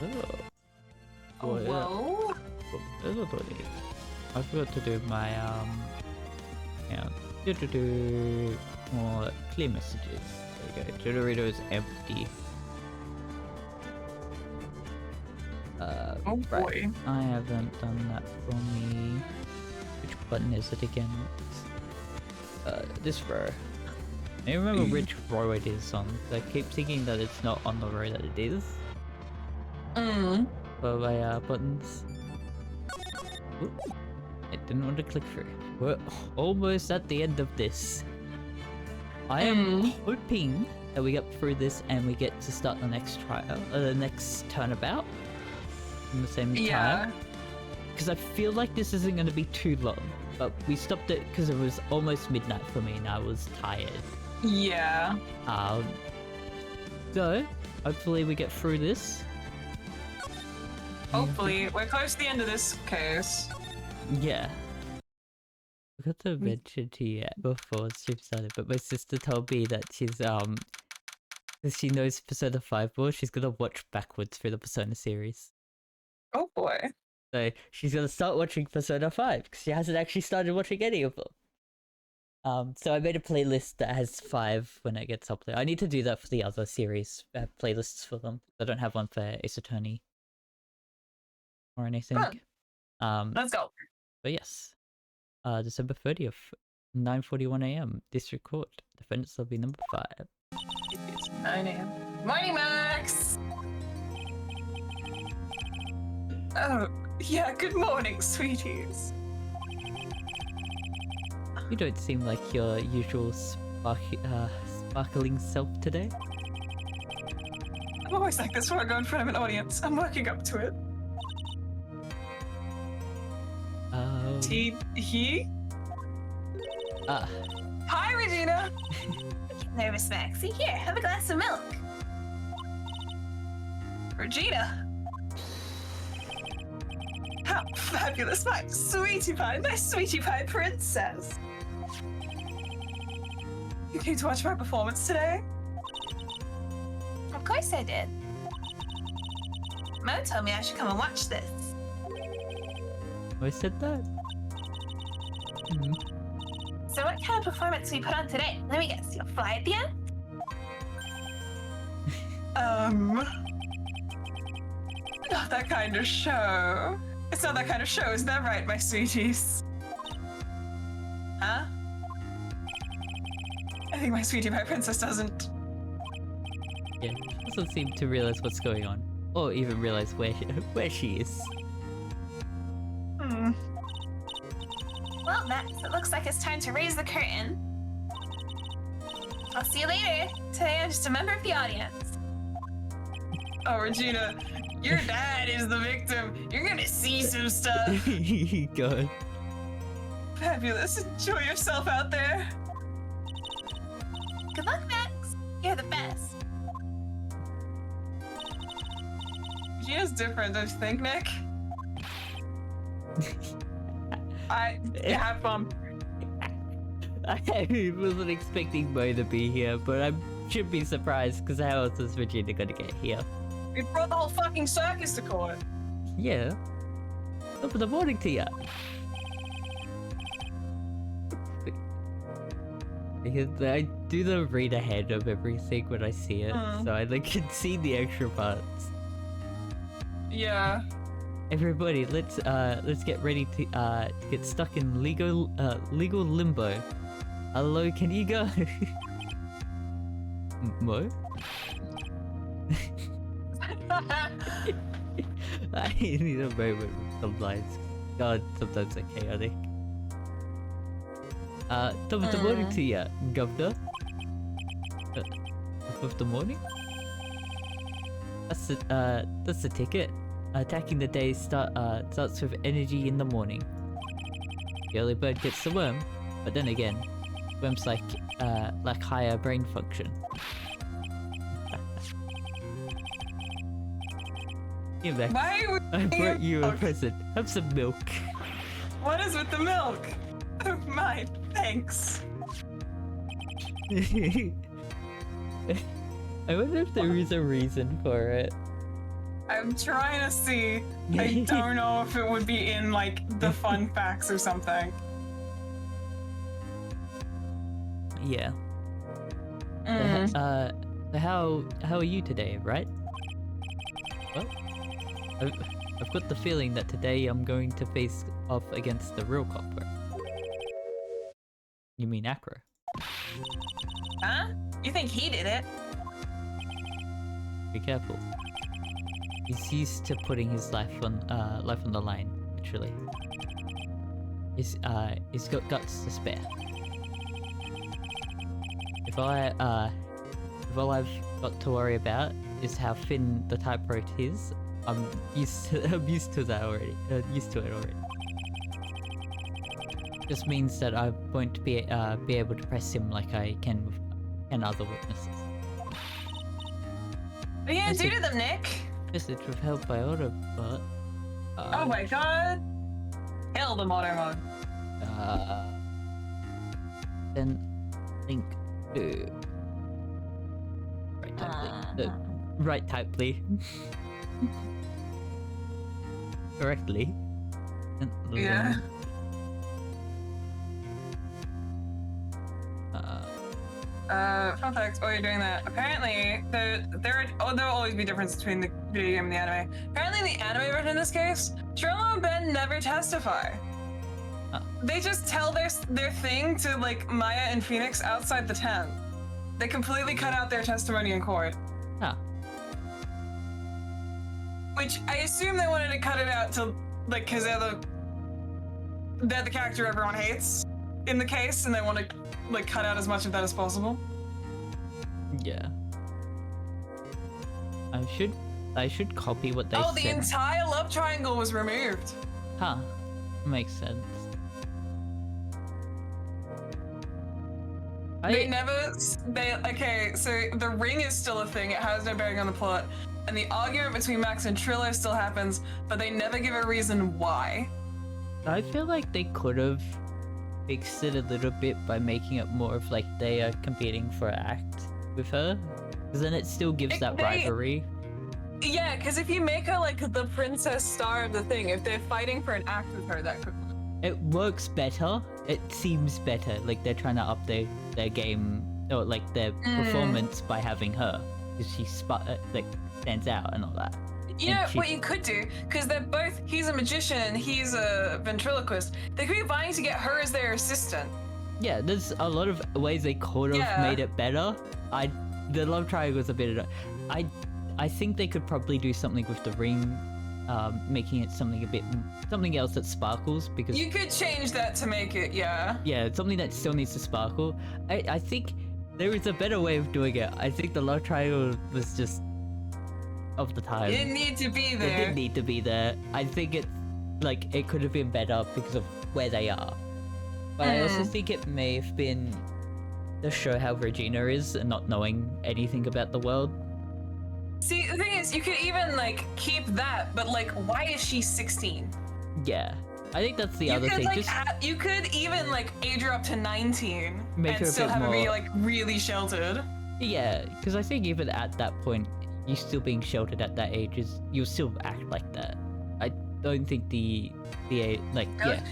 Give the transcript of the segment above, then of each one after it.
Oh. Oh, whoa. I forgot to do my yeah. More clear messages. There we go. Generator is empty. Oh right. boy. I haven't done that for me. Which button is it again? This row. I remember which row it is on. I keep thinking that it's not on the row that it is. For my buttons. Oop. I didn't want to click through. We're almost at the end of this. I am hoping that we get through this and we get to start the next trial, the next turnabout in the same time. Because I feel like this isn't going to be too long, but we stopped it because it was almost midnight for me and I was tired. Yeah. So hopefully we get through this. Hopefully, we're close to the end of this case. Yeah. I forgot to mention to you before stream started, but my sister told me that she's because she knows Persona 5 more, she's gonna watch backwards through the Persona series. Oh boy. So she's gonna start watching Persona 5 because she hasn't actually started watching any of them. So I made a playlist that has 5 when it gets up there. I need to do that for the other series playlists for them. I don't have one for Ace Attorney or anything. Let's go. But yes, December 30th, 9:41 AM. District Court, Defendants Lobby number 5. It's 9 AM. Morning, Max! Oh, yeah, good morning, sweeties. You don't seem like your usual sparkling self today. I'm always like this when I go in front of an audience. I'm working up to it. He? Hi, Regina! Nervous, Maxie. Here, have a glass of milk. Regina! How fabulous, my sweetie pie princess! You came to watch my performance today? Of course I did. Mo told me I should come and watch this. I said that. So what kind of performance we put on today? Let me guess, you'll fly at the end? Not that kind of show. It's not that kind of show, isn't that right, my sweeties? Huh? I think my sweetie pie princess doesn't. Yeah, doesn't seem to realize what's going on, or even realize where she is. Well, Max, it looks like it's time to raise the curtain. I'll see you later. Today I'm just a member of the audience. Oh, Regina, your dad is the victim. You're gonna see some stuff. God. Fabulous. Enjoy yourself out there. Good luck, Max. You're the best. Regina's different, don't you think, Nick? Have fun. I wasn't expecting Mo to be here, but I should be surprised because how else is Regina gonna get here? We brought the whole fucking circus to court. Yeah. Top of the morning to ya. Because I do the read ahead of everything when I see it, so I can see the extra parts. Yeah. Everybody, let's get ready to get stuck in legal limbo. Hello, can you go? Mo? I need a moment with some lines. God, sometimes they're chaotic. Top of the morning to ya, Governor. Top of the morning? That's the ticket. Attacking the day starts with energy in the morning. The early bird gets the worm, but then again, worms like higher brain function. Here, Max. I brought you a present. Have some milk. What is with the milk? Oh my, thanks. I wonder if there is a reason for it. I'm trying to see. I don't know if it would be in like the fun facts or something. Yeah. So how are you today, right? Well, I've got the feeling that today I'm going to face off against the real culprit. You mean Acro? Huh? You think he did it? Be careful. He's used to putting his life on the line, literally. He's got guts to spare. If all I've got to worry about is how thin the typewriter is, I'm used to that already. Used to it already. Just means that I won't be able to press him like I can with other witnesses. What are you gonna do to them, Nick? Message with help by order, but Oh my god! Kill the Motormon. then think to right typely correctly. Yeah. Fun fact, while you're doing that, apparently there'll always be difference between the video game and the anime. Apparently in the anime version in this case, Trilla and Ben never testify. They just tell their thing to like Maya and Phoenix outside the tent. They completely cut out their testimony in court. Huh. Which I assume they wanted to cut it out to like because they're the character everyone hates in the case, and they want to like cut out as much of that as possible. Yeah. I should copy what they said. Oh, the entire love triangle was removed. Huh. Makes sense. Okay, so the ring is still a thing. It has no bearing on the plot. And the argument between Max and Trillo still happens, but they never give a reason why. I feel like they could have fixed it a little bit by making it more of like they are competing for an act with her. Because then it still gives that rivalry. Yeah, because if you make her like the princess star of the thing, if they're fighting for an act with her, that could work. It works better. It seems better. Like they're trying to up their game or like their performance by having her. Because she like stands out and all that. You know what you could do, because they're both, he's a magician, he's a ventriloquist. They could be vying to get her as their assistant. Yeah, there's a lot of ways they could have made it better. The love triangle was a bit. I think they could probably do something with the ring, making it something else that sparkles, because you could change that to make it, yeah, something that still needs to sparkle. I think there is a better way of doing it. I think the love triangle was just of the time. It didn't need to be there. It didn't need to be there. I think it could have been better because of where they are. But I also think it may have been to show how Regina is and not knowing anything about the world. See, the thing is, you could even like keep that, but like, why is she 16? Yeah, I think that's the other thing. You could even like age her up to 19 Make her and still a bit have her be more- like really sheltered. Yeah, because I think even at that point, you still being sheltered at that age is you'll still act like that. I don't think the like Really? yeah,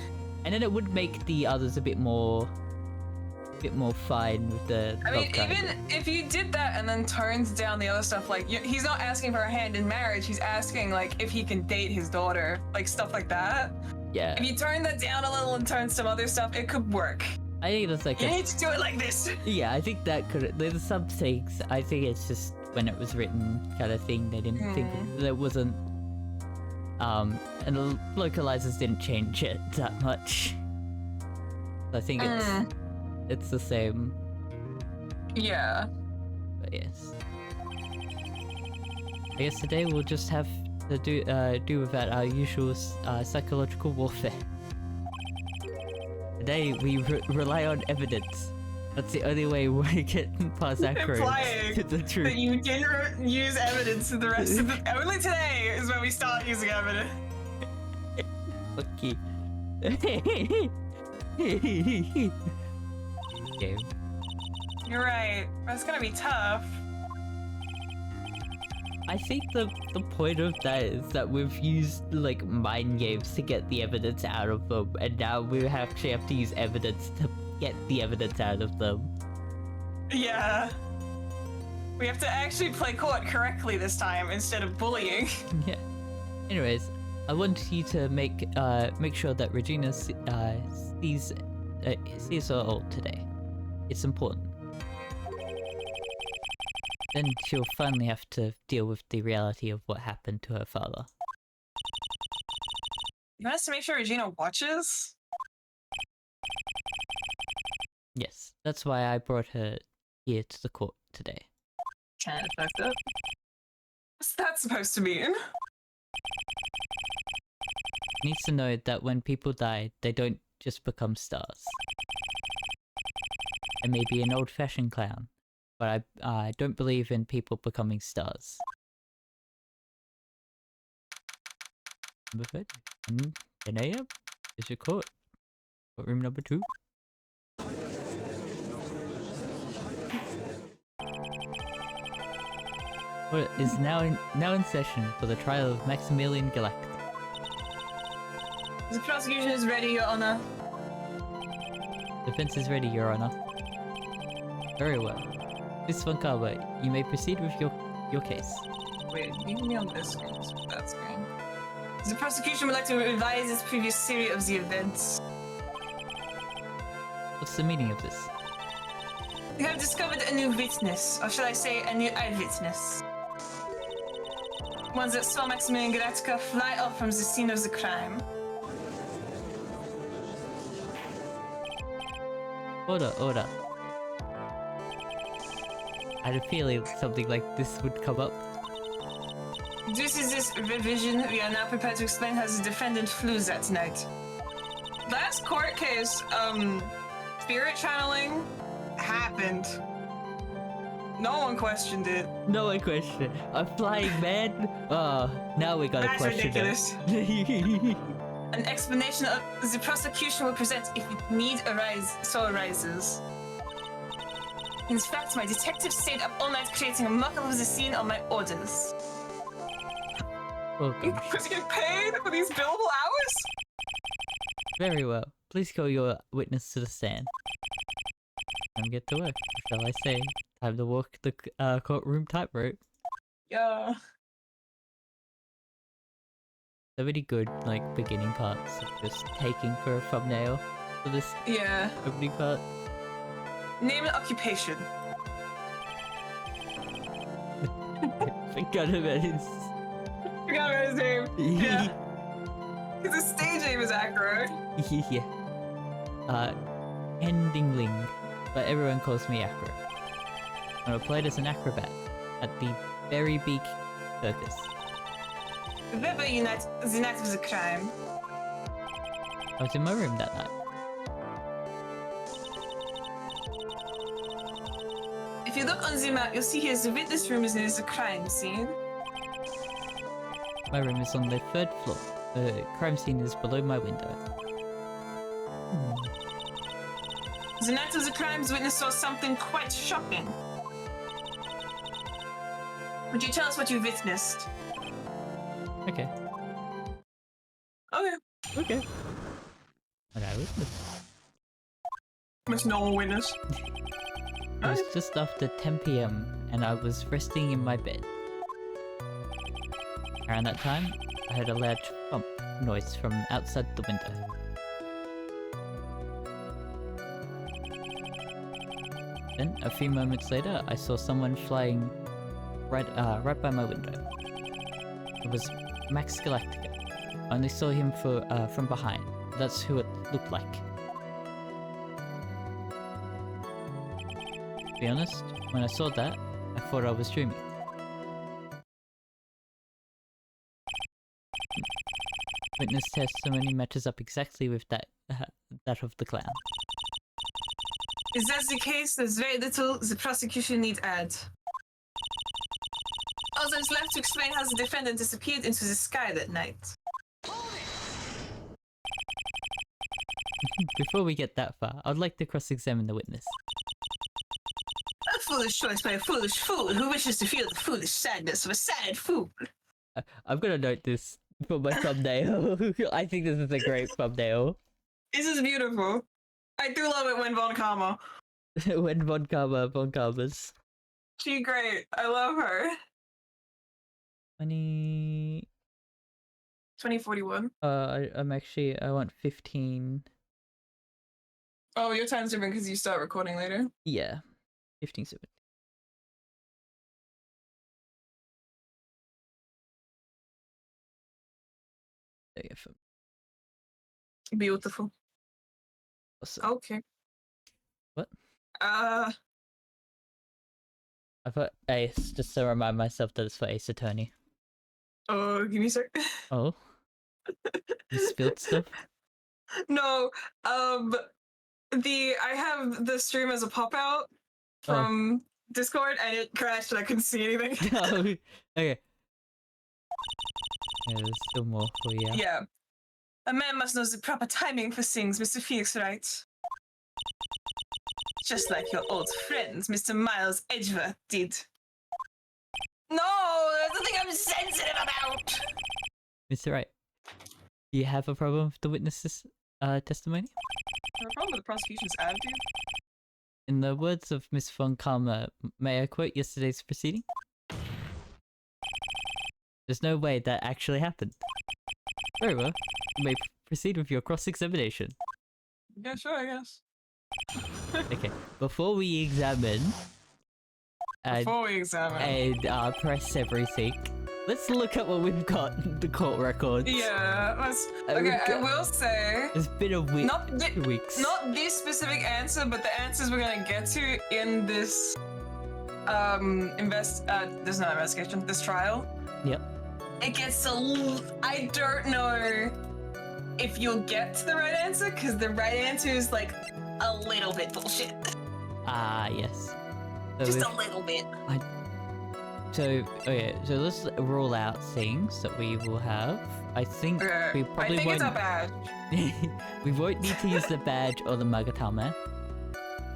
and then it would make the others a bit more fine with the. I mean, love triangle. even if you did that and then turned down the other stuff, like he's not asking for her hand in marriage. He's asking like if he can date his daughter, like stuff like that. Yeah, If you turn that down a little and turn some other stuff, it could work. I think that's like You need to do it like this. yeah, I think that could. There's some things. I think it's just when it was written, kind of thing. They didn't think there wasn't. And the localizers didn't change it that much. I think it's the same. Yeah. But yes. I guess today we'll just have to do without our usual psychological warfare. Today we rely on evidence. That's the only way we get past Acro Implying to the truth. that you didn't use evidence to the rest of the. Only today is when we start using evidence. Fuck you. Game. You're right. That's gonna be tough. I think the point of that is that we've used like mind games to get the evidence out of them, and now we actually have to use evidence to get the evidence out of them. Yeah. We have to actually play court correctly this time instead of bullying. Yeah. Anyways, I want you to make sure that Regina sees us all today. It's important. Then she'll finally have to deal with the reality of what happened to her father. You want us to make sure Regina watches? Yes, that's why I brought her here to the court today. Kind of fucked up. What's that supposed to mean? Needs to know that when people die, they don't just become stars. I may be an old-fashioned clown, but I don't believe in people becoming stars. Number 30, 10 AM, is your court. Courtroom number 2. Court is now in session for the trial of Maximilian Galactic. The prosecution is ready, Your Honor. Defense is ready, Your Honor. Very well. Miss Von Carver, you may proceed with your case. Wait, leave me on this screen. That screen. The prosecution would like to revise its previous series of the events. What's the meaning of this? We have discovered a new witness, or shall I say a new eyewitness. One that saw Maximilian Gratka fly off from the scene of the crime. Order. I had a feeling something like this would come up. Due to this revision, we are now prepared to explain how the defendant flew that night. Last court case, spirit channeling happened. No one questioned it. No one questioned it. A flying man? Oh, now we gotta That's question ridiculous. it. An explanation of the prosecution will present if need arises. In fact, my detective stayed up all night creating a mock-up of the scene on my orders. Welcome. Was he getting paid for these billable hours? Very well. Please call your witness to the stand. And get to work, shall I say. Time to walk the courtroom tightrope. Yeah. So many good, like, beginning parts of just taking for a thumbnail for this opening part. Name and occupation. Forgot about his... Forgot about his name. Yeah. His stage name is accurate. Yeah. Endingling, but everyone calls me Acro. I played as an acrobat at the Berry Beak Circus. Where were you the night of the crime? I was in my room that night. If you look on the map, you'll see here the witness room is near the crime scene. My room is on the 3rd floor. The crime scene is below my window. The night of the crimes, witness saw something quite shocking. Would you tell us what you witnessed? Okay. Okay. What I witnessed. Much normal witness. It was just after 10 PM and I was resting in my bed. Around that time, I heard a loud thump noise from outside the window. Then, a few moments later, I saw someone flying right by my window. It was Max Galactica. I only saw him from behind. That's who it looked like. To be honest, when I saw that, I thought I was dreaming. Witness testimony matches up exactly with that of the clown. If that's the case, there's very little the prosecution need add. All that's left to explain how the defendant disappeared into the sky that night. Before we get that far, I'd like to cross-examine the witness. foolish choice by a foolish fool who wishes to feel the foolish sadness of a sad fool. I'm gonna note this for my thumbnail. I think this is a great thumbnail. This is beautiful. I do love it when Von Karma. When Von Karma's. She great. I love her. 2041. I want 15. Oh, your time's different because you start recording later. Yeah. 15, 17. There you go. Beautiful. Awesome. Okay. What? Uh, I thought Ace, just to remind myself that it's for Ace Attorney. oh, give me a sec. Oh. You spilled stuff? No, I have the stream as a pop out from Discord and it crashed and I couldn't see anything. Oh, okay. Yeah, there's still more for you. Yeah. A man must know the proper timing for things, Mr. Phoenix Wright. Just like your old friend, Mr. Miles Edgeworth did. No, that's the thing I'm sensitive about! Mr. Wright, do you have a problem with the witness's testimony? The problem with the prosecution's attitude? In the words of Miss Von Karma, may I quote yesterday's proceeding? There's no way that actually happened. Very well. You may proceed with your cross-examination. Yeah, sure, I guess. Okay, before we examine... and press everything, let's look at what we've got in the court records. Yeah, okay, I will say... It's been a week, weeks. Not this specific answer, but the answers we're gonna get to in this... this is not investigation, this trial. Yep. It gets I don't know if you'll get to the right answer, because the right answer is like a little bit bullshit. Yes. So just a little bit. So let's rule out things that we will have. I think we probably won't... it's a badge. We won't need to use the badge or the Magatama.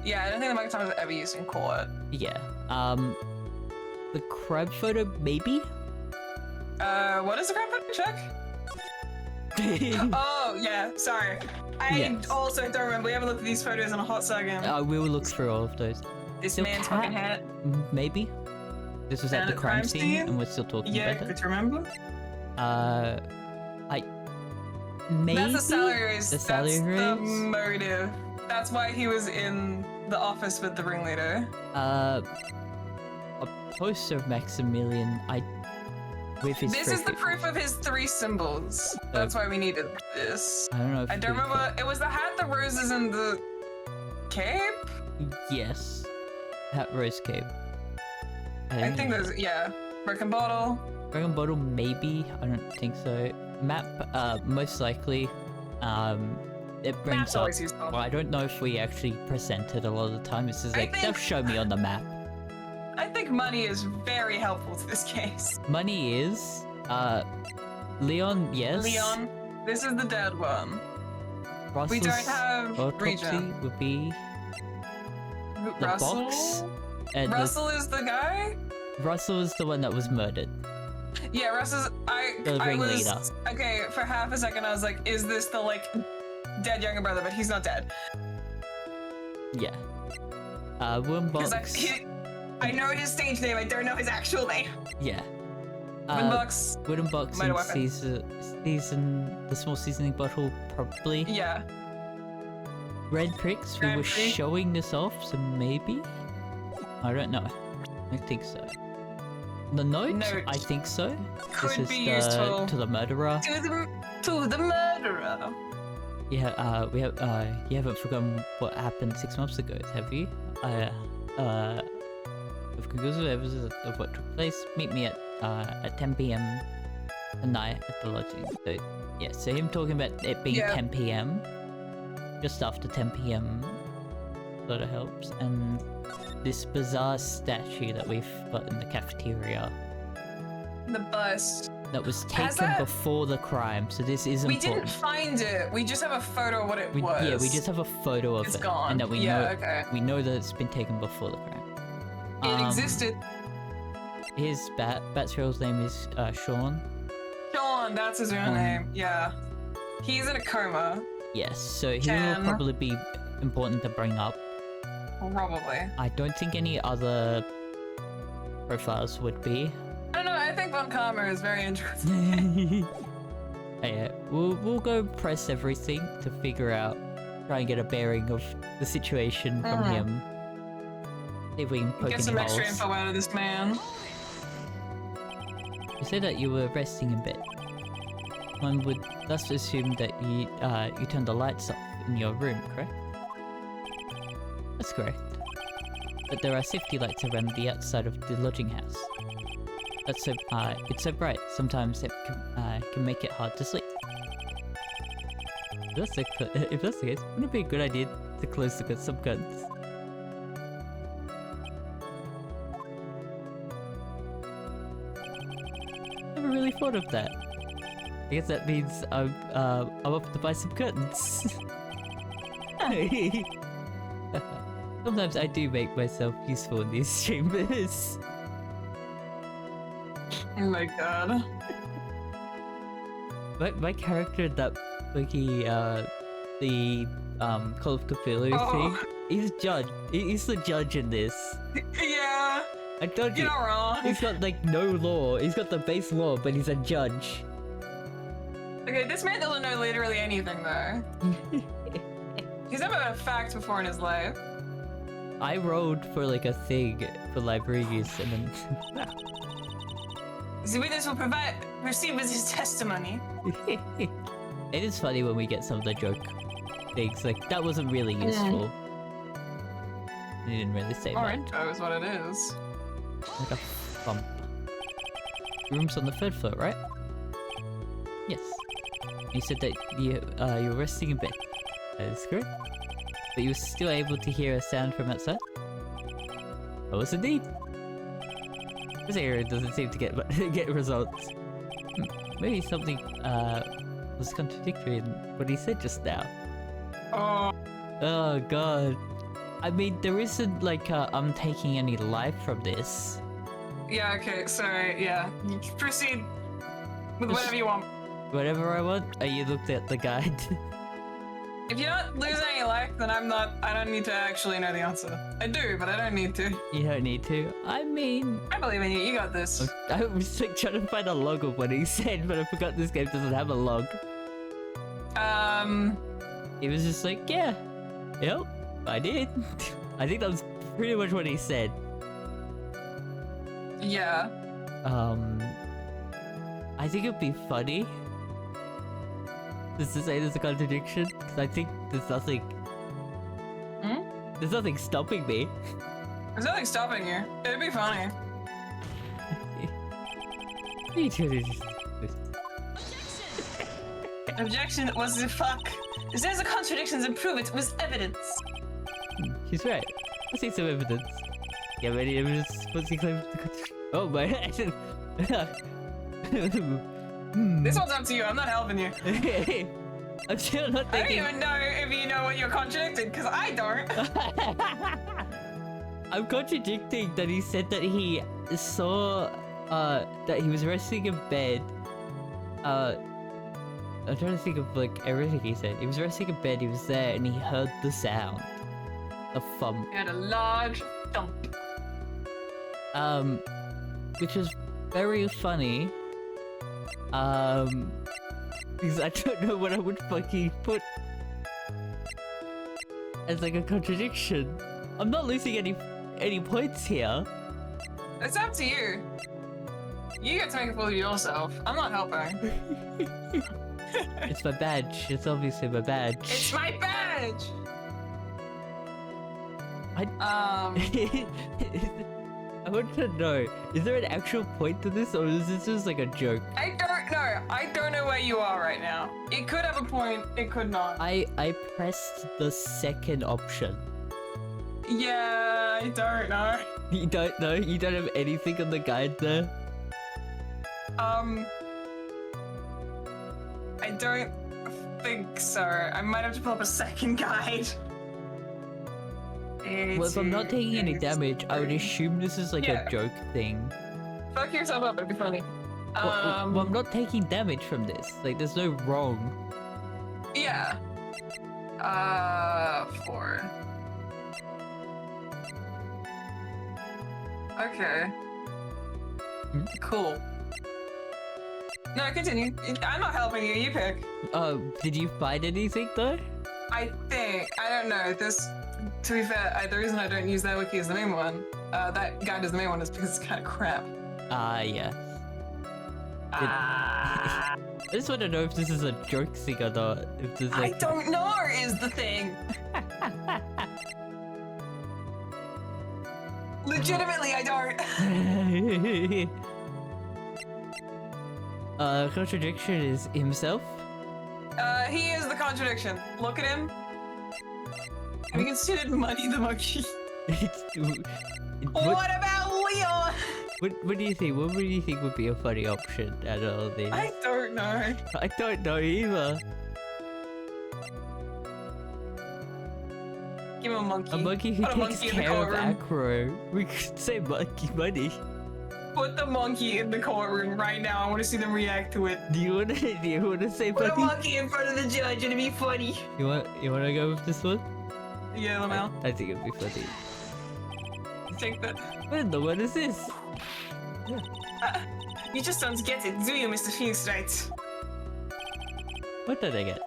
Yeah, I don't think the Magatama is ever used in court. Yeah. The crab photo, maybe? What is the crab photo? Check? Oh, yeah, sorry. I also don't remember. We haven't looked at these photos in a hot second. We will look through all of those. This Still man's fucking hat. Maybe? This was at the crime scene and we're still talking about it? Yeah, good to remember. Maybe? That's the salary raise. The salary raise? That's the motive. That's why he was in the office with the ringleader. A poster of Maximilian, with his This is the proof of his 3 symbols. That's why we needed this. I don't know if I don't remember. It was the hat, the roses, and the cape? Yes. Hat, rose, cape. I think there's, yeah. Broken bottle. Broken bottle, maybe. I don't think so. Map, most likely. It brings Map's up... always useful. Well, I don't know if we actually present it a lot of the time. It's just like, they'll show me on the map. I think money is very helpful to this case. Money is, Leon, yes. Leon, this is the dead one. Russell's we don't have autopsy Regent. would be the Russell? box. And Russell is the guy? Russell is the one that was murdered. Yeah, Russell's... The ringleader. was... Okay, for half a second I was like, is this the, like, dead younger brother? But he's not dead. Yeah. Windbox. I know his stage name, I don't know his actual name. Yeah. Windbox. Windbox and the small seasoning bottle, probably. Yeah. Red pricks, we were showing this off, so maybe? I don't know. I think so. The note? I think so. Could this be is useful. to the murderer. To the murderer. Yeah, you haven't forgotten what happened 6 months ago, have you? With conclusive evidence of what took place, meet me at 10 PM tonight at the lodging. So, yeah, so him talking about it being 10 PM, just after 10 PM, sort of helps. And this bizarre statue that we've got in the cafeteria. The bust. That was taken before the crime, so this is important. We didn't find it. We just have a photo of what it was. Yeah, we just have a photo of it. It's gone. And that we know that it's been taken before the crime. It existed. His Bat's name is Sean. Sean, that's his real name. Yeah. He's in a coma. Yes, so he Ken. will probably be important to bring up. Probably. I don't think any other profiles would be. I don't know, I think Von Karma is very interesting. Yeah, we'll go press everything to figure out, try and get a bearing of the situation from him. See if we can poke Get any some holes. extra info out of this man. You said that you were resting a bit. One would thus assume that you turned the lights off in your room, correct? That's correct. But there are safety lights around the outside of the lodging house. That's so it's so bright. Sometimes it can make it hard to sleep. If that's the case, wouldn't it be a good idea to close some curtains? Never really thought of that. I guess that means I'm up to buy some curtains. Sometimes I do make myself useful in these chambers. Oh my god. My character in that bookie, the Call of Cthulhu thing, he's judge. He's the judge in this. Yeah. I told You're you. not wrong. He's got like no law. He's got the base law, but he's a judge. Okay, this man doesn't know literally anything though. He's never had a fact before in his life. I rolled for like a thing for library use, and then The witness will proceed with his testimony. it is funny when we get some of the joke things. Like that wasn't really useful. He didn't really say Or much. info is what it is. Like a bump. Room's on the 3rd floor, right? Yes. You said that you were resting in bed. That is correct. But you were still able to hear a sound from outside? Oh, yes indeed. This area doesn't seem to get results. Maybe something was contradictory in what he said just now. Oh. Oh god. I mean, there isn't like I'm taking any life from this. Yeah, okay, so yeah. You proceed with Just- whatever you want. Whatever I want. Oh, you looked at the guide. If you're not losing any life, then I don't need to actually know the answer. I do, but I don't need to. You don't need to. I mean, I believe in you, you got this. I was like trying to find a log of what he said, but I forgot this game doesn't have a log. He was just like, yeah, yep, I did. I think that was pretty much what he said. Yeah. I think it'd be funny just to say there's a contradiction, because I think there's nothing. There's nothing stopping me. There's nothing stopping you. It'd be funny. Objection was the fuck. If there's a contradiction and prove it with evidence. She's right. I see some evidence. You have any evidence? What's he claim the contradiction? Oh my head. This one's up to you, I'm not helping you. I'm still not I don't thinking. even know if you know what you're contradicting, because I don't. I'm contradicting that he said that he saw that he was resting in bed. I'm trying to think of like everything he said. He was resting in bed, he was there, and he heard the sound. A thump. You had a large thump. Which was very funny. Because I don't know what I would fucking put as like a contradiction. I'm not losing any points here. It's up to you. You get to make a fool of yourself. I'm not helping. It's my badge. It's obviously my badge. It's my badge! I want to know, is there an actual point to this, or is this just like a joke? I don't know. I don't know where you are right now. It could have a point, it could not. I pressed the second option. Yeah, I don't know. You don't know? You don't have anything on the guide there? I don't think so. I might have to pull up a second guide. Well, if I'm not taking any damage, I would assume this is like Yeah. a joke thing. Fuck yourself up, it'd be funny. Well, I'm not taking damage from this. Like, there's no wrong. Yeah. 4. Okay. Cool. No, continue. I'm not helping you. You pick. Did you find anything though? I think. I don't know. This. To be fair, the reason I don't use that wiki as the main one, that guide as the main one, is because it's kind of crap. Yeah. I just want to know if this is a joke thing or not. If there's I like... don't know. Is the thing. Legitimately, I don't. Contradiction is himself. He is the contradiction. Look at him. Have you considered Money the monkey? What about Leon? What do you think? What would you think would be a funny option out of all these? I don't know. I don't know either. Give him a monkey. A monkey who Put a takes monkey in the care of courtroom. Acro. We could say Monkey Money. Put the monkey in the courtroom right now. I want to see them react to it. Do you wanna say Put a Monkey? monkey in front of the judge. It'd be funny. You wanna go with this one? Yeah, Lamel. I think it'd be funny. Take that. What is this? You just don't get it, do you, Mr. Phoenix Wright? What did I get?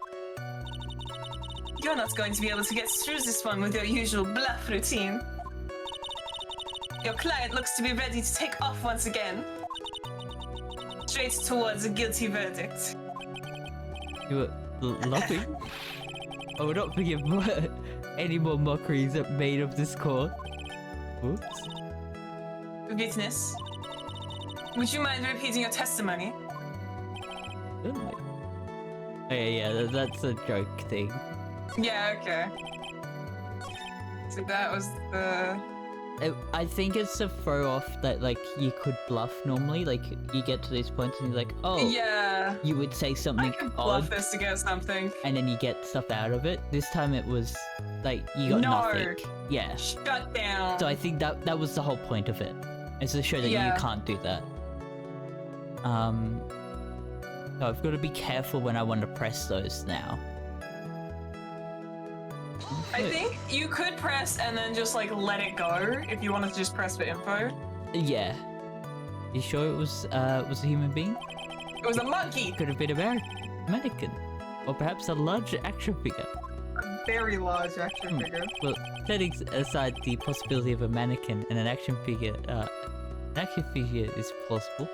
You're not going to be able to get through this one with your usual bluff routine. Your client looks to be ready to take off once again. Straight towards a guilty verdict. You were laughing? I will not forgive any more mockeries made of this court. Oops. Witness, would you mind repeating your testimony? Certainly. Oh, yeah, that's a joke thing. Yeah, okay. So that was the... I think it's a throw off that, like, you could bluff normally. Like, you get to these points and you're like, oh, Yeah. you would say I something could bluff odd, this to get something. and then you get stuff out of it. This time it was, like, you got No. nothing. Yeah. Shut down. So I think that was the whole point of it. Is to show that Yeah. you can't do that. So I've got to be careful when I want to press those now. I think you could press and then just like let it go if you wanted to just press for info. Yeah. You sure it was a human being? It was a monkey. Could have been a mannequin. Or perhaps a large action figure. A very large action figure. Well, setting aside the possibility of a mannequin and an action figure is plausible.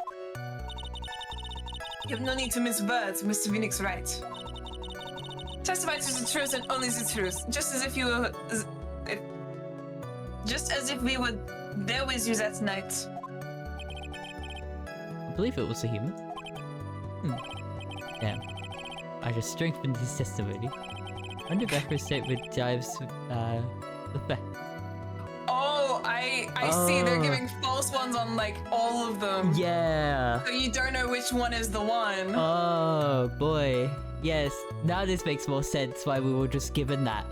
You have no need to mince words, Mr. Phoenix Wright. Testify to the truth and only the truth, just as if you were, just as if we were there with you that night. I believe it was a human. Damn. I just strengthened his testimony. I wonder if Acro's statement dives the facts. Oh, I see. They're giving false ones on like all of them. Yeah. So you don't know which one is the one. Oh boy. Yes. Now this makes more sense why we were just given that.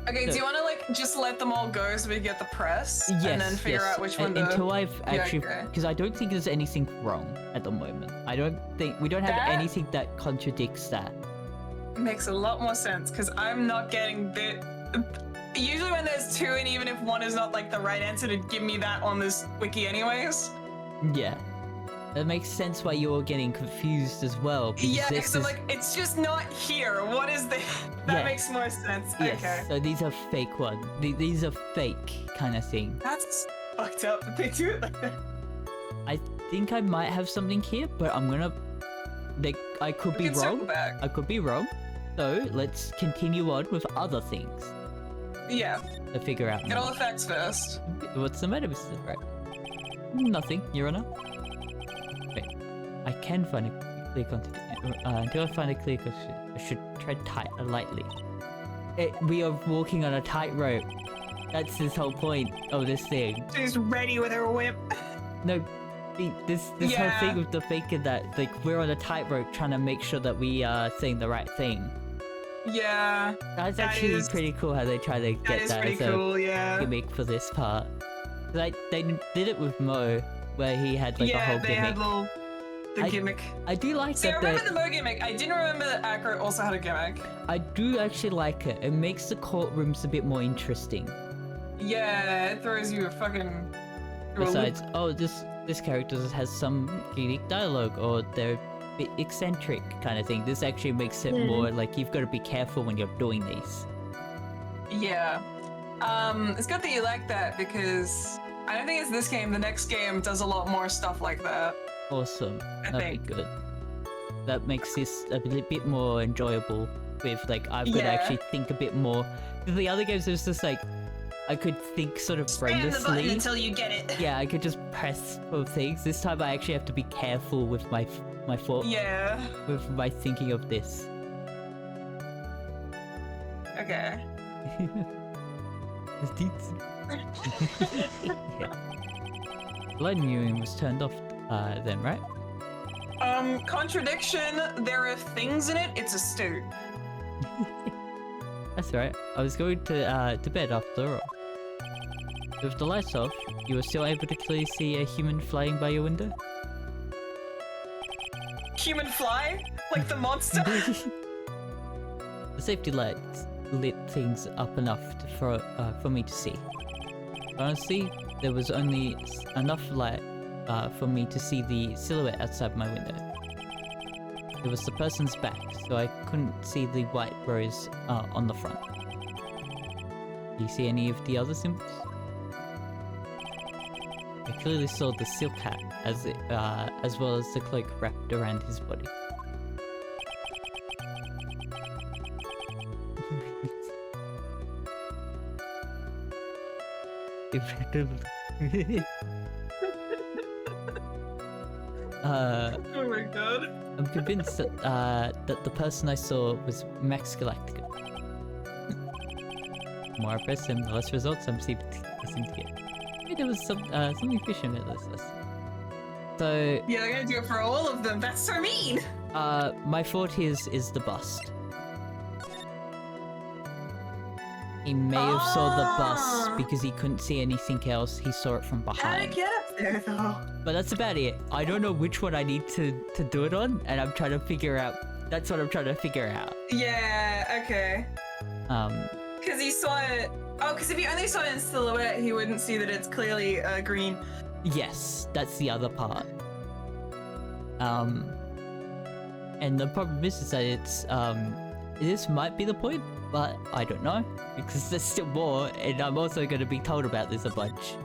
Okay, do you want to like just let them all go so we get the press? Yes. And then figure out which one to... Until I've actually, okay. because I don't think there's anything wrong at the moment. I don't think we don't have That- anything that contradicts that. Makes a lot more sense because I'm not getting the. Usually when there's two and even if one is not like the right answer to give me that on this wiki anyways. Yeah. That makes sense why you're getting confused as well. Because Yeah, this because I'm is- like, it's just not here. What is this? That Yeah. makes more sense. Yes, Okay. so these are fake ones. These are fake kind of thing. That's fucked up that they do it like that. I think I might have something here, but I'm gonna... Like, I could We be can circle wrong. back. I could be wrong. So, let's continue on with other things Yeah, to figure out get all more. the facts first. What's the matter, Mr. Wright? Nothing, Your Honor. Wait, I can find a clear contact. Until I find a clear contact, I should tread lightly. We are walking on a tightrope. That's this whole point of this thing. She's ready with her whip. No, this whole Yeah. thing with the faker that, like, we're on a tightrope trying to make sure that we are saying the right thing. Yeah, That's that actually is- pretty cool how they try to that get is that pretty as cool. a Yeah. gimmick for this part. Like they did it with Mo, where he had like a Yeah, whole they gimmick. had the I- gimmick. I do like See, I that. remember the Mo gimmick. I didn't remember that Acro also had a gimmick. I do actually like it. It makes the courtrooms a bit more interesting. Yeah, it throws you a fucking. through a loop. Besides, oh, this character has some unique dialogue, or they're a bit eccentric kind of thing. This actually makes it more like you've got to be careful when you're doing these. Yeah. It's good that you like that because I don't think it's this game. The next game does a lot more stuff like that. Awesome. I That'd think. be good. That makes this a bit more enjoyable. With like, I've got to Yeah. actually think a bit more. The other games, it was just like I could think sort of Spam the button brainlessly. until you get it. Yeah, I could just press for things. This time, I actually have to be careful with my thought, Yeah. with my thinking of this. Okay. Yeah. Light viewing was turned off then, right? Contradiction. There are things in it. It's a stew. That's right. I was going to bed after all. With the lights off, you were still able to clearly see a human flying by your window. Human fly, like the monster. The safety lights lit things up enough for me to see. Honestly, there was only enough light for me to see the silhouette outside my window. It was the person's back, so I couldn't see the white rose on the front. Do you see any of the other symbols? I clearly saw the silk hat as well as the cloak wrapped around his body. Oh my god. I'm convinced that the person I saw was Max Galactica. The more I press him, the less results I seem to get. Maybe there was something fishy about this. So, Yeah, they're gonna do it for all of them. That's so mean. my thought is the bust. He may have saw the bus Ah. because he couldn't see anything else. He saw it from How to behind. get up there though? But that's about it. I don't know which one I need to do it on, and I'm trying to figure out. That's what I'm trying to figure out. Yeah. Okay. Because he saw it. Oh, because if he only saw it in silhouette, he wouldn't see that it's clearly green. Yes, that's the other part. And the problem is that it's this might be the point, but I don't know because there's still more, and I'm also going to be told about this a bunch.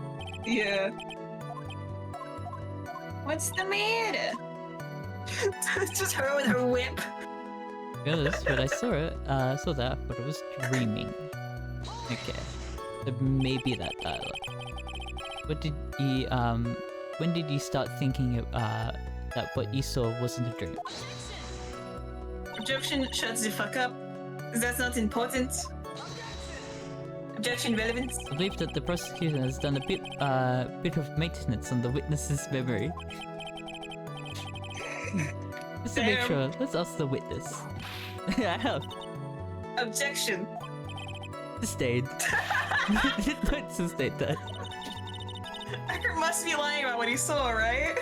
Yeah. What's the matter? It's just her with her whip. To be honest, when I saw it, saw that, but I was dreaming. Okay, so maybe that dialogue. What did you when did you start thinking that what you saw wasn't a dream? Objection. Shuts the fuck up. That's not important. Objection. Relevance. I believe that the prosecution has done a bit of maintenance on the witness's memory. Just to make Damn. sure, let's ask the witness. I have Objection. sustained. Don't sustain that. Acker must be lying about what he saw, right?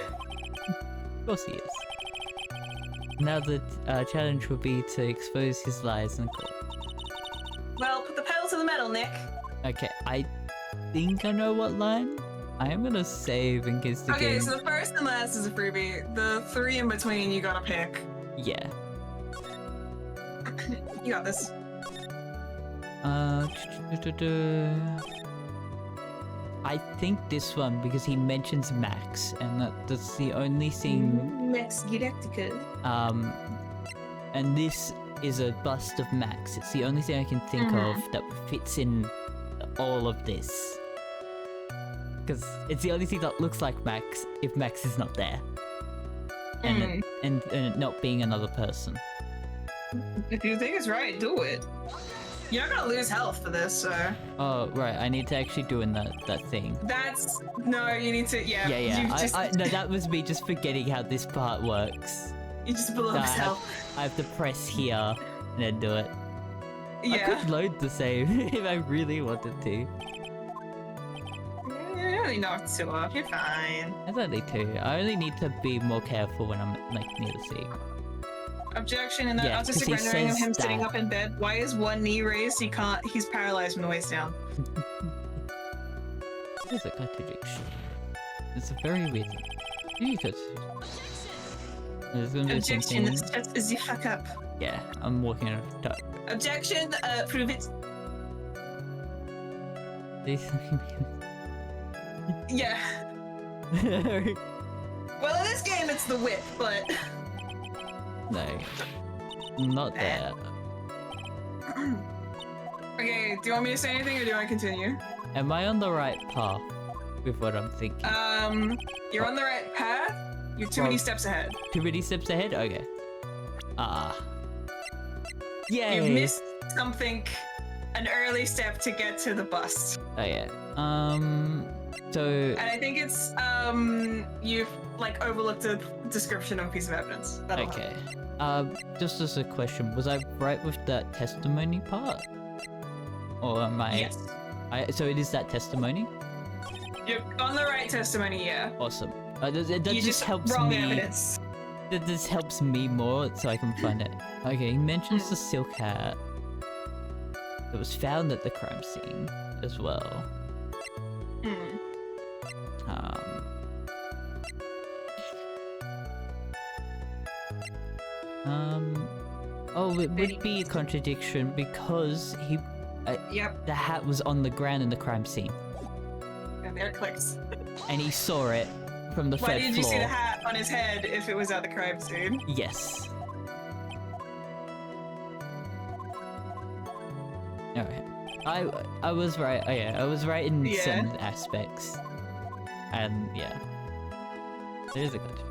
Of course he is. Now the challenge will be to expose his lies in court. Well, put the pedal to the metal, Nick. Okay, I think I know what line. I am gonna save in case the Okay, game. so the first and last is a freebie. The three in between, you gotta pick. Yeah. You got this. I think this one because he mentions Max, and that's the only thing. Max Galactica. And this is a bust of Max. It's the only thing I can think of that fits in all of this. Because it's the only thing that looks like Max if Max is not there, and it not being another person. If you think it's right, do it. You're not gonna lose health for this, so. Oh right, I need to actually doing that thing. That's no. You need to. Yeah. Yeah. You just, No, that was me just forgetting how this part works. you just blew No, up yourself. I have to press here and then do it. Yeah. I could load the save if I really wanted to. You knocked two off. You're fine. It's only two. I only need to be more careful when I'm like near the sea. Objection, and that Yeah, 'cause autistic he rendering of says him sitting that. up in bed. Why is one knee raised? He can't. He's paralyzed from the waist down. There's a contradiction. It's a very weird thing. You could. There's gonna be Objection. something. This test is the fuck up. Yeah, I'm walking on a duck. Objection. Prove it. Yeah. Well, in this game, it's the whip, but. No, not there. Okay, do you want me to say anything, or do you want to continue? Am I on the right path with what I'm thinking? You're on the right path. You're too many Well- steps ahead. Too many steps ahead? Okay. Yay! You missed something, an early step to get to the bust. Oh yeah. So And I think it's, you've, like, overlooked a description of a piece of evidence. That'll help. okay. Just as a question, was I right with that testimony part? Or am I? Yes. So it is that testimony? You're on the right testimony, yeah. Awesome. That You just helps wrong me. evidence. That this helps me more so I can find it. Okay, he mentions the silk hat that was found at the crime scene as well. Hmm. Oh, it would be a contradiction because Yep. the hat was on the ground in the crime scene, And there it clicks. and he saw it from the Why third did you floor. see the hat on his head if it was at the crime scene? Yes. Alright. I was right. Oh yeah, I was right in Yeah. certain aspects. And yeah. There is a good.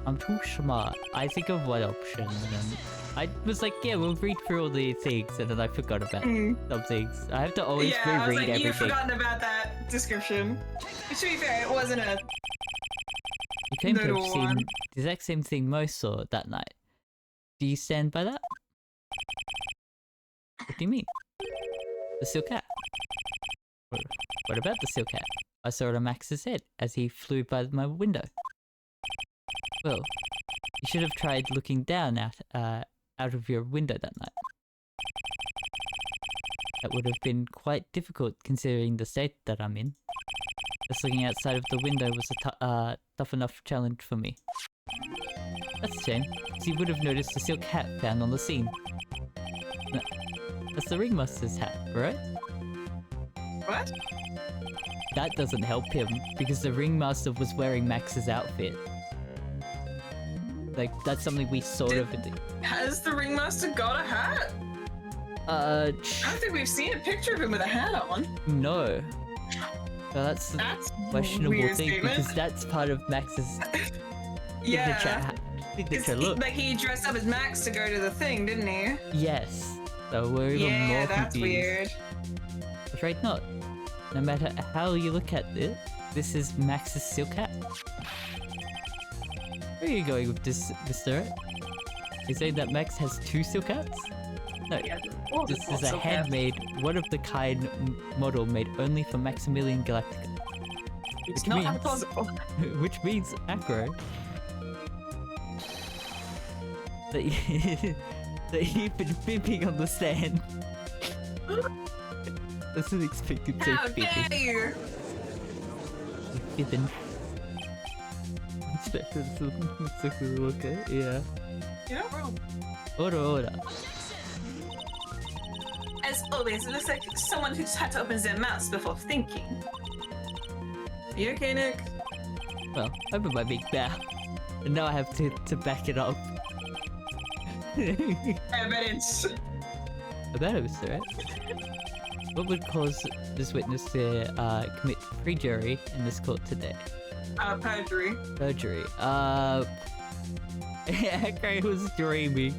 I'm too smart. I think of one option and then I was like, yeah, we'll read through all the things, and then I forgot about some things. I have to always Yeah, I was reread like, everything. you've forgotten about that description. But to be fair, it wasn't a... You claim to have Little seen one. the exact same thing Mo saw that night. Do you stand by that? What do you mean? The silk hat. What about the silk hat? I saw it on Max's head as he flew by my window. Well, you should have tried looking down out of your window that night. That would have been quite difficult considering the state that I'm in. Just looking outside of the window was a tough enough challenge for me. That's a shame, because you would have noticed the silk hat found on the scene. No, that's the ringmaster's hat, right? What? That doesn't help him, because the ringmaster was wearing Max's outfit. Like, that's something we sort of... Has the ringmaster got a hat? I don't think we've seen a picture of him with a hat on. No. So that's the That's questionable weird thing, statement. because that's part of Max's Yeah. signature look. Like he dressed up as Max to go to the thing, didn't he? Yes. So we're even more Yeah, that's confused. weird. Afraid not. No matter how you look at it, this is Max's silk hat. Where are you going with this, Mr. You saying that Max has two silk hats? No, this is a handmade, one-of-the-kind model made only for Maximilian Galactica. It's which not means- possible. Which means Acro. That you've been fibbing on the stand. That's an expected safe How dare fibbing. you? Fibbing. Let's take a look at yeah. You're not wrong. Order. As always, it looks like someone who just had to open their mouth before thinking. You okay, Nick? Well, open my big mouth. And now I have to back it up. Evidence. About it, Mr. Right? What would cause this witness to commit perjury in this court today? Perjury. Perjury. Akre was dreaming.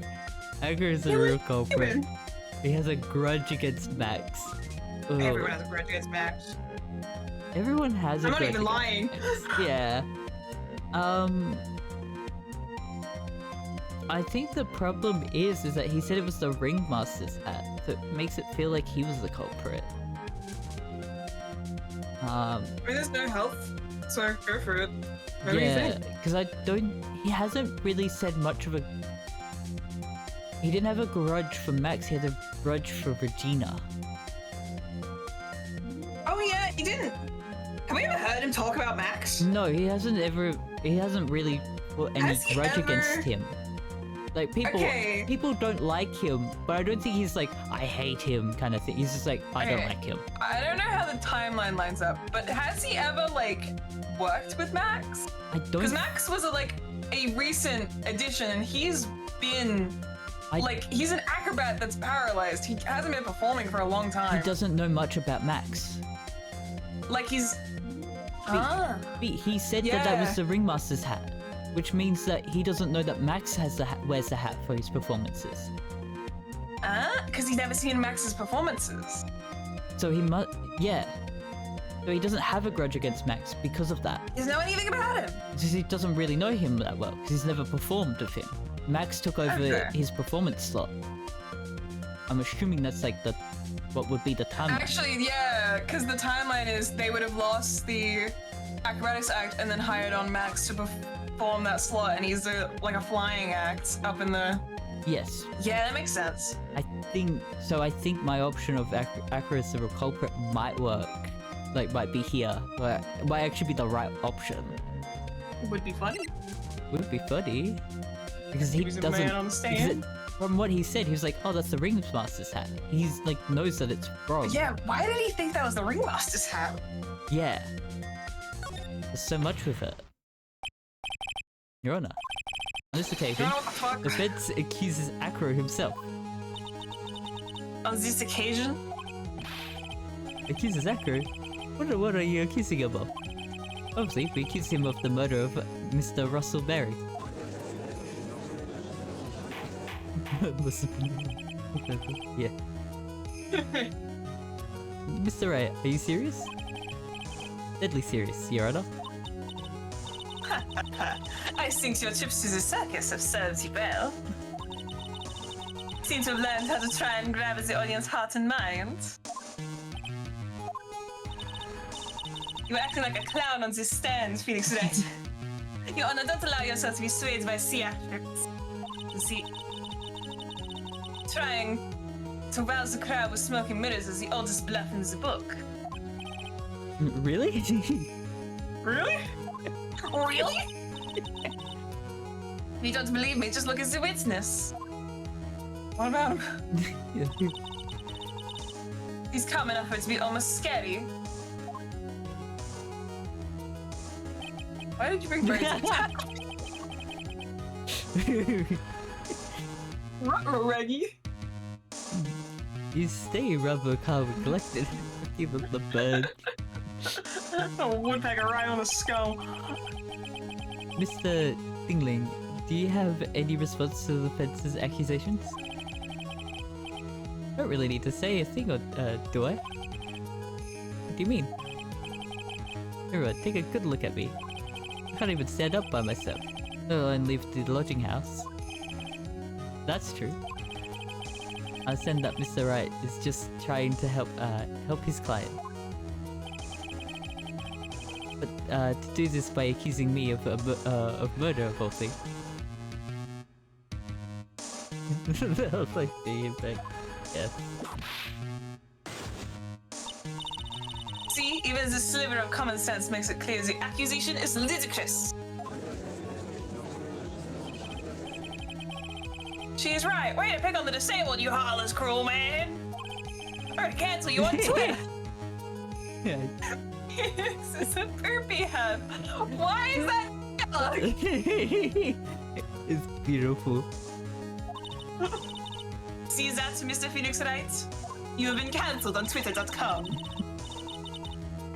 Akre is a real culprit. Human. He has a grudge against Max. Ugh. Everyone has a grudge against Max. Everyone has a I'm not grudge even against lying. Max. Yeah. I think the problem is that he said it was the ringmaster's hat, so it makes it feel like he was the culprit. I mean, there's no health, so go for it. What do you Yeah, think? because he hasn't really said much of a... He didn't have a grudge for Max, he had a grudge for Regina. Oh yeah, he didn't. Have we ever heard him talk about Max? No, he hasn't really put any Has he grudge ever- against him. Like, Okay. people don't like him, but I don't think he's like, I hate him kind of thing. He's just like, I don't Okay. like him. I don't know how the timeline lines up, but has he ever like worked with Max? I don't... Because Max was a recent addition, and he's been he's an acrobat that's paralyzed. He hasn't been performing for a long He time. doesn't know much about Max. Like he's He said that was Yeah. the ringmaster's hat, which means that he doesn't know that Max has wears the hat for his performances. because he's never seen Max's performances. So he must, yeah. So he doesn't have a grudge against Max because of that. He doesn't know anything about him. Because he doesn't really know him that well, because he's never performed with him. Max took over Okay. his performance slot. I'm assuming that's like what would be the timeline. Actually, yeah, because the timeline is they would have lost the acrobatics act and then hired on Max to perform that slot, and he's a flying act up in the. Yes. Yeah, that makes sense. I think my option of Acro as the culprit might work. Like, might be here. But might actually be the right option. It would be funny. Would be funny. Because he He's a doesn't... man on the stand. From what he said, he was like, oh, that's the ringmaster's hat. He's like, knows that it's wrong. Yeah, why did he think that was the ringmaster's hat? Yeah. There's so much with it. Your Honor, on this occasion, You know what the fuck? the feds accuses Acro himself. On this occasion? Accuses Acro? What are you accusing him of? Obviously, we accuse him of the murder of Mr. Russell Berry. Yeah. Mr. Wright, are you serious? Deadly serious, Your Honor. I think your trips to the circus have served you well. Seem to have learned how to try and grab the audience's heart and mind. You were acting like a clown on this stand, Felix Wright. Your Honor, don't allow yourself to be swayed by theatrics. You see, trying to rouse the crowd with smoking mirrors is the oldest bluff in the book. Really? Really? Really? If you don't believe me, just look at the witness. What about him? He's calm enough for it to be almost scary. Why did you bring birds into Reggie? You stay rather calm and collected. Even the bird. A woodpecker right on the skull. Mr. Dingling, do you have any response to the fence's accusations? I don't really need to say a thing, or, do I? What do you mean? Everyone, take a good look at me. I can't even stand up by myself, let alone leave the lodging house. That's true. I understand that Mr. Wright is just trying to help his client. But to do this by accusing me of murder of all things. I was like, but yes. See, even the sliver of common sense makes it clear the accusation is ludicrous. She's right. Way to pick on the disabled, you heartless, cruel man. Or to cancel you on Twitter. Yeah. This is a poopy head. Why is that yellow? It's beautiful. See that, Mr. Phoenix Wright? You have been cancelled on Twitter.com.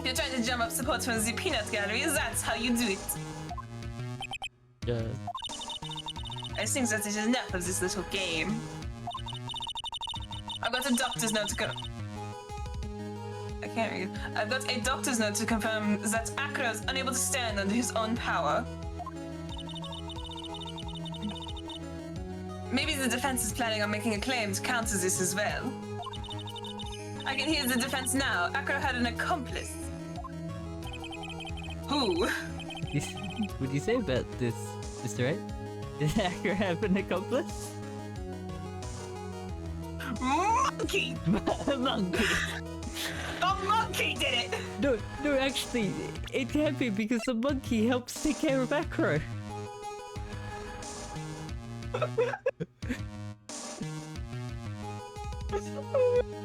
If you're trying to jump up support from the peanut gallery, that's how you do it. I think that is enough of this little game. I've got a doctor's note to I can't read. I've got a doctor's note to confirm that Acro is unable to stand under his own power. Maybe the defense is planning on making a claim to counter this as well. I can hear the defense now. Akira had an accomplice. Who? What do you say about this, Mr. Wright? Did Akira have an accomplice? Monkey! A monkey! A monkey did it! No, actually, it can't be because the monkey helps take care of Akira. Oh my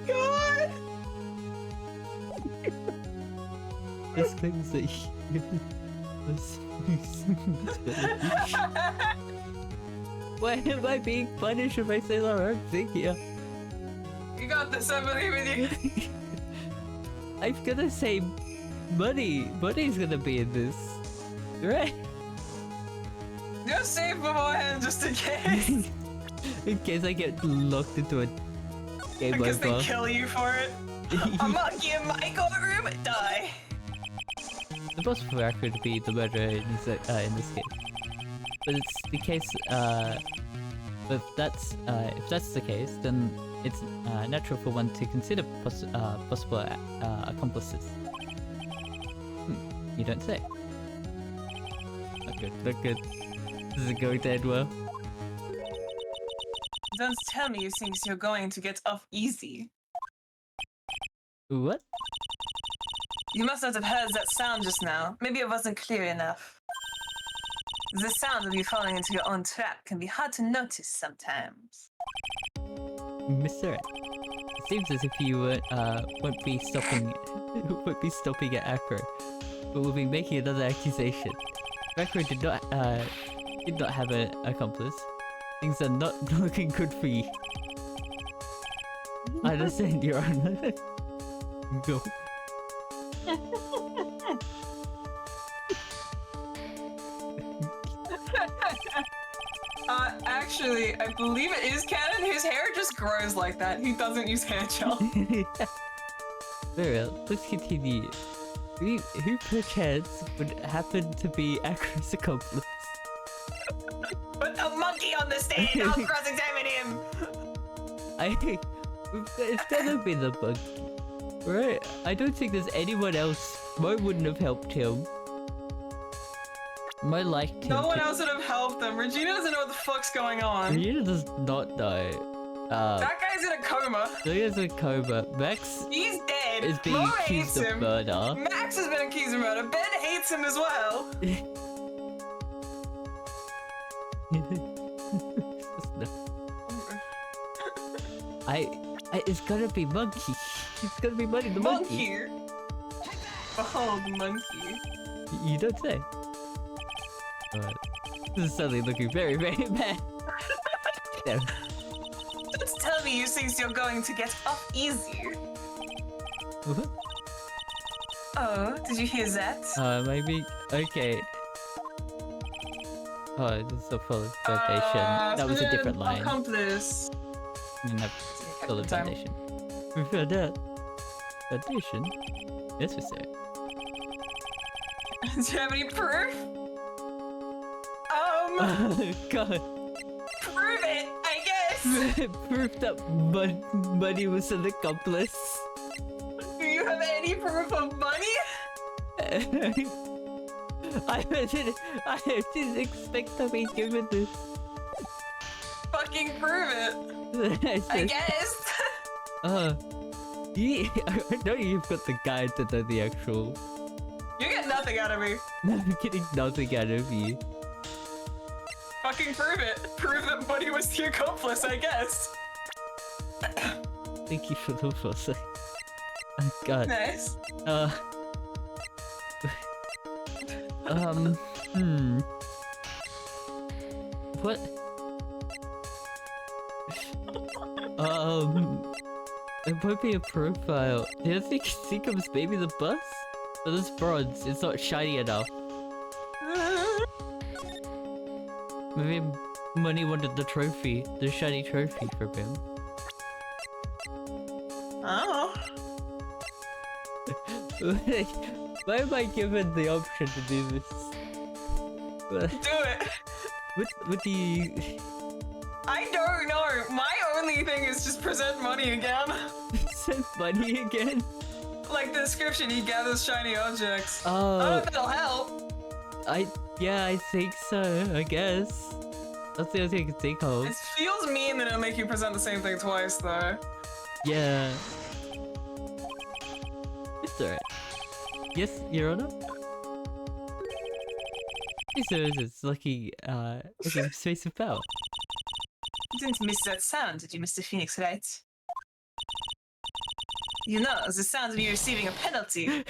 god! This claims that Why am I being punished if I say the wrong thing here? You got this, I believe in you. I'm gonna say money. Money's gonna be in this. Right? You're safe beforehand just in case. In case I get locked into a game Because they over. kill you for it. A monkey in my courtroom, die. The boss for Akira to be the murderer in this case. But it's the case, if that's the case, then it's natural for one to consider possible accomplices. You don't say. Not good, not good. This isn't going to end well. Don't tell me you think you're going to get off easy. What? You must not have heard that sound just now. Maybe it wasn't clear enough. The sound of you falling into your own trap can be hard to notice sometimes. Mr. Wright, it seems as if you won't be stopping at Akira, but will be making another accusation. Akira did not have an accomplice. Things are not looking good for you. I understand, Your Honor. Go. Actually, I believe it is canon. His hair just grows like that. He doesn't use hair gel. Very well, let's continue. Who perchance would happen to be Akira's accomplice? Put the monkey on the stand. I'll cross-examine him. It's gonna be the monkey, right? I don't think there's anyone else. Mo wouldn't have helped him. Mo liked him. No one else would have helped him. Regina doesn't know what the fuck's going on. Regina does not know. That guy's in a coma. He's in a coma. Max He's dead. is being Mo accused hates of him. murder. Max has been accused of murder. Ben hates him as well. It's gonna be monkey. It's gonna be money the monkey. Monkey. Behold, monkey. You don't say. Alright. This is suddenly looking very, very bad. There. Don't tell me you think you're going to get off easy. What? Oh, did you hear that? Maybe. Okay. Oh, this is a full foundation. That was a different line. Accomplice. No, full of foundation. We found out. Foundation? Necessary. Do you have any proof? Oh, God. Prove it, I guess. Proof that money was an accomplice. Do you have any proof of money? I didn't expect to be given this. Fucking prove it. I guess. Yeah, I know you've got the guide to know the actual. You get nothing out of me. I'm getting nothing out of you. Fucking prove it. Prove that money was the accomplice, I guess. Thank you for the foresight. Oh, God. Nice. What? It might be a profile. Do you think Seagram's maybe the bus? But this bronze, it's not shiny enough. Maybe Money wanted the trophy, the shiny trophy from him. Oh. Why am I given the option to do this? Do it. What do you... I don't know. My only thing is just present money again. Send money again? Like the description, he gathers shiny objects. Oh. I don't know if that'll help. Yeah, I think so, I guess. That's the only thing I can think of. It feels mean that it'll make you present the same thing twice, though. Yeah. It's alright. Yes, Your Honor? It's lucky, space of power. You didn't miss that sound, did you, Mr. Phoenix, right? You know, the sound of you receiving a penalty.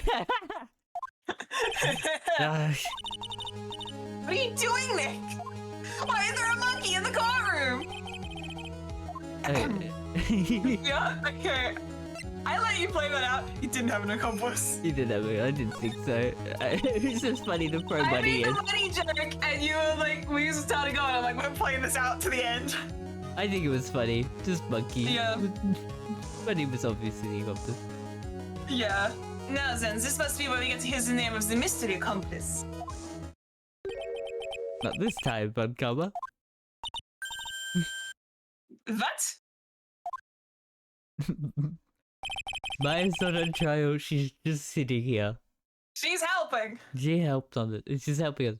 What are you doing, Nick? Why is there a monkey in the courtroom? Yeah, okay. I let you play that out. You didn't have an accomplice. You didn't have it, I didn't think so. It's just funny to throw I money made in. the money joke, and you were like, we used to tell to go, and I'm like, we're playing this out to the end. I think it was funny. Just monkey. Yeah. Funny was obviously the accomplice. Yeah. Now then, this must be where we get to hear the name of the mystery accomplice. Not this time, Buncomber. What? Maya's not on trial, she's just sitting here. She's helping. She helped on it. She's helping us.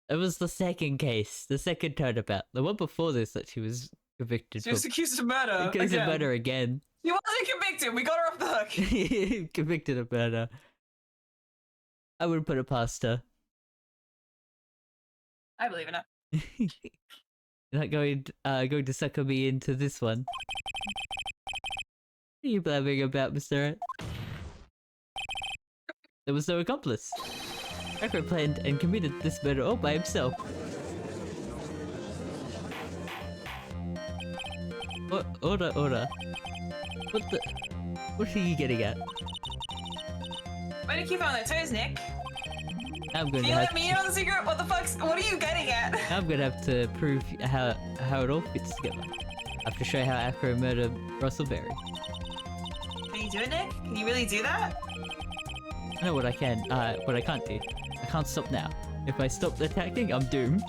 It was the second case, the second turnabout. The one before this that she was convicted She was accused of murder. Accused of again. murder again. She wasn't convicted. We got her off the hook. Convicted of murder. I wouldn't put it past her. I believe in it. You're not going to sucker me into this one. What are you blabbing about, Mr. Wright? There was no accomplice. Akira planned and committed this murder all by himself. What? Order. What are you getting at? Way to keep on their toes, Nick. I'm going Can to you have let me in on the secret? What the fuck's? What are you getting at? I'm gonna have to prove how it all fits together. I have to show how Akira murdered Russell Berry. Can you do it, Nick? Can you really do that? I know what I can, what I can't do. I can't stop now. If I stop attacking, I'm doomed.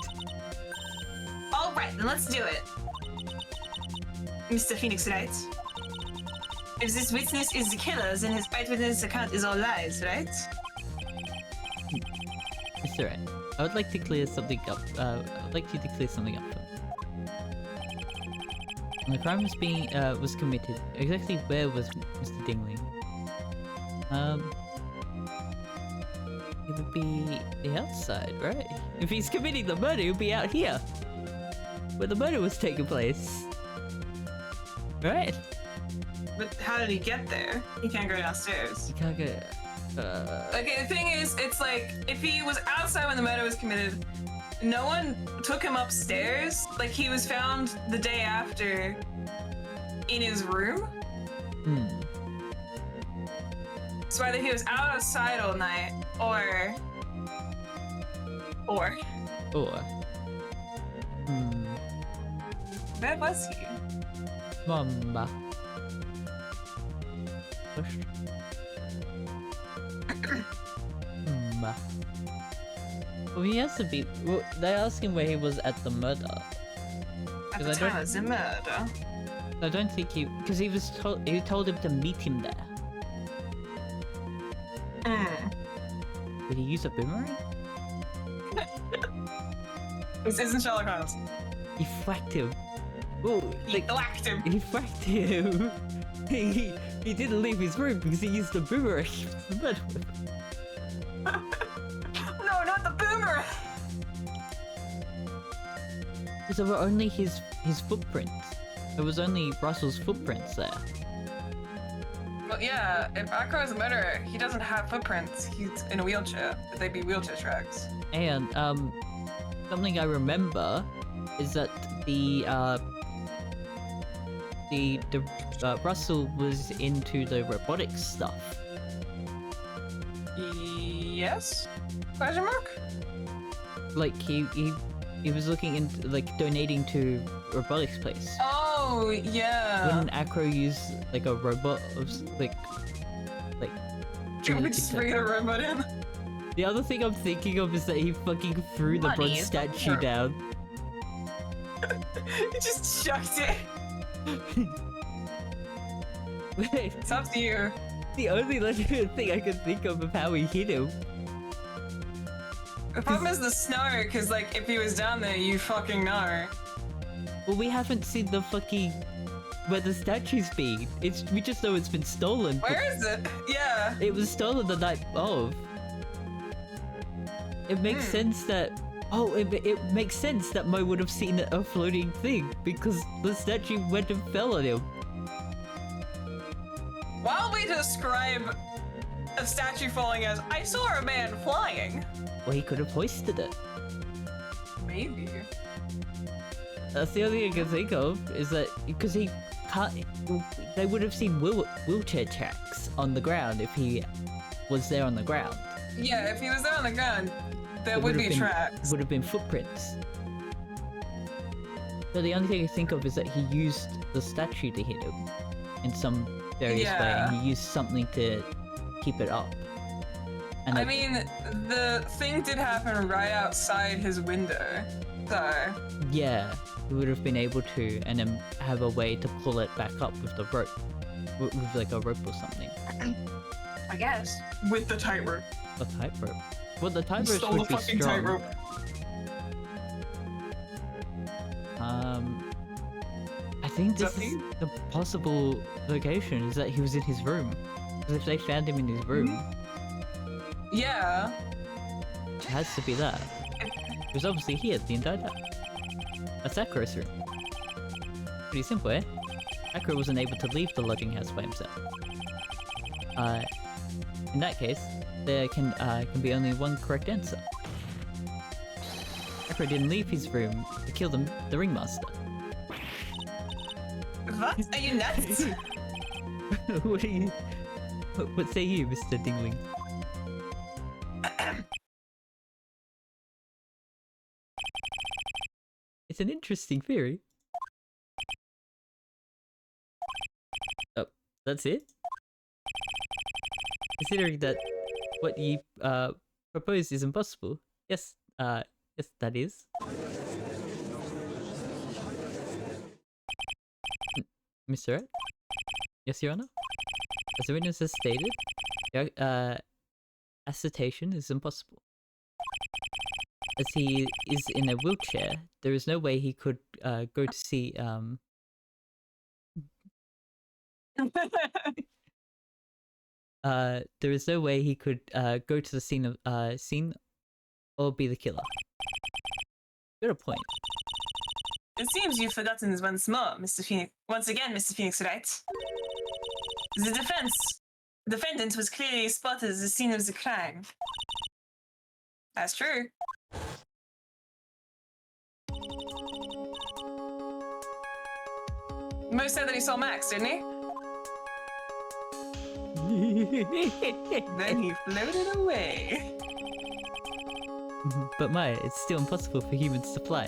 Alright, then let's do it. Mr. Phoenix, right? If this witness is the killer, then his eyewitness account is all lies, right? Mr. Wright, I would like to clear something up. I'd like you to clear something up for me. When the crime was committed, exactly where was Mr. Dingling? It would be the outside, right? If he's committing the murder, he'll be out here, where the murder was taking place. Right? But how did he get there? He can't go downstairs. You can't go. Okay, the thing is, it's like, if he was outside when the murder was committed, no one took him upstairs. Like, he was found the day after in his room. So either he was outside all night, or... Where was he? Mamba. Well, he has to be. Well, they're asking where he was at the murder. At 'Cause the I time don't- of the murder. I don't think because he was told. He told him to meet him there. Did he use a boomerang? This isn't Sherlock Holmes. He whacked him. Oh, He whacked him. he whacked him. he didn't leave his room because he used a boomerang. No, not the boomerang! There were only his footprints. There was only Russell's footprints there. Well, yeah, if Akira's a murderer, he doesn't have footprints. He's in a wheelchair. They'd be wheelchair tracks. And something I remember is that the Russell was into the robotics stuff. Yes? Question mark? Like he was looking into like donating to robotics place. Oh, yeah. Wouldn't Acro use like a robot of like? Can we just bring a robot in? The other thing I'm thinking of is that he fucking threw the Money bronze is statue not- down. He just chucked it. Wait, It's up to you. the only legitimate thing I can think of how he hit him. The problem is the snow, because, like, if he was down there, you fucking know. Well, we haven't seen the fucking... where the statue's been. We just know it's been stolen. Where is it? Yeah. It was stolen the night of. It makes sense that... Oh, it makes sense that Mo would have seen a floating thing, because the statue went and fell on him. Why don't we describe a statue falling as, I saw a man flying? Well, he could have hoisted it. Maybe. That's the only thing I can think of, is that... because he can't... They would have seen wheelchair tracks on the ground if he was there on the ground. Yeah, if he was there on the ground, there It would be been, tracks. Would have been footprints. So the only thing I think of is that he used the statue to hit him in some various way, and he used something to keep it up. And I mean, the thing did happen right outside his window, so... yeah, he would have been able to, and then have a way to pull it back up with the rope. With like a rope or something. I guess. With the tightrope. A tightrope. Well, the tightrope Stole the would be fucking strong. tightrope. I think this is the possible location, is that he was in his room. Because if they found him in his room, Yeah. it has to be that. He was obviously here the entire time. That's Sakura's room. Pretty simple, eh? Sakura wasn't able to leave the lodging house by himself. In that case, there can be only one correct answer. Sakura didn't leave his room to kill the ringmaster. What? Are you nuts? What say you, Mr. Dingling? It's an interesting theory. Oh, that's it? Considering that what you proposed is impossible. Yes, yes, that is. Mr. Wright? Yes, Your Honor? As the witness has stated, assertion is impossible. As he is in a wheelchair, there is no way he could go to see there is no way he could go to the scene or be the killer. Got a point. It seems you've forgotten this once more, Mr. Phoenix. Once again, Mr. Phoenix Wright. The defendant was clearly spotted at the scene of the crime. That's true. Mo said that he saw Max, didn't he? Then he floated away. But Maya, it's still impossible for humans to fly.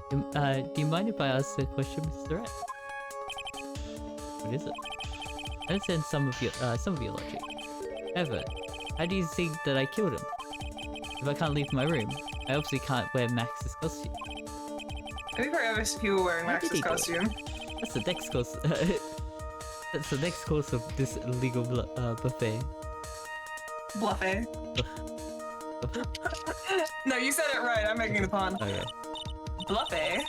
Do you mind if I ask a question, Mr. Wright? What is it? I understand some of your logic. However, how do you think that I killed him? If I can't leave my room, I obviously can't wear Max's costume. I think there are other people wearing Where did Max's he go? costume. That's the next course. That's the next course of this illegal buffet. Bluffy. No, you said it right. I'm making the pun. Okay. Bluffy.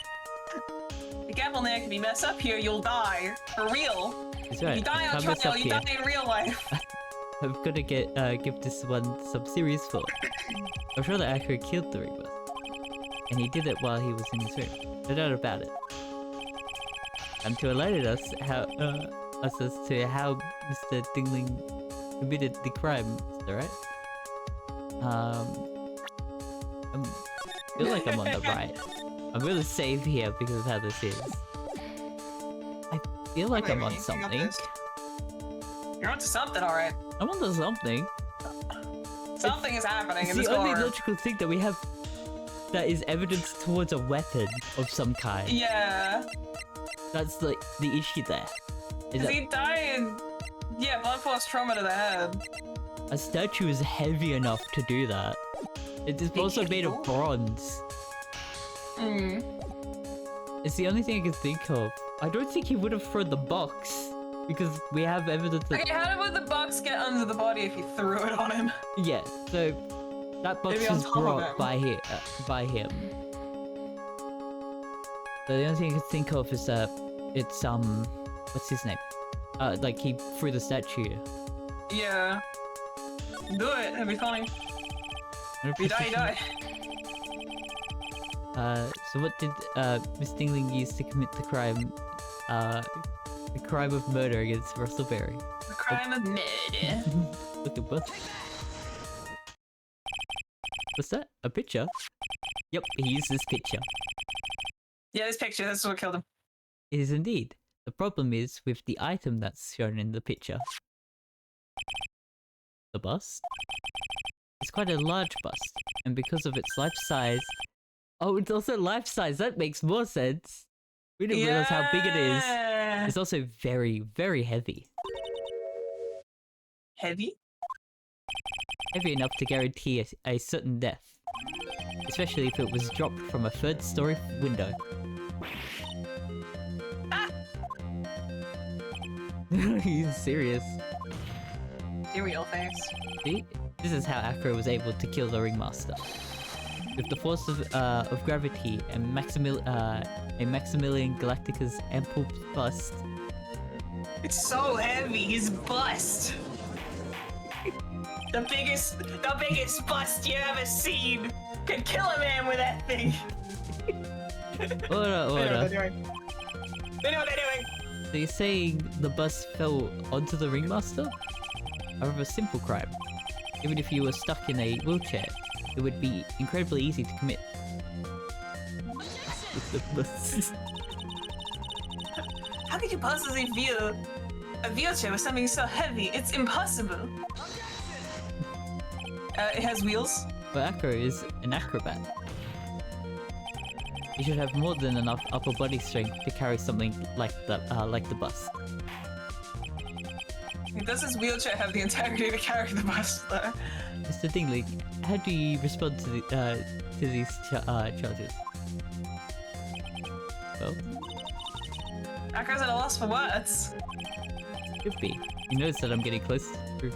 Be careful, Nick. If you mess up here, you'll die. For real. That's right. You die on Can't mess trial, up you here. die in real life. I've got to give this one some serious thought. I'm sure that Akira killed the ringmaster, and he did it while he was in his room. No doubt about it. And to enlighten us as to how Mr. Dingling committed the crime, Mr. Right? I feel like I'm on the right. I'm really safe here because of how this is. I feel like I'm on something. You're onto something, alright. I'm onto something. Something is happening in It's this the only corner. logical thing that we have that is evidence towards a weapon of some kind. Yeah. That's like the issue there. Is Because that he died. Yeah, blunt force trauma to the head. a statue is heavy enough to do that. It is also made of bronze. Hmm. It's the only thing I can think of. I don't think he would have thrown the box because we have evidence that. Okay, how would the box get under the body if you threw it on him? Yeah, so that box Maybe on was top of brought him. by him. So the only thing I can think of is that it's what's his name? Like he threw the statue. Yeah. Do it. It'd be funny. If you die, you die. So what did Miss Dingling use to commit the crime? The crime of murder against Russell Berry. The crime of murder. Look at both. What's that? A picture? Yep, he used this picture. Yeah, this picture. That's what killed him. It is indeed. The problem is with the item that's shown in the picture. The bust? It's quite a large bust, and because of its life size... Oh, it's also life size! That makes more sense! We didn't realize how big it is. It's also very, very heavy. Heavy? Heavy enough to guarantee a certain death. Especially if it was dropped from a third-story window. Ah! He's serious. Cereal face. See? This is how Acro was able to kill the Ringmaster. With the force of gravity and Maximilian Galactica's ample bust. It's so heavy, his bust. The biggest bust you ever seen. Could kill a man with that thing. Order, They know what order. they're doing. They know what they're doing. So you're saying the bus fell onto the Ringmaster? However, a simple crime. Even if you were stuck in a wheelchair, it would be incredibly easy to commit. The bus. How could you possibly feel a wheelchair with something so heavy? It's impossible. It has wheels. But Acro is an acrobat. You should have more than enough upper body strength to carry something like the bus. Does his wheelchair have the integrity to carry the bus, though? Mr. Dingley, how do you respond to these charges? Well, Acro's at a loss for words. could be. He knows that I'm getting close to...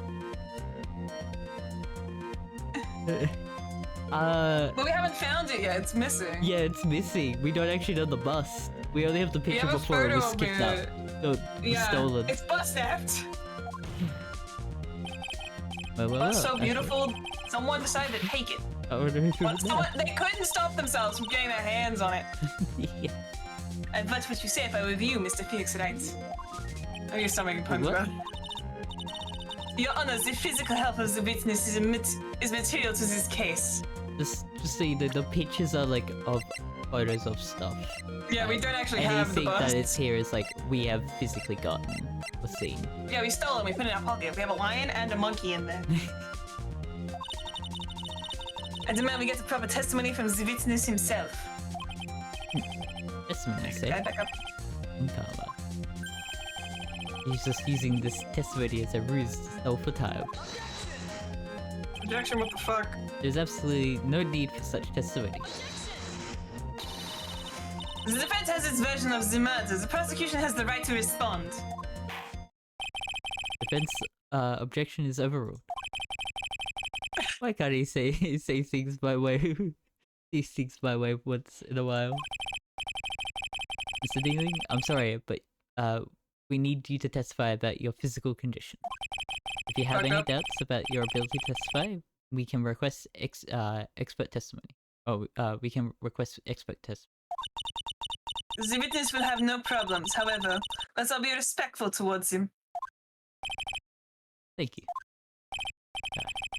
But we haven't found it yet. It's missing. Yeah, it's missing. We don't actually know the bus. We only have the We picture have a before it was photo of skipped out. it. So, it was Yeah, stolen. it's bus theft. Well, Bus so okay. beautiful. Someone decided to take it. I wonder who But they couldn't stop themselves from getting their hands on it. Yeah. And that's what you say if I were you, Mr. Phoenix Wright. I guess I'm making puns, What? bro. Your Honor, the physical health of the witness is material to this case. Just so you know, the pictures are like of photos of stuff. Yeah, we don't actually have the Anything bus. that is here is like we have physically gotten or seen. Yeah, we stole it. We put it in our pocket. We have a lion and a monkey in there. I demand we get the proper testimony from the witness himself. Testimony, say. Guy back up. Impala. He's just using this testimony as a ruse to stall for time. Objection, what the fuck? There's absolutely no need for such testimony. The defense has its version of the murder. The prosecution has the right to respond. Defense objection is overruled. Why can't he say things my way? These things my way once in a while. Mr. Dingling, I'm sorry, but we need you to testify about your physical condition. If you have any doubts about your ability to testify, we can request expert testimony. We can request expert testimony. The witness will have no problems. However, let's all be respectful towards him. Thank you.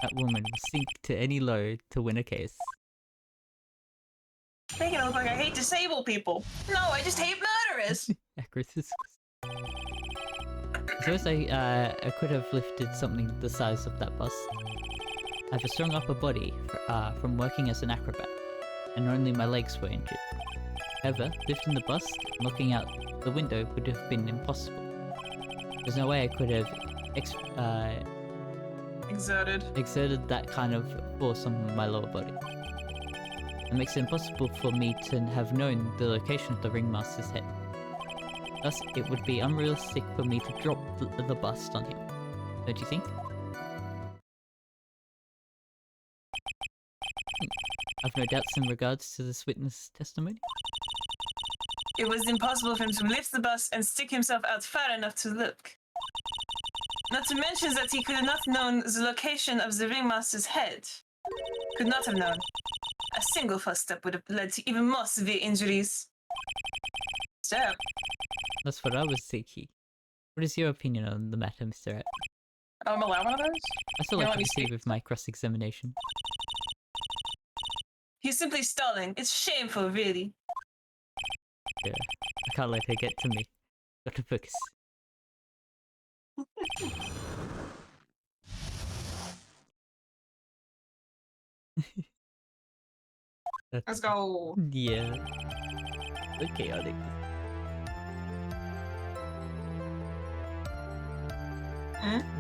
That woman will sink to any load to win a case. Making it look like I hate disabled people. No, I just hate murderers. Acrosis. I suppose I could have lifted something the size of that bus. I have a strong upper body from working as an acrobat, and only my legs were injured. However, lifting the bus and looking out the window would have been impossible. There's no way I could have Exerted. exerted that kind of force on my lower body. It makes it impossible for me to have known the location of the ringmaster's head. Thus, it would be unrealistic for me to drop the bust on him. Don't you think? I've no doubts in regards to this witness testimony. It was impossible for him to lift the bus and stick himself out far enough to look. Not to mention that he could not have known the location of the ringmaster's head. Could not have known. A single false step would have led to even more severe injuries. Step. That's what I was thinking. What is your opinion on the matter, Mr. Wright? I'm allowed one of those? I still You like let to me proceed speak? with my cross-examination. He's simply stalling. It's shameful, really. Yeah, I can't let her get to me. Got to focus. Let's go. Yeah. So chaotic.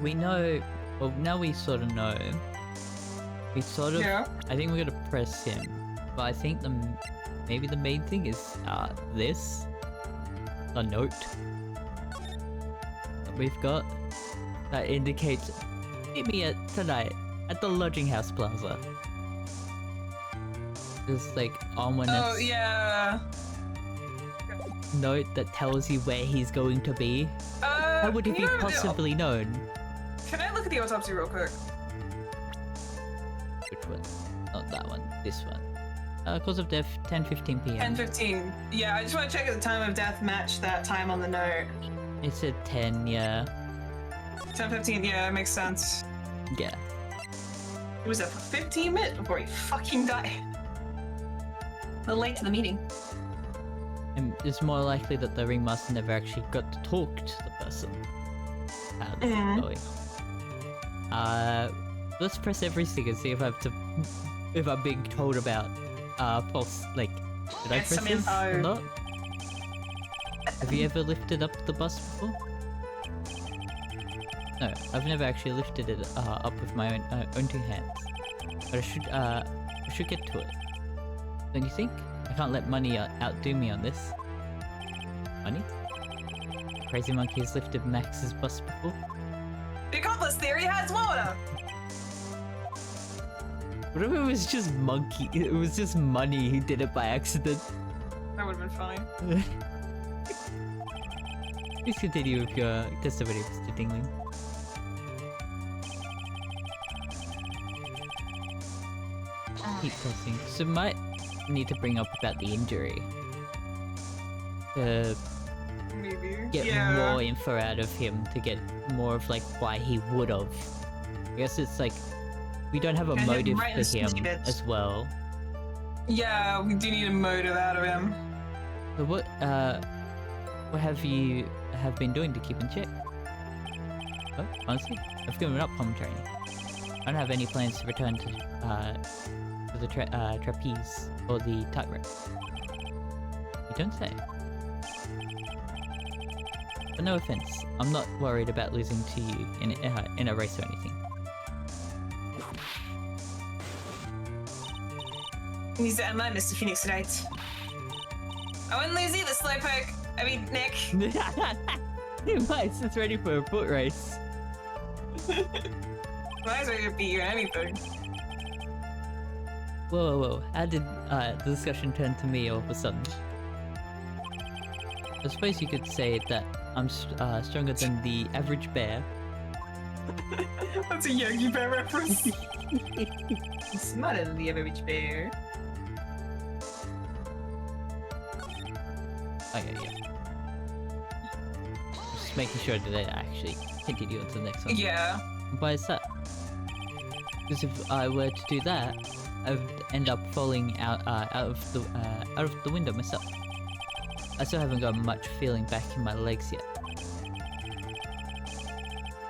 We know. Well, now we sort of know. We sort of. Yeah. I think we're gonna press him, but I think maybe the main thing is this. A note that we've got that indicates meet me at tonight at the lodging house plaza. Just like ominous Oh, yeah. note that tells you where he's going to be. How would he can be you- possibly known? Can I look at the autopsy real quick? Which one? Not that one. This one. Cause of death, 10:15 p.m. 10:15. Yeah, I just want to check if the time of death matched that time on the note. It said 10, yeah. 10:15. Yeah, it makes sense. Yeah. It was there for 15 minutes before he fucking died. A little late to the meeting. And it's more likely that the ringmaster never actually got to talk to the person. How this is going. Let's press everything and see if if I'm being told about false, like, did I Get press some this or info. not? Have you ever lifted up the bus before? No, I've never actually lifted it up with my own two hands. But I should get to it. Don't you think? I can't let money outdo me on this. Money? Crazy Monkey has lifted Max's bus before? The accomplice theory has water. What if it was just monkey? It was just money who did it by accident. That would have been funny. Please continue with your testimony, Mr. Dingling. Keep pressing. So might need to bring up about the injury. To Maybe. get Yeah. more info out of him, to get more of like why he would have. I guess it's like we don't have a Kind of motive right in for the him sneaky bits. as well. Yeah, we do need a motive out of him. So what have you been doing to keep in check? Oh, honestly, I've given up home training. I don't have any plans to return to the trapeze or the tightrope. You don't say. But no offense, I'm not worried about losing to you in a race or anything. He's am I, Mr. Phoenix, right? I wouldn't lose either, Slowpoke. I mean, Nick. Nice, it's ready for a foot race. Might as well to beat you at anything. Whoa. How did the discussion turn to me all of a sudden? I suppose you could say that I'm stronger than the average bear. That's a Yogi Bear reference. He's smarter than the average bear. Okay, yeah. Just making sure that I actually continue on to the next one. Yeah. Why is that? Because if I were to do that, I would end up falling out of the window myself. I still haven't got much feeling back in my legs yet.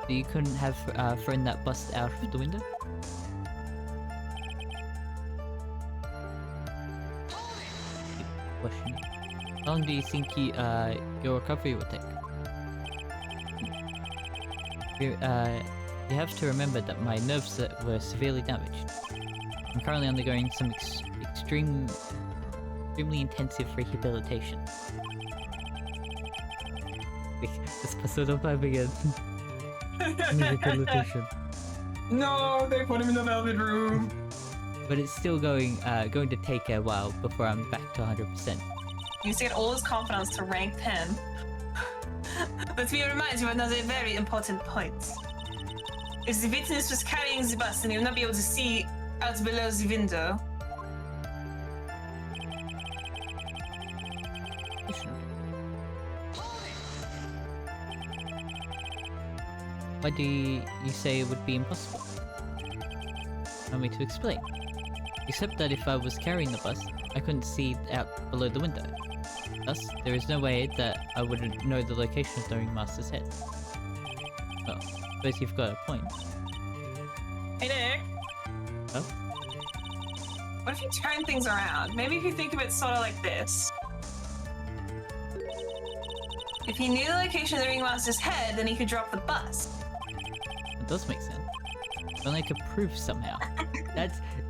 So you couldn't have thrown that bust out of the window? Question. How long do you think your recovery will take? You have to remember that my nerves were severely damaged. I'm currently undergoing some extreme extremely intensive rehabilitation. Let's pass it up again. Rehabilitation. No, they put him in the velvet room. But it's still going to take a while before I'm back to 100%. He needs to get all his confidence to rank 10. But we remind you of another very important point. If the witness was carrying the bus, then he would not be able to see out below the window. Why do you say it would be impossible? Allow me to explain. Except that if I was carrying the bus, I couldn't see out below the window. Thus, there is no way that I would know the location of the ringmaster's head. Well, I suppose you've got a point. Hey, Nick. Oh? What if you turn things around? Maybe if you think of it sort of like this. If he knew the location of the ringmaster's head, then he could drop the bus. It does make sense. If only I could prove somehow.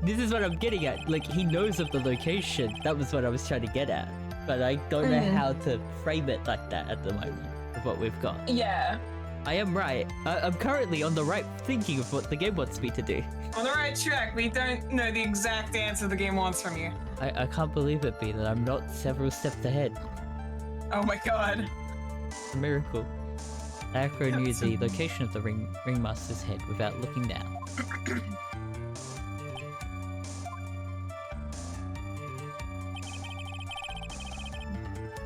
This is what I'm getting at. Like, he knows of the location. That was what I was trying to get at. But I don't know how to frame it like that at the moment of what we've got. Yeah. I am right. I'm currently on the right thinking of what the game wants me to do. On the right track, we don't know the exact answer the game wants from you. I can't believe it, B, that I'm not several steps ahead. Oh my god. It's a miracle. Acro knew the location of the ringmaster's head without looking down.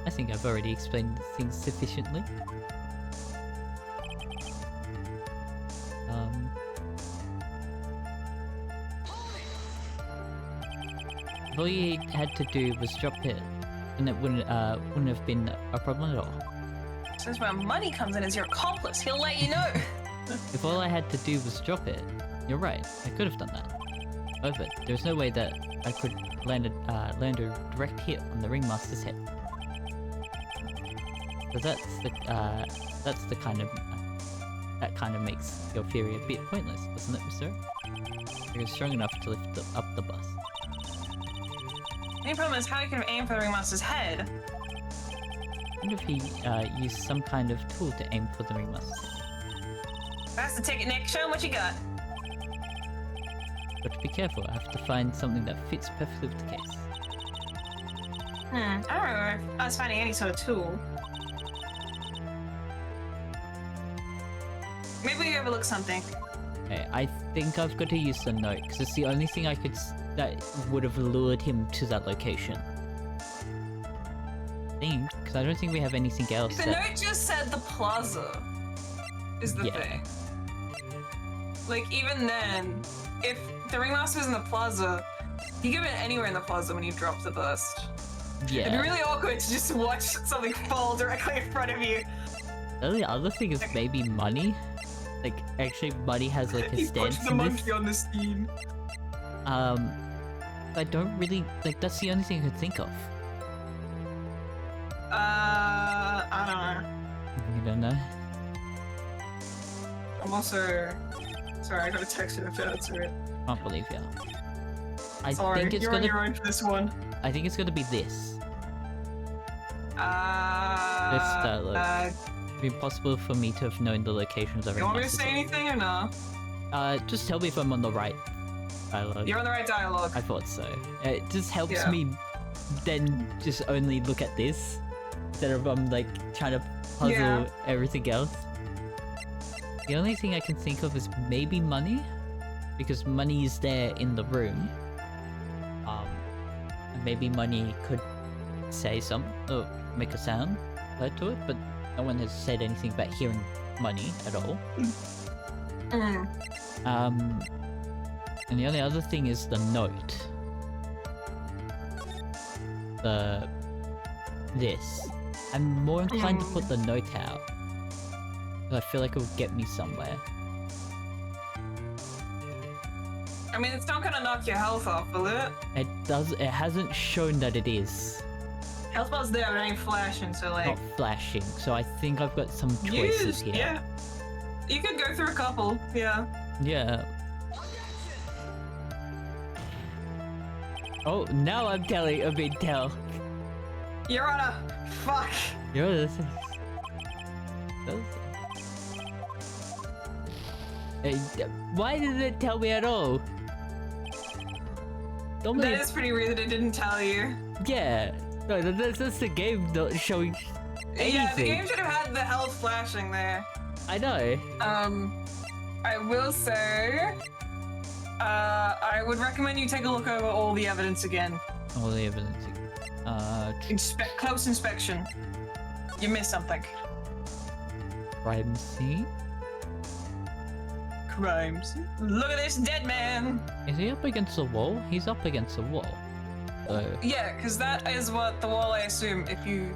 I think I've already explained things sufficiently. If all you had to do was drop it, and it wouldn't have been a problem at all. Since where money comes in as your accomplice, he'll let you know. If all I had to do was drop it, you're right, I could have done that. However, there's no way that I could land a direct hit on the ringmaster's head. So that's the kind of that kind of makes your theory a bit pointless, doesn't it, Mister? You're strong enough to lift up the bus. The only problem is how he could have aimed for the ringmaster's head. I wonder if he used some kind of tool to aim for the ringmaster's head. That's the ticket, Nick. Show him what you got. But to be careful, I have to find something that fits perfectly with the case. I don't remember us finding any sort of tool. Maybe we overlooked something. Okay, I think I've got to use the note, because it's the only thing I could that would have lured him to that location. Because I don't think we have anything else. The note just said the plaza is the thing. Like, even then, if the ringmaster was in the plaza, you could have been anywhere in the plaza when you dropped the bust. Yeah. It'd be really awkward to just watch something fall directly in front of you. The only other thing is maybe money. Like, actually, money has like a He stance punched the in monkey this. on the steam. I don't really like. That's the only thing I could think of. I don't know. You don't know. I'm also... Sorry, I got a text in about to it. Can't believe you. I Sorry, think it's you're on gonna. your own for this one. I think it's gonna be this. Look. It'd be impossible for me to have known the location of the You want me to ringmaster's say head. anything or no? Just tell me if I'm on the right dialogue. You're on the right dialogue. I thought so. It just helps Yeah. me then just only look at this instead of like trying to puzzle everything else. The only thing I can think of is maybe money, because money is there in the room. Maybe money could say something or make a sound heard to it, but no one has said anything about hearing money at all. And the only other thing is the note. This. I'm more inclined to put the note out. I feel like it would get me somewhere. I mean, it's not gonna knock your health off, will it? It hasn't shown that it is. Health bar's there, but it ain't flashing, so like... Not flashing, so I think I've got some choices here. Yeah. You could go through a couple, yeah. Yeah. Oh, now I'm telling a big tell. Your Honor, fuck. Yo, this is... why didn't it tell me at all? Normally, That is pretty weird that it didn't tell you. yeah. No, that's the game not showing anything. Yeah, the game should have had the health flashing there. I know. I will say, I would recommend you take a look over all the evidence again. All the evidence. Close inspection. You missed something. Crime scene? Crimes. Look at this dead man. Is he up against the wall? He's up against the wall. So, Yeah, because that is what the wall, I assume, if you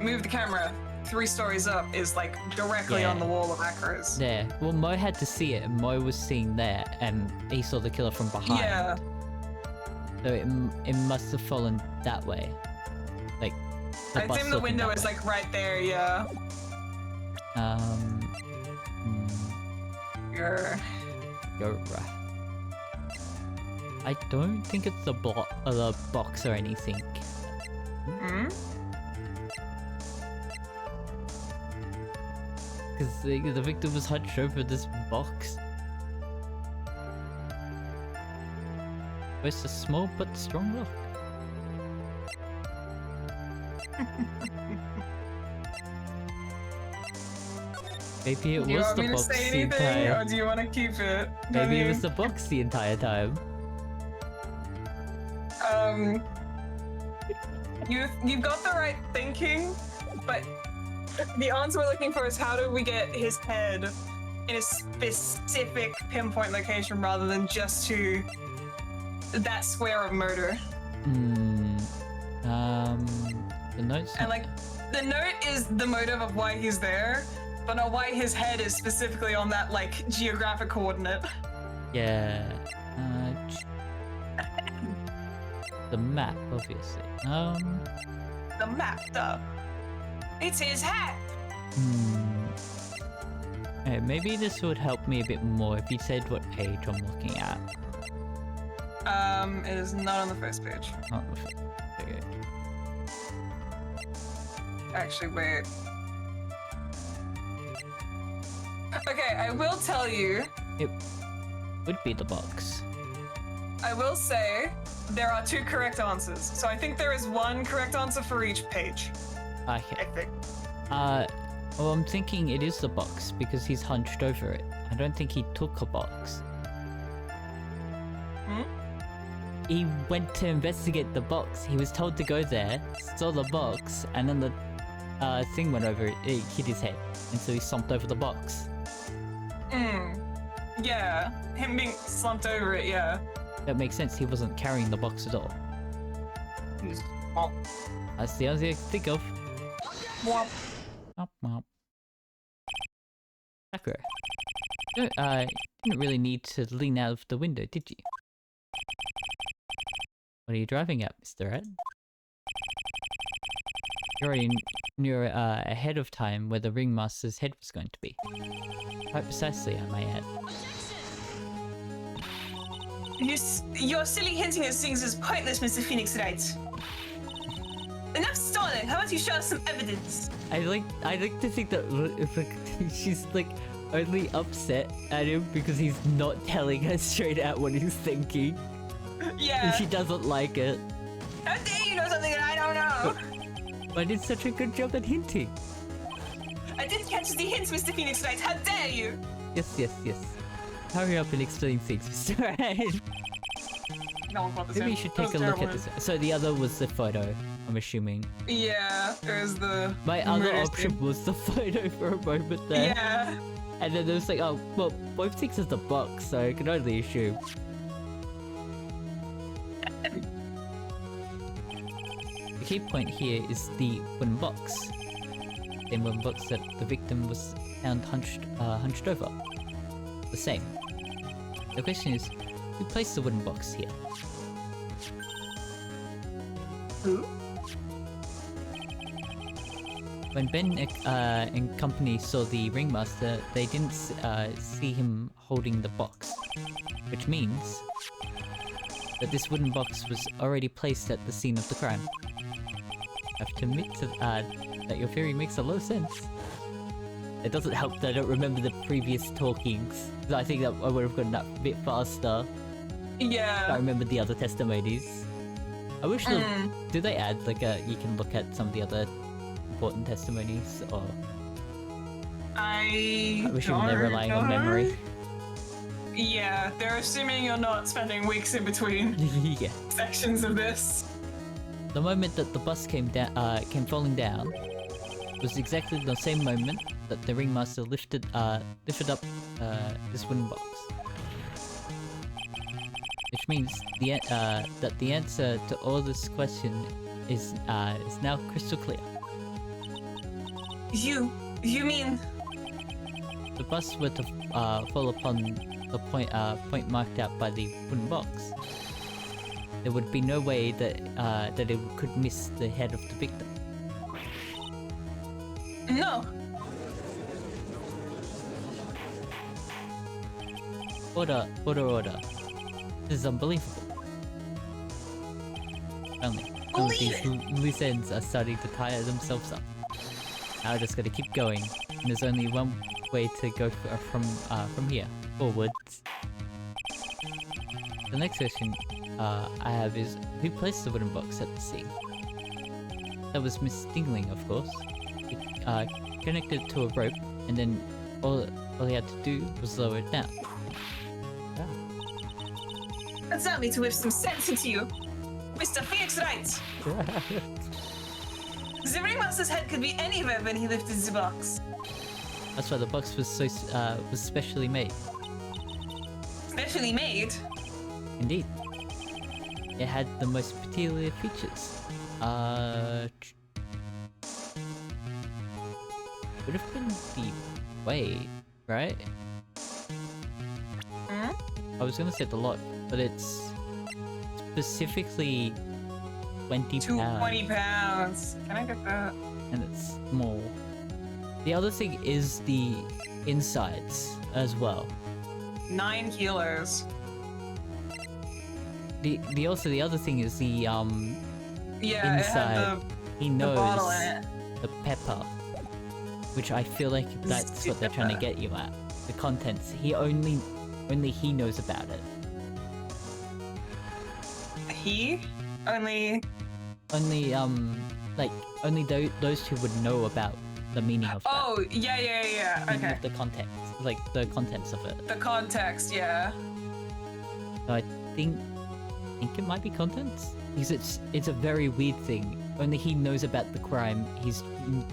move the camera 3 stories up, is like directly Yeah. on the wall of Acros. there. Well, Mo had to see it, and Mo was seeing there, and he saw the killer from behind. Yeah. So it must have fallen that way. Like, the I bus assume the looking window that is way. like right there, yeah. Hmm, You're... you're right. I don't think it's the box or anything. Hmm? Because the victim was hunched over this box. It's a small but strong lock. Maybe it Do you was want the me to box say the anything, entire... or do you want to keep it? Maybe it Honey? was the box the entire time. You've got the right thinking, but the answer we're looking for is how do we get his head in a specific pinpoint location rather than just to that square of murder. The notes. And like, the note is the motive of why he's there, but not why his head is specifically on that like geographic coordinate. Yeah. The map, obviously. The map, though. It's his hat. Hey, maybe this would help me a bit more if you said what page I'm looking at. It is not on the first page. Not the first page. Actually, wait. Okay, I will tell you. It would be the box. I will say there are 2 correct answers. So I think there is 1 correct answer for each page. I Okay. think. Well, I'm thinking it is the box because he's hunched over it. I don't think he took a box. Hmm? He went to investigate the box. He was told to go there, saw the box, and then the thing went over it, hit his head. And so he slumped over the box. Yeah. Him being slumped over it, yeah. That makes sense. He wasn't carrying the box at all. Womp. That's the only thing I can think of. Womp. Womp womp. Sakura. You didn't really need to lean out of the window, did you? What are you driving at, Mr. Ed? You already knew ahead of time where the ringmaster's head was going to be. Quite precisely, I may add. Your silly hinting at things is pointless, Mr. Phoenix Wright. Enough stalling. How about you show us some evidence? I like to think that it's like she's like only upset at him because he's not telling her straight out what he's thinking. Yeah. And she doesn't like it. How dare you know something that I don't know? But I did such a good job at hinting. I didn't catch the hints, Mr. Phoenix Wright. How dare you? Yes. Hurry up and explain things, Mr. Ed. No one bought this Maybe in. you should That take was a look terrible. at this. So the other was the photo, I'm assuming. Yeah, it was the My other murder option scene. was the photo for a moment there. Yeah. And then there was like, oh, well, both things is the box, so I can only assume. The key point here is the wooden box. Same wooden box that the victim was found hunched over. The same. The question is, who placed the wooden box here? Who? When Ben and company saw the ringmaster, they didn't see him holding the box, which means that this wooden box was already placed at the scene of the crime. I have to admit that your theory makes a lot of sense. It doesn't help that I don't remember the previous talkings. I think that I would have gone that a bit faster. Yeah. I remember the other testimonies. I wish do they add like you can look at some of the other important testimonies, or I wish they're relying on memory. Yeah, they're assuming you're not spending weeks in between Yeah. sections of this. The moment that the bus came falling down was exactly the same moment that the ringmaster lifted up this wooden box. Which means that the answer to all this question is now crystal clear. You mean If the bus were to fall upon the point marked out by the wooden box, there would be no way that that it could miss the head of the victim. no? Order. This is unbelievable. Only these loose ends are starting to tire themselves up. Now we're just gonna keep going, and there's only one way to go from here, forwards. The next question I have is, who placed the wooden box at the scene? That was Miss Dingling, of course. It connected to a rope, and then all he had to do was lower it down. Allow me to whip some sense into you, Mr. Phoenix Wright. The ringmaster's head could be anywhere when he lifted the box. That's why the box was was specially made. Specially made? Indeed. It had the most peculiar features. Would have been the weight, right? I was gonna say the lot, but it's specifically 20 pounds. 20 pounds. Can I get that? And it's small. The other thing is the insides as well. 9 kilos. The other thing is the Yeah, inside. it had He the knows bottle in it. the pepper, which I feel like that's what they're trying to get you at. The contents. Only he knows about it. He? Only Only those two would know about the meaning of that. Oh, yeah. Meaning Okay. of the context, like the contents of it. The context, yeah. So I think it might be contents, because it's a very weird thing. Only he knows about the crime. He's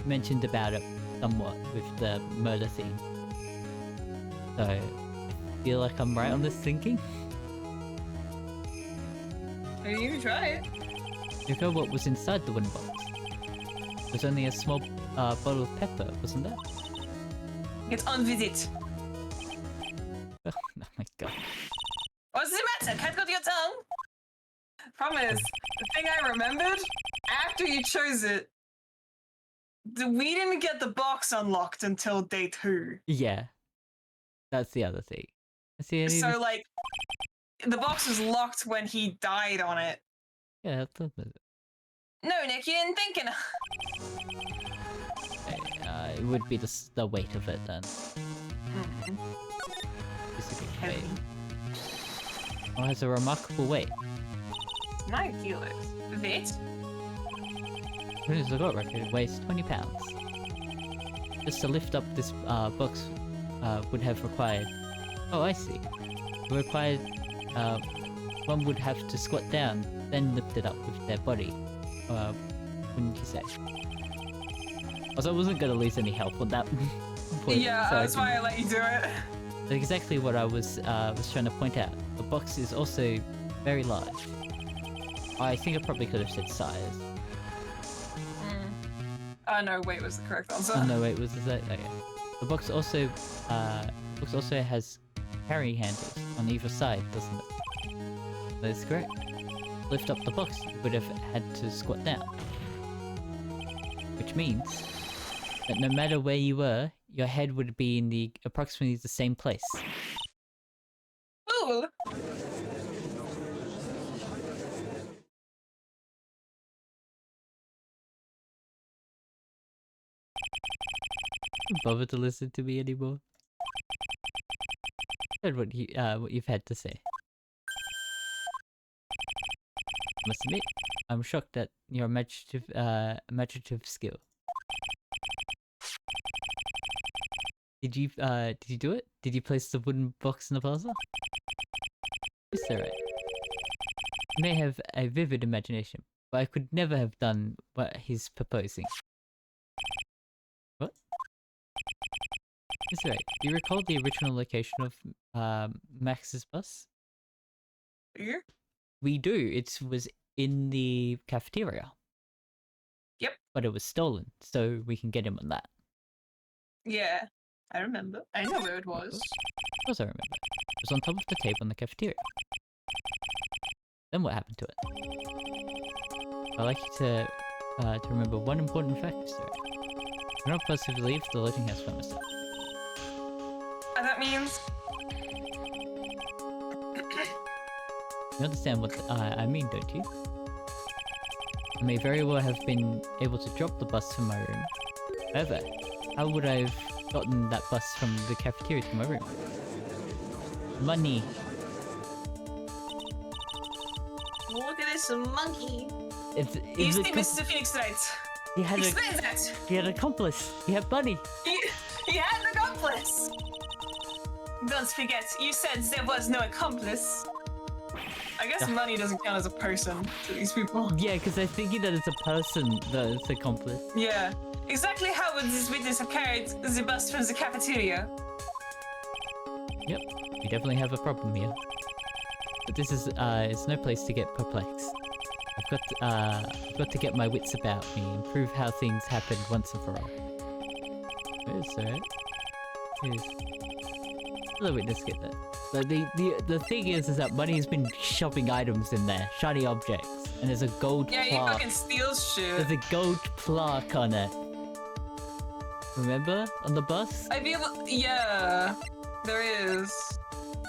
mentioned about it somewhat with the murder thing. So I feel like I'm right on this thinking. You can try it. You know what was inside the wooden box? It was only a small bottle of pepper, wasn't there? It's on visit. Oh my god. What's the matter? Can't go to your tongue? Problem is, the thing I remembered, after you chose it, we didn't get the box unlocked until day 2. Yeah. That's the other thing. So, like, the box was locked when he died on it. Yeah, that's it. No, Nick, you didn't think enough. It would be the weight of it then. Specific weight. Oh, it has a remarkable weight. 9 kilos. Weight? When is the got record? It weighs 20 pounds. Just to lift up this box would have required... Oh, I see. It required... one would have to squat down, then lift it up with their body. Wouldn't you say? Also, I wasn't gonna lose any help on that point. Yeah, so that's why I let you do it. That's exactly what I was trying to point out. The box is also very large. I think I probably could have said size. No, weight was the correct answer. Oh, no, wait, was that? Okay. The box also has carry handles on either side, doesn't it? That is correct. To lift up the box, you would have had to squat down. Which means that no matter where you were, your head would be in approximately the same place. Ooh! Don't bother to listen to me anymore. Heard what you've had to say. Must admit, I'm shocked at your imaginative skill. Did you do it? Did you place the wooden box in the puzzle? It's alright. You may have a vivid imagination, but I could never have done what he's proposing. What? It's alright. Do you recall the original location of Max's bus? Here? We do. It was in the cafeteria. Yep. But it was stolen, so we can get him on that. Yeah, I remember. I know where it was. Of course I remember. It was on top of the table in the cafeteria. Then what happened to it? I'd like you to remember one important fact, sir. You're not supposed to leave the lodging house by myself. That means... You understand what I mean, don't you? I may very well have been able to drop the bus from my room. However, how would I have gotten that bus from the cafeteria to my room? Money. Look at this monkey. You see Mr. Phoenix Wright. He had Explain that. He had an accomplice. He had money. He had an accomplice. Don't forget, you said there was no accomplice. I guess money doesn't count as a person to these people. Yeah, because they're thinking that it's a person that is accomplice. Yeah. Exactly how would this witness have carried the bus from the cafeteria? Yep, we definitely have a problem here. But this is, it's no place to get perplexed. I've got to get my wits about me and prove how things happen once and for all. It's alright. Let the witness get that. But the thing is that Money's been shoving items in there, shiny objects, and there's a gold plaque. Yeah, he fucking steals shit. There's a gold plaque on it. Remember? On the bus? I feel... yeah, there is.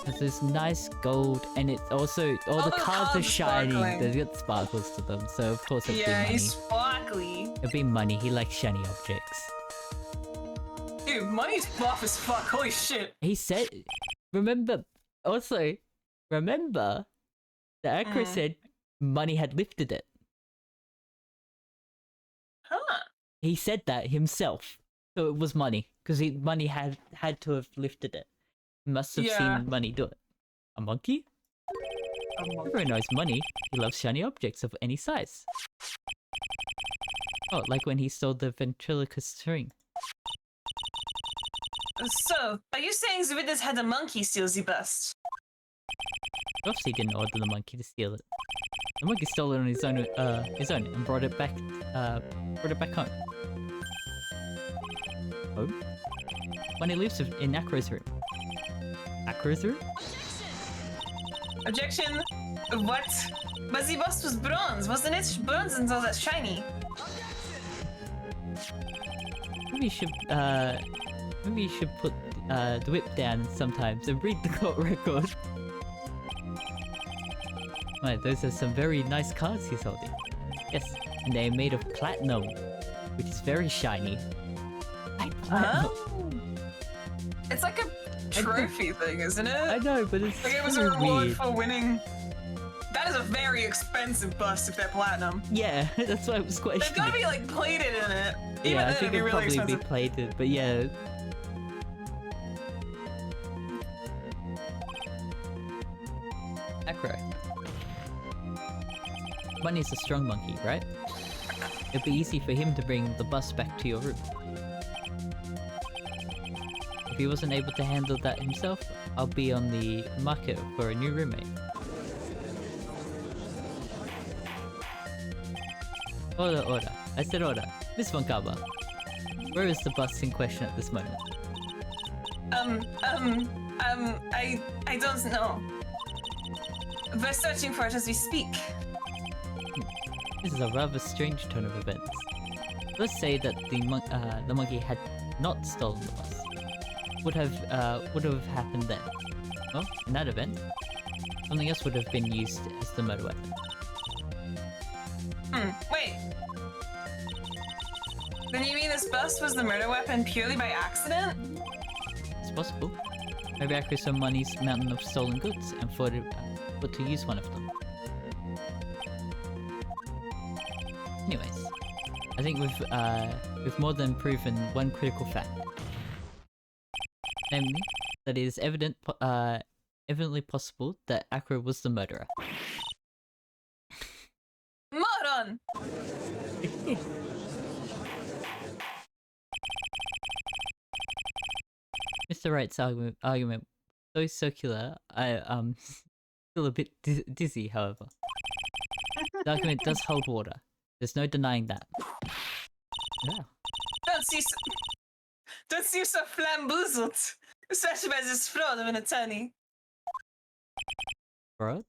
There's this nice gold, and it's also... all the cards are shiny. sparkling. They've got sparkles to them, so of course it'd be Yeah, Money. he's sparkly. It'd be Money. He likes shiny objects. Dude, Money's buff as fuck. Holy shit. He said... Remember... Also, remember... The actor said Money had lifted it. Huh. He said that himself. So it was Money. Because Money had to have lifted it. He must have seen Money do it. A monkey? Everyone knows Money. He loves shiny objects of any size. Oh, like when he stole the ventriloquist ring. So, are you saying the witness had a monkey steal the bus? Obviously didn't order the monkey to steal it. The monkey stole it on his own and brought it back home. Home? When he lives in Acro's room. Acro's room? Objection. What? But the bus was bronze, wasn't it? Bronze and all that shiny. Maybe you should put the whip down sometimes and read the court record. Right, those are some very nice cards he's holding. Yes, and they're made of platinum, which is very shiny. Huh? It's like a trophy thing, isn't it? I know, but it's like it was so a reward weird. for winning. That is a very expensive bust if they're platinum. Yeah, that's why I was questioning. They've got to be like plated in it. Even Yeah, I then, think it'd be it'd really probably expensive. be plated, but yeah. Acro. Money's a strong monkey, right? It'd be easy for him to bring the bus back to your room. If he wasn't able to handle that himself, I'll be on the market for a new roommate. Order. I said order. Miss Von Kaba, where is the bus in question at this moment? I don't know. We're searching for it as we speak. This is a rather strange turn of events. Let's say that the monkey had not stolen the bus. Would have happened then? Well, in that event, something else would have been used as the murder weapon. Wait. Then you mean this bust was the murder weapon purely by accident? It's possible. Maybe Akira saw Money's mountain of stolen goods and thought to use one of them. Anyways, I think we've more than proven one critical fact. Namely, that it is evidently possible that Akira was the murderer. Moron! Mr. Wright's argument so circular, I feel a bit dizzy, however. The argument does hold water. There's no denying that. Yeah. Don't seem so flamboozled, especially by this fraud of an attorney. Fraud?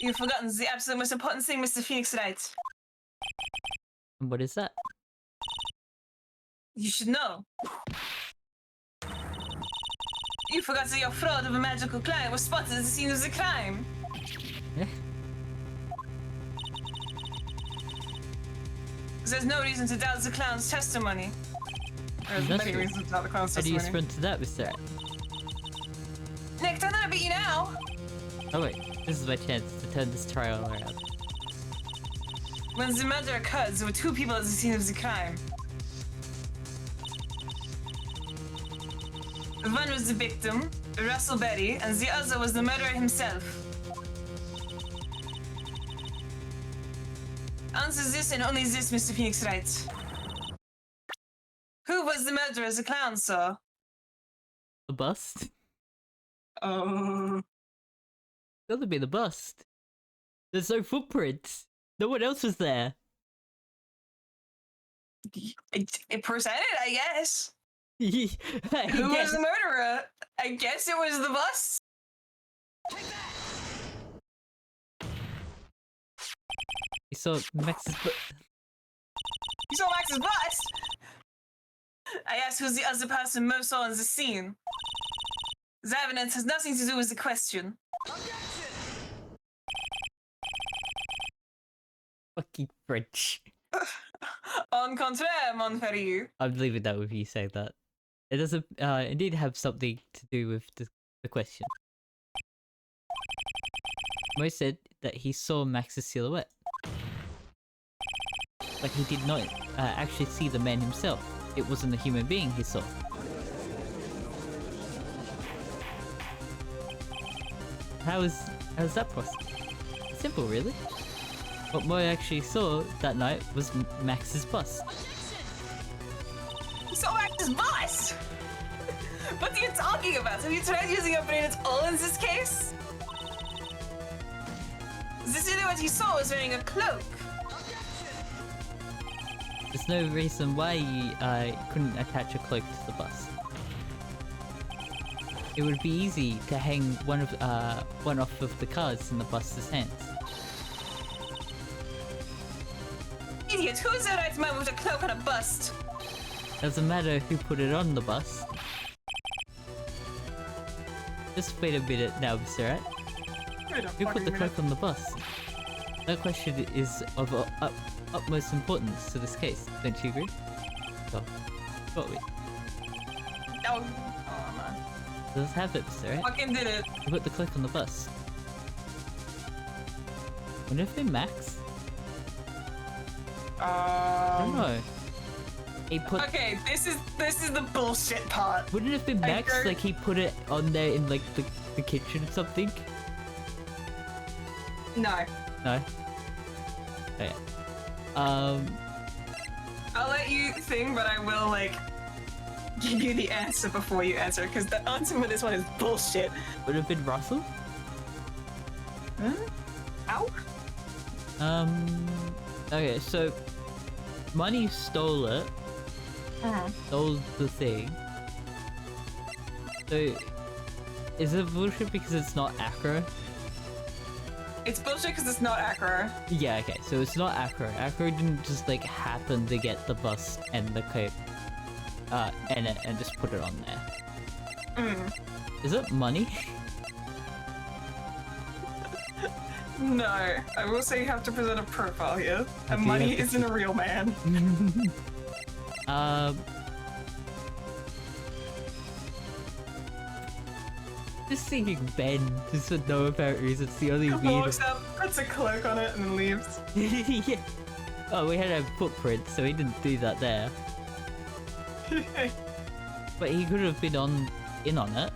You've forgotten the absolute most important thing, Mr. Phoenix Wright. And what is that? You should know. You forgot that your fraud of a magical client was spotted at the scene of the crime. Yeah. There's no reason to doubt the clown's testimony. There's many reasons to doubt the clown's How do you testimony. sprint to that, Mr. Wright? Nick, don't let it beat you now! Oh wait, this is my chance to turn this trial around. When the murder occurred, there were two people at the scene of the crime. One was the victim, Russell Berry, and the other was the murderer himself. Answer this and only this, Mr. Phoenix Wright. Who was the murderer the clown saw? The bust? Oh. Gotta be the bust. There's no footprints. No one else was there. It presented, I guess. Who Yes. was the murderer? I guess it was the bust. You saw Max's You saw Max's bust? I asked who's the other person Mo saw in the scene. The evidence has nothing to do with the question. fucking French. En contraire, mon frère. I'm leaving that with you saying that. It doesn't indeed have something to do with the question. Mo said that he saw Max's silhouette. But he did not actually see the man himself. It wasn't a human being he saw. How is that possible? Simple, really. What Mo actually saw that night was Max's bust. You saw Max's bust? What are you talking about? Have you tried using your brain at all in this case? The silhouette you saw was wearing a cloak. There's no reason why you couldn't attach a cloak to the bust. It would be easy to hang one off of the cards in the bust's hands. Idiot, who is the right man with a cloak on a bust? Doesn't matter who put it on the bust. Just wait a minute now, Mr. Rat. Who put the cloak on the bust? That question is of utmost importance to this case, don't you agree? So, what we? Oh, man. Let's have it, Mr. Rat. Fucking did it. Who put the cloak on the bust? Wouldn't it have been Max? I don't know. He put. Okay, this is the bullshit part. Wouldn't it have been Max? Like he put it on there in like the kitchen or something? No. No. Okay. I'll let you think, but I will like give you the answer before you answer, because the answer for this one is bullshit. Would it have been Russell? Ow. Okay, so Money stole it. Stole the thing. So is it bullshit because it's not accurate? It's bullshit because it's not accurate. Yeah, okay, so it's not accurate. Accurate didn't just like happen to get the bust and the cape and just put it on there. Is it Money? No, I will say you have to present a profile here, I and do money have to isn't a real man. Just thinking Ben, just for no apparent reason, it's the only weird. Walks up, puts a cloak on it, and then leaves. Yeah. Oh, we had a footprint, so he didn't do that there. But he could have been in on it.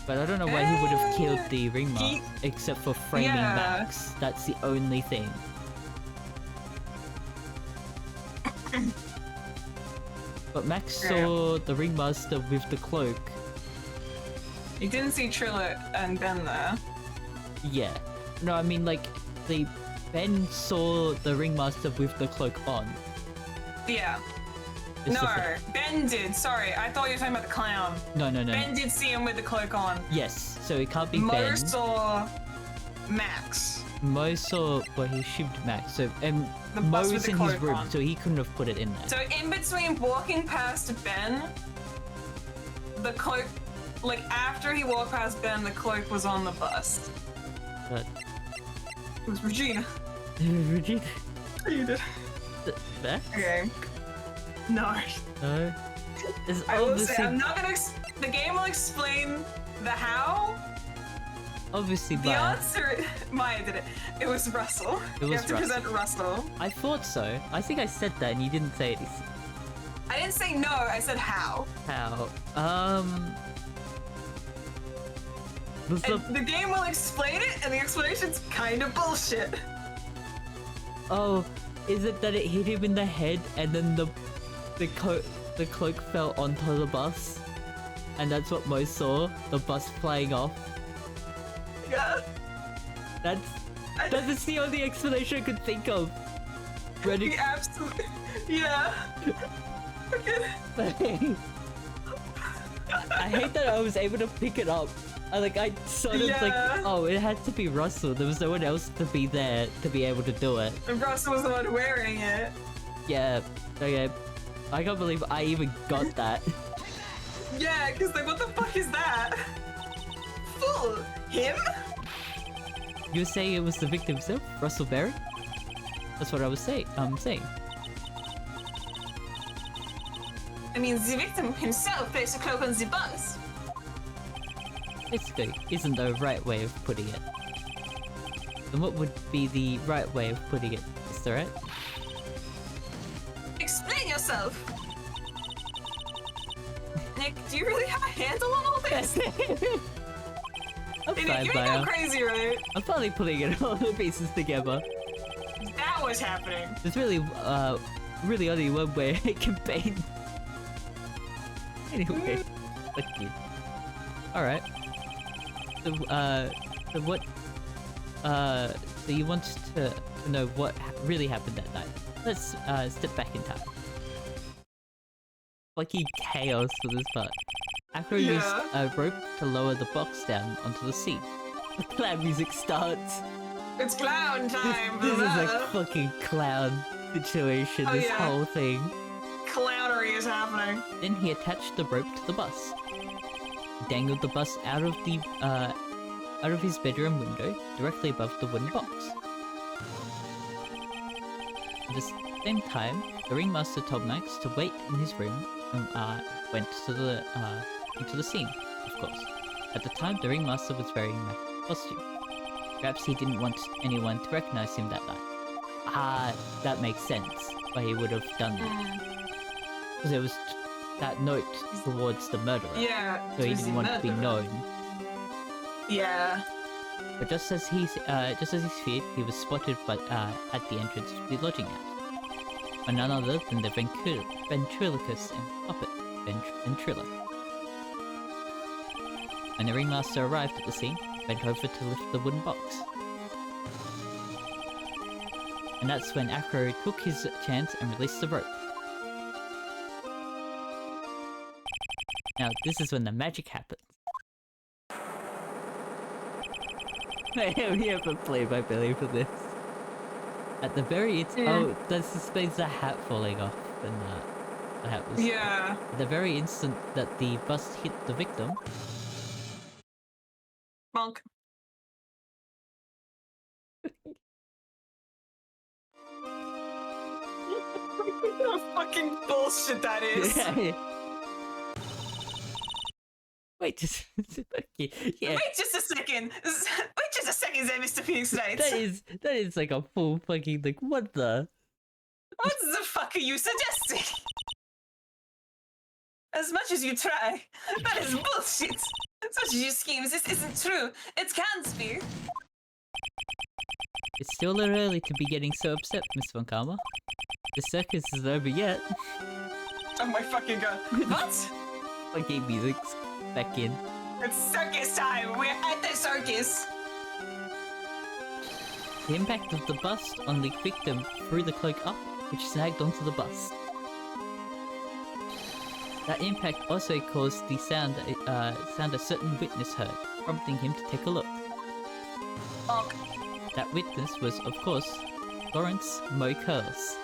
But I don't know why he would have killed the ringmaster, except for framing Yeah. Max. That's the only thing. But Max saw the ringmaster with the cloak. You didn't see Trilla and Ben there. Yeah. No, I mean like Ben saw the ringmaster with the cloak on. Yeah. It's the No, thing. Ben did. Sorry, I thought you were talking about the clown. No. Ben did see him with the cloak on. Yes, so it can't be Mo Ben. saw Max. Mo saw, well, he shivved Max, so The Mo bus with was the in his cloak room, on. so he couldn't have put it in there. So in between walking past Ben, the cloak, like after he walked past Ben, the cloak was on the bus. But It was Regina. Regina, You did. Max? Okay. No. No. There's I will say, obviously, I'm not gonna. The game will explain the how. obviously, The Maya. answer, Maya did it. It was Russell. It You was have to Russell. present Russell. I thought so. I think I said that, and you didn't say it. I didn't say no. I said how. How? Was And the game will explain it, and the explanation's kind of bullshit. Oh, is it that it hit him in the head, and then the cloak fell onto the bus, and that's what Mo saw, the bus flying off. Yeah. That's the only explanation I could think of. Ready? The absolute. Yeah. Okay. I hate that I was able to pick it up. I sort of like, Yeah. oh, it had to be Russell. There was no one else to be there to be able to do it. And Russell was the one wearing it. Yeah. Okay. I can't believe I even got that. Yeah, because like, what the fuck is that? Fool. Him? You were saying it was the victim himself, Russell Berry? That's what I was saying. I mean, the victim himself placed a cloak on the bus. Basically, isn't the right way of putting it. And what would be the right way of putting it? Is that right? Explain yourself. Nick, do you really have a handle on all this? I'm Hey, Nick, fine, you ain't Maya. go crazy, right? I'm finally putting it all the pieces together. That was happening. There's really only one way it can paint. Anyway, fuck you. Alright. So, what, so you want to know what really happened that night. Let's, step back in time. Fucking chaos for this part. Acro used a rope to lower the box down onto the sea. The clown music starts. It's clown time. This is a fucking clown situation, Oh, this yeah. whole thing. Clownery is happening. Then he attached the rope to the bus. He dangled the bus out of his bedroom window, directly above the wooden box. At the same time, the ringmaster told Max to wait in his room and went to the into the scene, of course. At the time, the ringmaster was wearing Max's costume. Perhaps he didn't want anyone to recognize him that night. That makes sense why he would have done that. Because there was that note towards the murderer. Yeah. So he towards didn't the want to be murderer. known. Yeah. But just as he feared, he was spotted at the entrance to the lodging house by none other than the ventriloquist and puppet, Ventrilo. When the ringmaster arrived at the scene, he bent over to lift the wooden box. And that's when Acro took his chance and released the rope. Now, this is when the magic happens. I have a play-by-play for this. At the very oh, this explains the hat falling off, and the hat was. Yeah. At the very instant that the bus hit the victim, Monk. What fucking bullshit that is. Wait, just okay, yeah. Wait just a second. Wait just a second, there, Mr. Phoenix Knight. That is like a full fucking like what the? What the fuck are you suggesting? As much as you try, that is bullshit. As much as you scheme, this isn't true. It can't be. It's still a little early to be getting so upset, Miss Von Karma. The circus isn't over yet. Oh my fucking god. What? Fucking music's back in. It's circus time. We're at the circus. The impact of the bust on the victim threw the cloak up, which sagged onto the bust. That impact also caused the sound a certain witness heard, prompting him to take a look. Bonk. That witness was, of course, Lawrence Mo Curls,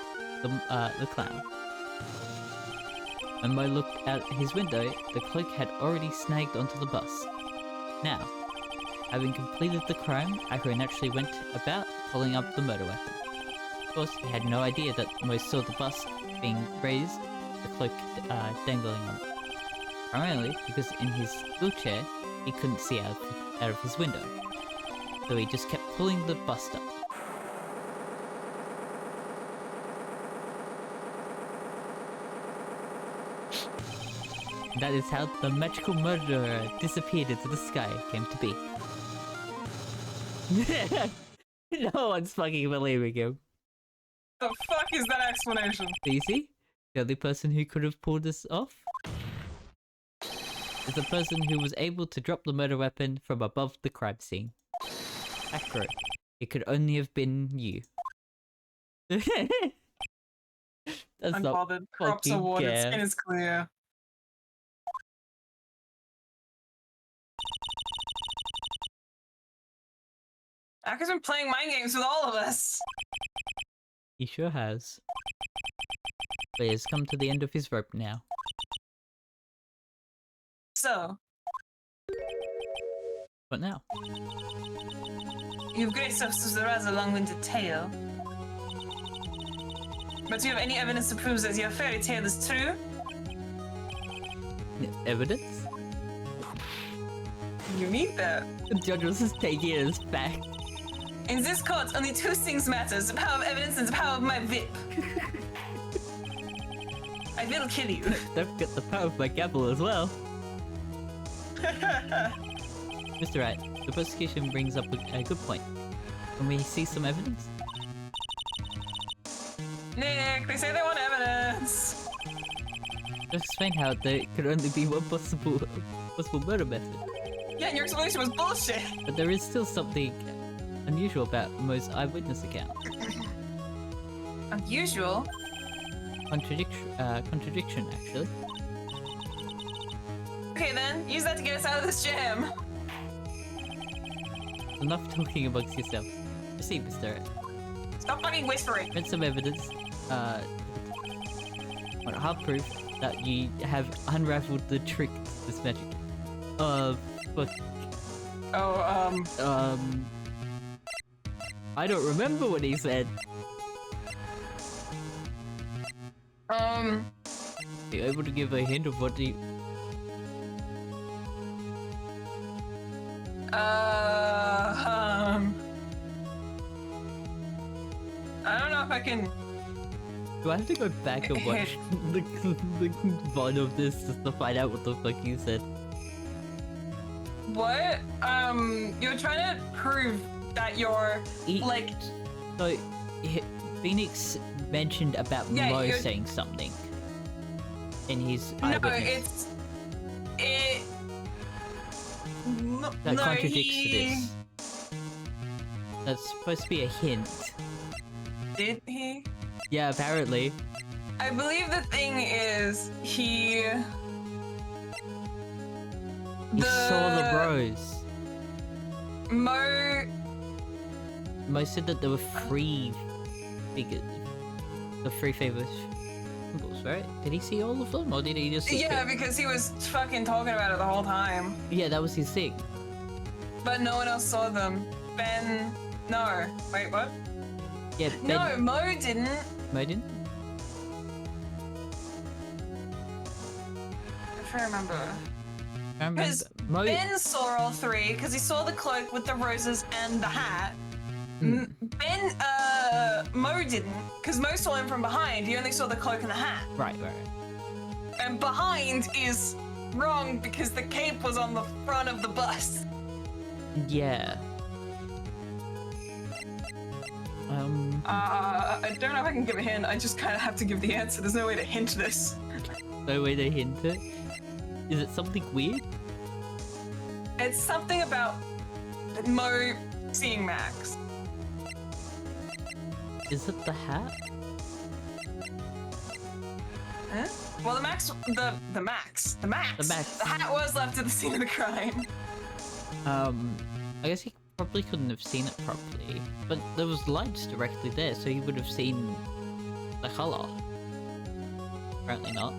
the clown. When Mo looked out his window, the cloak had already snagged onto the bus. Now, having completed the crime, Akira naturally went about pulling up the murder weapon. Of course, he had no idea that Mo saw the bus being raised, the cloak dangling on it. Primarily because in his wheelchair, he couldn't see out of his window. So he just kept pulling the bust up. That is how the magical murderer disappeared into the sky came to be. No one's fucking believing him. The fuck is that explanation? Easy? The only person who could have pulled this off is the person who was able to drop the murder weapon from above the crime scene. Accurate. It could only have been you. That's not Unbothered. Crops fucking awarded. care. Skin is clear. Aka's been playing mind games with all of us. He sure has. But he has come to the end of his rope now. So, What now? You have great substance with a rather long-winded tale. But do you have any evidence to prove that your fairy tale is true? Evidence? you need that. The judge was just taking it as fact. In this court, only two things matter: the power of evidence and the power of my whip. I will kill you. Don't forget the power of my gavel as well. Mr. Wright, the prosecution brings up a good point. Can we see some evidence? Nick, they say they want evidence. Just explain how there could only be one possible murder method. Yeah, and your explanation was bullshit. But there is still something unusual about Mo's eyewitness account. Unusual? Contradiction, actually. Okay then, use that to get us out of this jam. Enough talking amongst yourselves. Proceed, Mr. Wright. Stop fucking whispering. Read some evidence, hard proof that you have unraveled the trick to this magic. Fuck. Oh, I don't remember what he said. Are you able to give a hint of what he... I don't know if I can. Do I have to go back and watch the VOD of this just to find out what the fuck you said? What? You're trying to prove that you're like. So, Phoenix mentioned about Yeah, Mo you're- saying something in his No, eyewitness. That no, contradicts he... this. That's supposed to be a hint. Did he? Yeah, apparently. I believe the thing is he Saw the bros. Mo. Mo said that there were three figures. The three famous symbols, right? Did he see all of them, or did he just see Yeah, two? because he was fucking talking about it the whole time. Yeah, that was his thing. But no one else saw them. Ben. No. Wait, what? Yeah, No, Mo didn't. Mo didn't? trying to remember. I remember Because Ben saw all three, because he saw the cloak with the roses and the hat. Mo didn't, because Mo saw him from behind. He only saw the cloak and the hat. Right. And behind is wrong because the cape was on the front of the bus. Yeah. I don't know if I can give a hint. I just kind of have to give the answer. There's no way to hint this. No way to hint it. Is it something weird? It's something about Mo seeing Max. Is it the hat? Huh? Well, the Max. The hat was left at the scene of the crime. I guess he probably couldn't have seen it properly, but there was lights directly there, so he would have seen the color. Apparently not.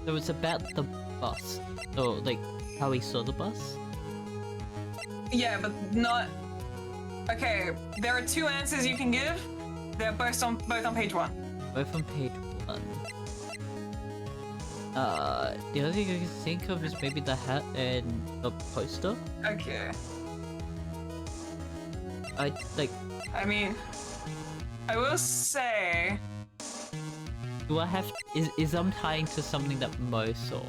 So it's about the bus, or like how he saw the bus. Yeah, but not. Okay, there are two answers you can give. They're both on page 1. Both on page 1. The other thing I can think of is maybe the hat and the poster. Okay. I mean, I will say. do I have is I'm tying to something that Mo saw?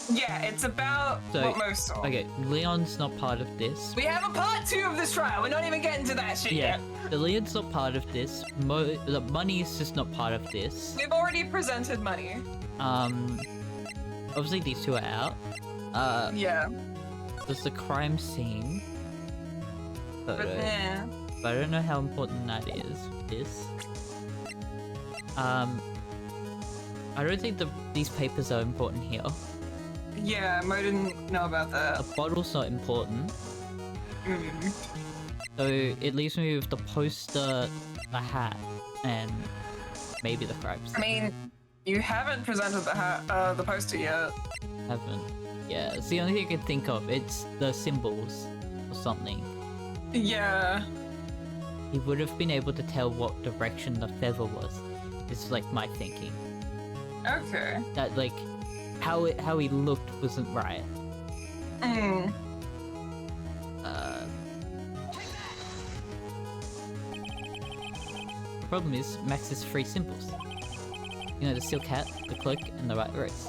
Yeah, it's about what Mo saw. Okay, Leon's not part of this. We have a part 2 of this trial. We're not even getting to that shit yet. The Leon's not part of this. The money is just not part of this. We've already presented money. Obviously these two are out. Yeah. There's the crime scene photo, But I don't know how important that is. This. I don't think these papers are important here. Yeah, Mo didn't know about that. The bottle's not important. So it leaves me with the poster, the hat, and maybe the crime scene. I mean, you haven't presented the poster yet. Haven't. Yeah, it's the only thing I can think of. It's the symbols or something. Yeah. He would have been able to tell what direction the feather was. It's like my thinking. Okay. That like how he looked wasn't right. The problem is Max's 3 symbols. You know, the silk hat, the cloak, and the right rose.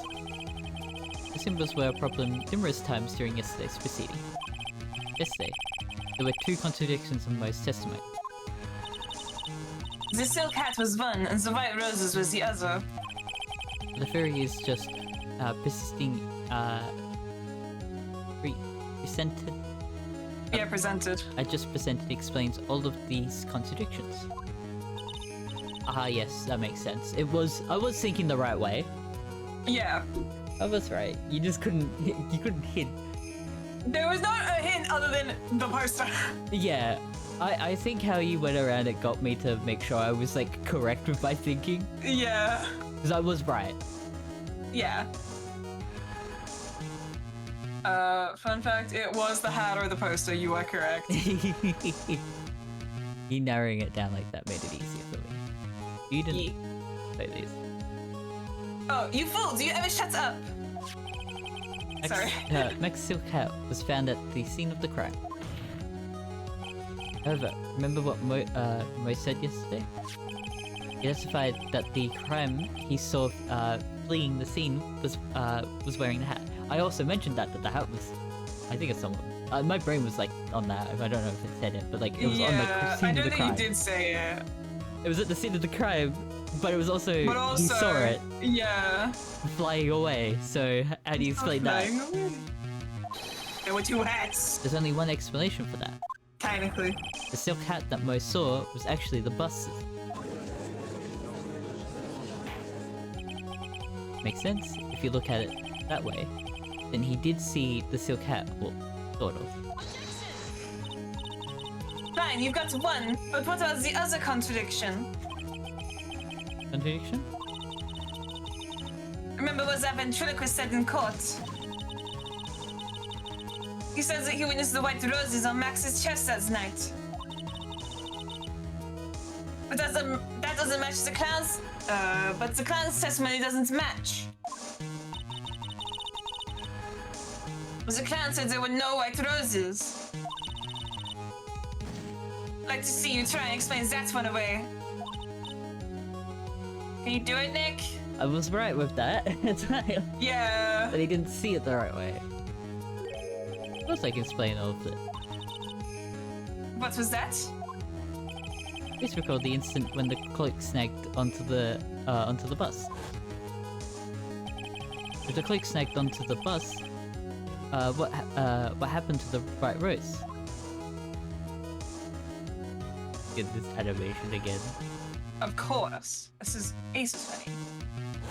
The symbols were a problem numerous times during yesterday's proceeding. Yesterday, there were 2 contradictions in Mo's testimony. The silk hat was one, and the white roses was the other. The theory is just persisting, presented. Yeah, presented. I just presented explains all of these contradictions. Yes, that makes sense. I was thinking the right way. Yeah. I was right. You just couldn't hint. There was not a hint other than the poster. Yeah. I think how you went around it got me to make sure I was like correct with my thinking. Yeah. Because I was right. Yeah. Fun fact, it was the hat or the poster, you are correct. You narrowing it down like that made it easier for me. You didn't say these. Oh, you fools! You ever shut up? Sorry. Max's silk hat was found at the scene of the crime. However, remember what Mo said yesterday? He testified that the crime he saw fleeing the scene was wearing the hat. I also mentioned that the hat was, I think it's someone. My brain was like on that. I don't know if it said it, but like it was on the scene of the crime. I know that you did say it. It was at the scene of the crime, but it was also he saw it. Yeah. Flying away. So how do you explain that? There were 2 hats. There's only one explanation for that. Technically. The silk hat that Mo saw was actually the bus's. Makes sense if you look at it that way. Then he did see the silk hat, well, sort of. Fine, you've got 1, but what was the other contradiction? Contradiction? Remember what that ventriloquist said in court? He says that he witnessed the white roses on Max's chest that night. But that doesn't match the clown's. But the clown's testimony doesn't match. The clown said there were no white roses. I'd like to see you try and explain that one away. Can you do it, Nick? I was right with that. Yeah. But he didn't see it the right way. Of course I can explain all of it. What was that? Please recall the instant when the cloak snagged onto the bus. If the cloak snagged onto the bus, what happened to the Wright rose? Get this animation again. Of course. This is Ace's funny.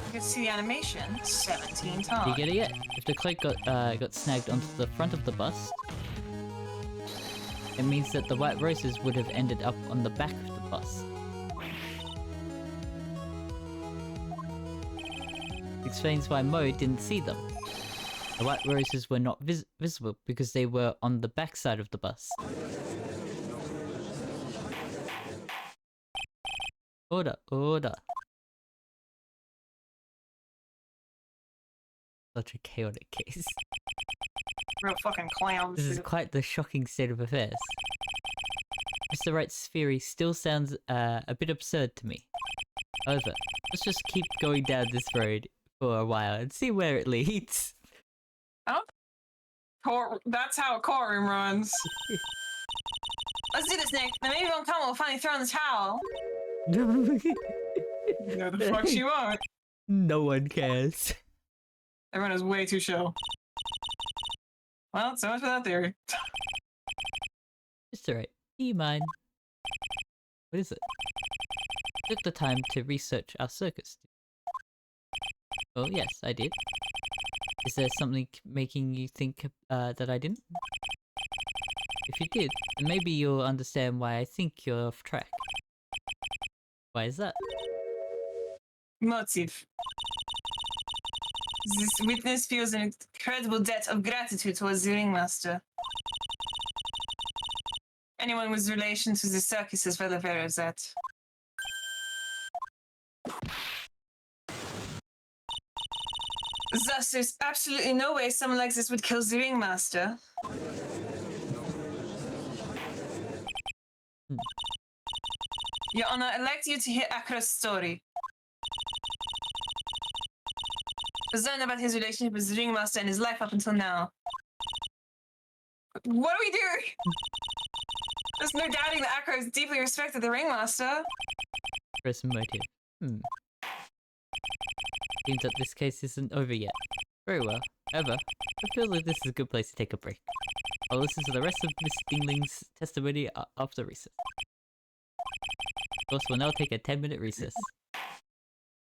You can see the animation 17 times. Do you get it yet? If the cloak got snagged onto the front of the bus, it means that the white roses would have ended up on the back of the bus. Explains why Mo didn't see them. The white roses were not visible because they were on the back side of the bus. Order, order. Such a chaotic case. Real fucking clowns. This is quite the shocking state of affairs. Mr. Wright's theory still sounds a bit absurd to me. However, let's just keep going down this road for a while and see where it leads. That's how a courtroom runs. Let's do this, Nick. Then maybe we'll come. We'll finally throw in the towel. No, the fuck she won't. No one cares. Everyone is way too chill. Well, so much for that theory. Mr. Wright, do you mind? What is it? Took the time to research our circus. Oh yes, I did. Is there something making you think that I didn't? If you did, then maybe you'll understand why I think you're off track. Why is that? Motive. This witness feels an incredible debt of gratitude towards the ringmaster. Anyone with relation to the circus is well aware of that. Thus, there's absolutely no way someone like this would kill the ringmaster. Your Honor, I'd like you to hear Akro's story. Learn about his relationship with the ringmaster and his life up until now. What do we do? There's no doubting that Akro is deeply respected the ringmaster. Press motive. Seems that this case isn't over yet. Very well. However, I feel like this is a good place to take a break. I'll listen to the rest of Miss Dingling's testimony after recess. Of course, we'll now take a 10-minute recess.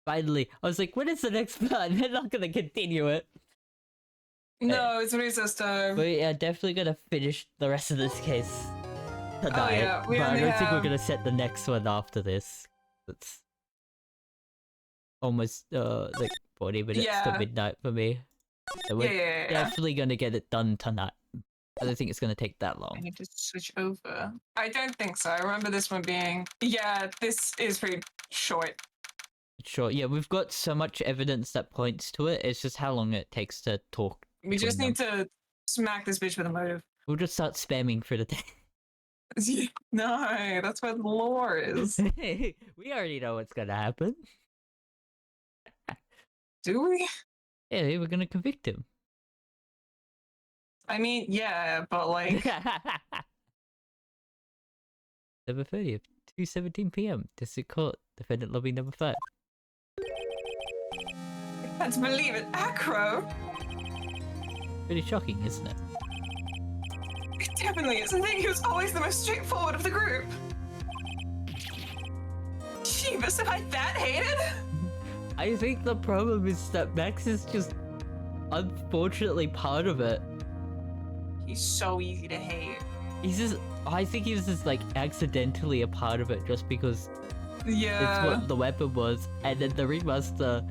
Finally, I was like, when is the next part? They're not gonna continue it. No, it's recess time. But yeah, definitely gonna finish the rest of this case tonight. Oh, yeah, but I only don't think we're have- gonna set the next one after this. That's almost like 40 minutes to Yeah. midnight for me. So we're Yeah. definitely gonna get it done tonight. I don't think it's gonna take that I long. need to switch over. I don't think so. I remember this one being... Yeah, this is pretty short. Sure, yeah, we've got so much evidence that points to it. It's just how long it takes to talk. We just between need to smack this bitch with a motive. We'll just start spamming for the day. No, that's what lore is. We already know what's gonna happen. Do we? Yeah, we're gonna convict him. I mean, yeah, but like... 7:30, 2:17 p.m. District Court, Defendant Lobby Number 5. I can't believe it. Acro? Pretty shocking, isn't it? It definitely is. I think he was always the most straightforward of the group. Jeebus, am I that hated? I think the problem is that Max is just unfortunately part of it. He's so easy to hate. I think he was just like accidentally a part of it just because Yeah. it's what the weapon was, and then the ringmaster,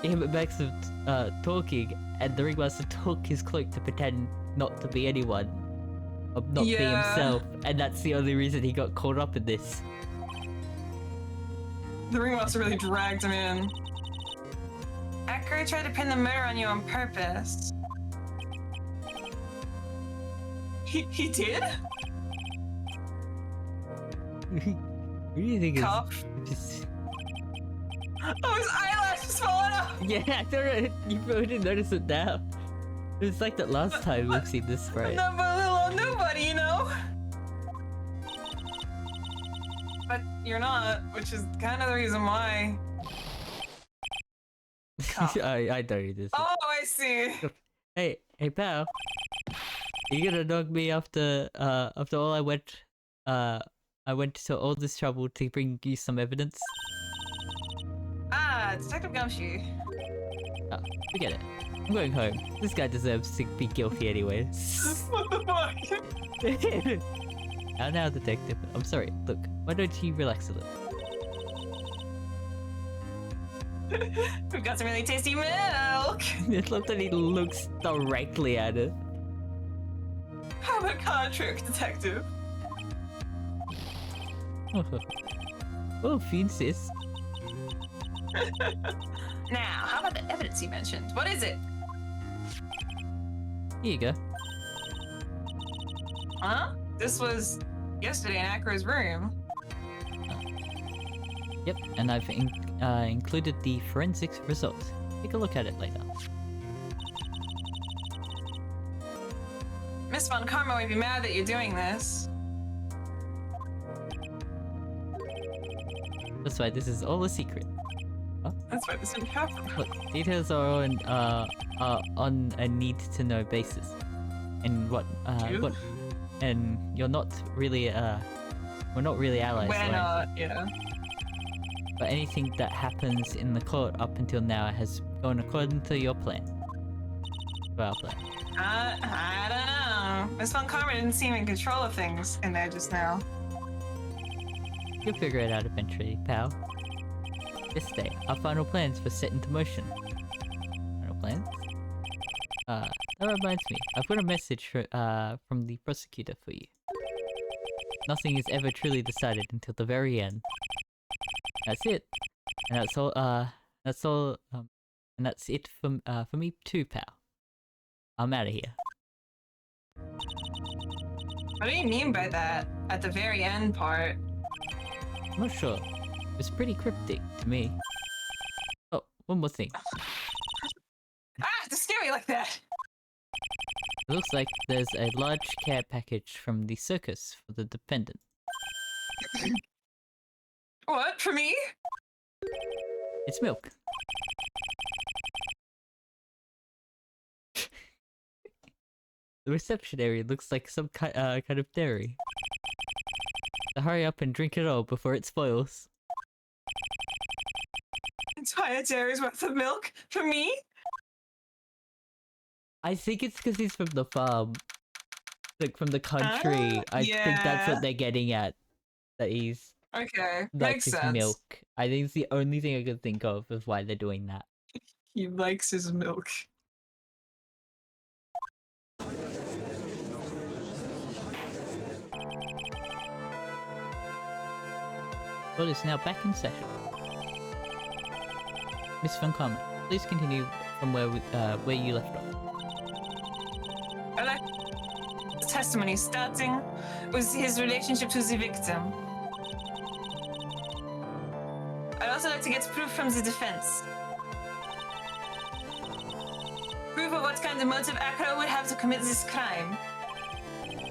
him and Max were talking, and the ringmaster took his cloak to pretend not to be anyone, not be Yeah. himself, and that's the only reason he got caught up in this. The ringmaster really dragged him in. Akira tried to pin the murder on you on purpose. He did? What do you think Cuff. is... Oh, his eyelash is falling off! Yeah, I don't. You probably didn't notice it now. It was like that last time we've seen this sprite. Not but a little old nobody, you know? But you're not, which is kind of the reason why. Cuff. I know you this. Oh, I see. Hey, pal. You gonna dog me after all I went to all this trouble to bring you some evidence? Ah, Detective Gumshoe. Oh, forget it. I'm going home. This guy deserves to be guilty anyway. What the fuck? Now, detective. I'm sorry. Look, why don't you relax a little? We've got some really tasty milk. It's not that he looks directly at it. How about a card trick, detective? Well, if you insist. Now, how about the evidence you mentioned? What is it? Here you go. Huh? This was yesterday in Akira's room. Yep, and I've included the forensics results. Take a look at it later. Miss Von Karma would be mad that you're doing this. That's why this is all a secret. That's why this didn't happen. Look, details are on a need-to-know basis, and and you're not really we're not really allies. We're not, yeah. But anything that happens in the court up until now has gone according to your plan. To our plan. I don't know. Miss Von Karma didn't seem in control of things in there just now. You'll figure it out eventually, pal. This day, our final plans were set into motion. Final plans? That reminds me. I've got a message from the prosecutor for you. Nothing is ever truly decided until the very end. That's it. And that's all, and that's it for me too, pal. I'm out of here. What do you mean by that? At the very end part? I'm not sure. It was pretty cryptic to me. Oh, one more thing. Ah! Don't scare me like that! It looks like there's a large care package from the circus for the defendant. What? For me? It's milk. The reception area looks like some kind of dairy. So hurry up and drink it all before it spoils. Entire dairy's worth of milk? For me? I think it's because he's from the farm. Like, from the country. I think that's what they're getting at. That he's... Okay, like makes his sense. milk. I think it's the only thing I could think of why they're doing that. He likes his milk. Court is now back in session. Miss Von Karma, please continue from where you left off. I like his testimony starting with his relationship to the victim. I'd also like to get proof from the defense. Proof of what kind of motive Akira would have to commit this crime.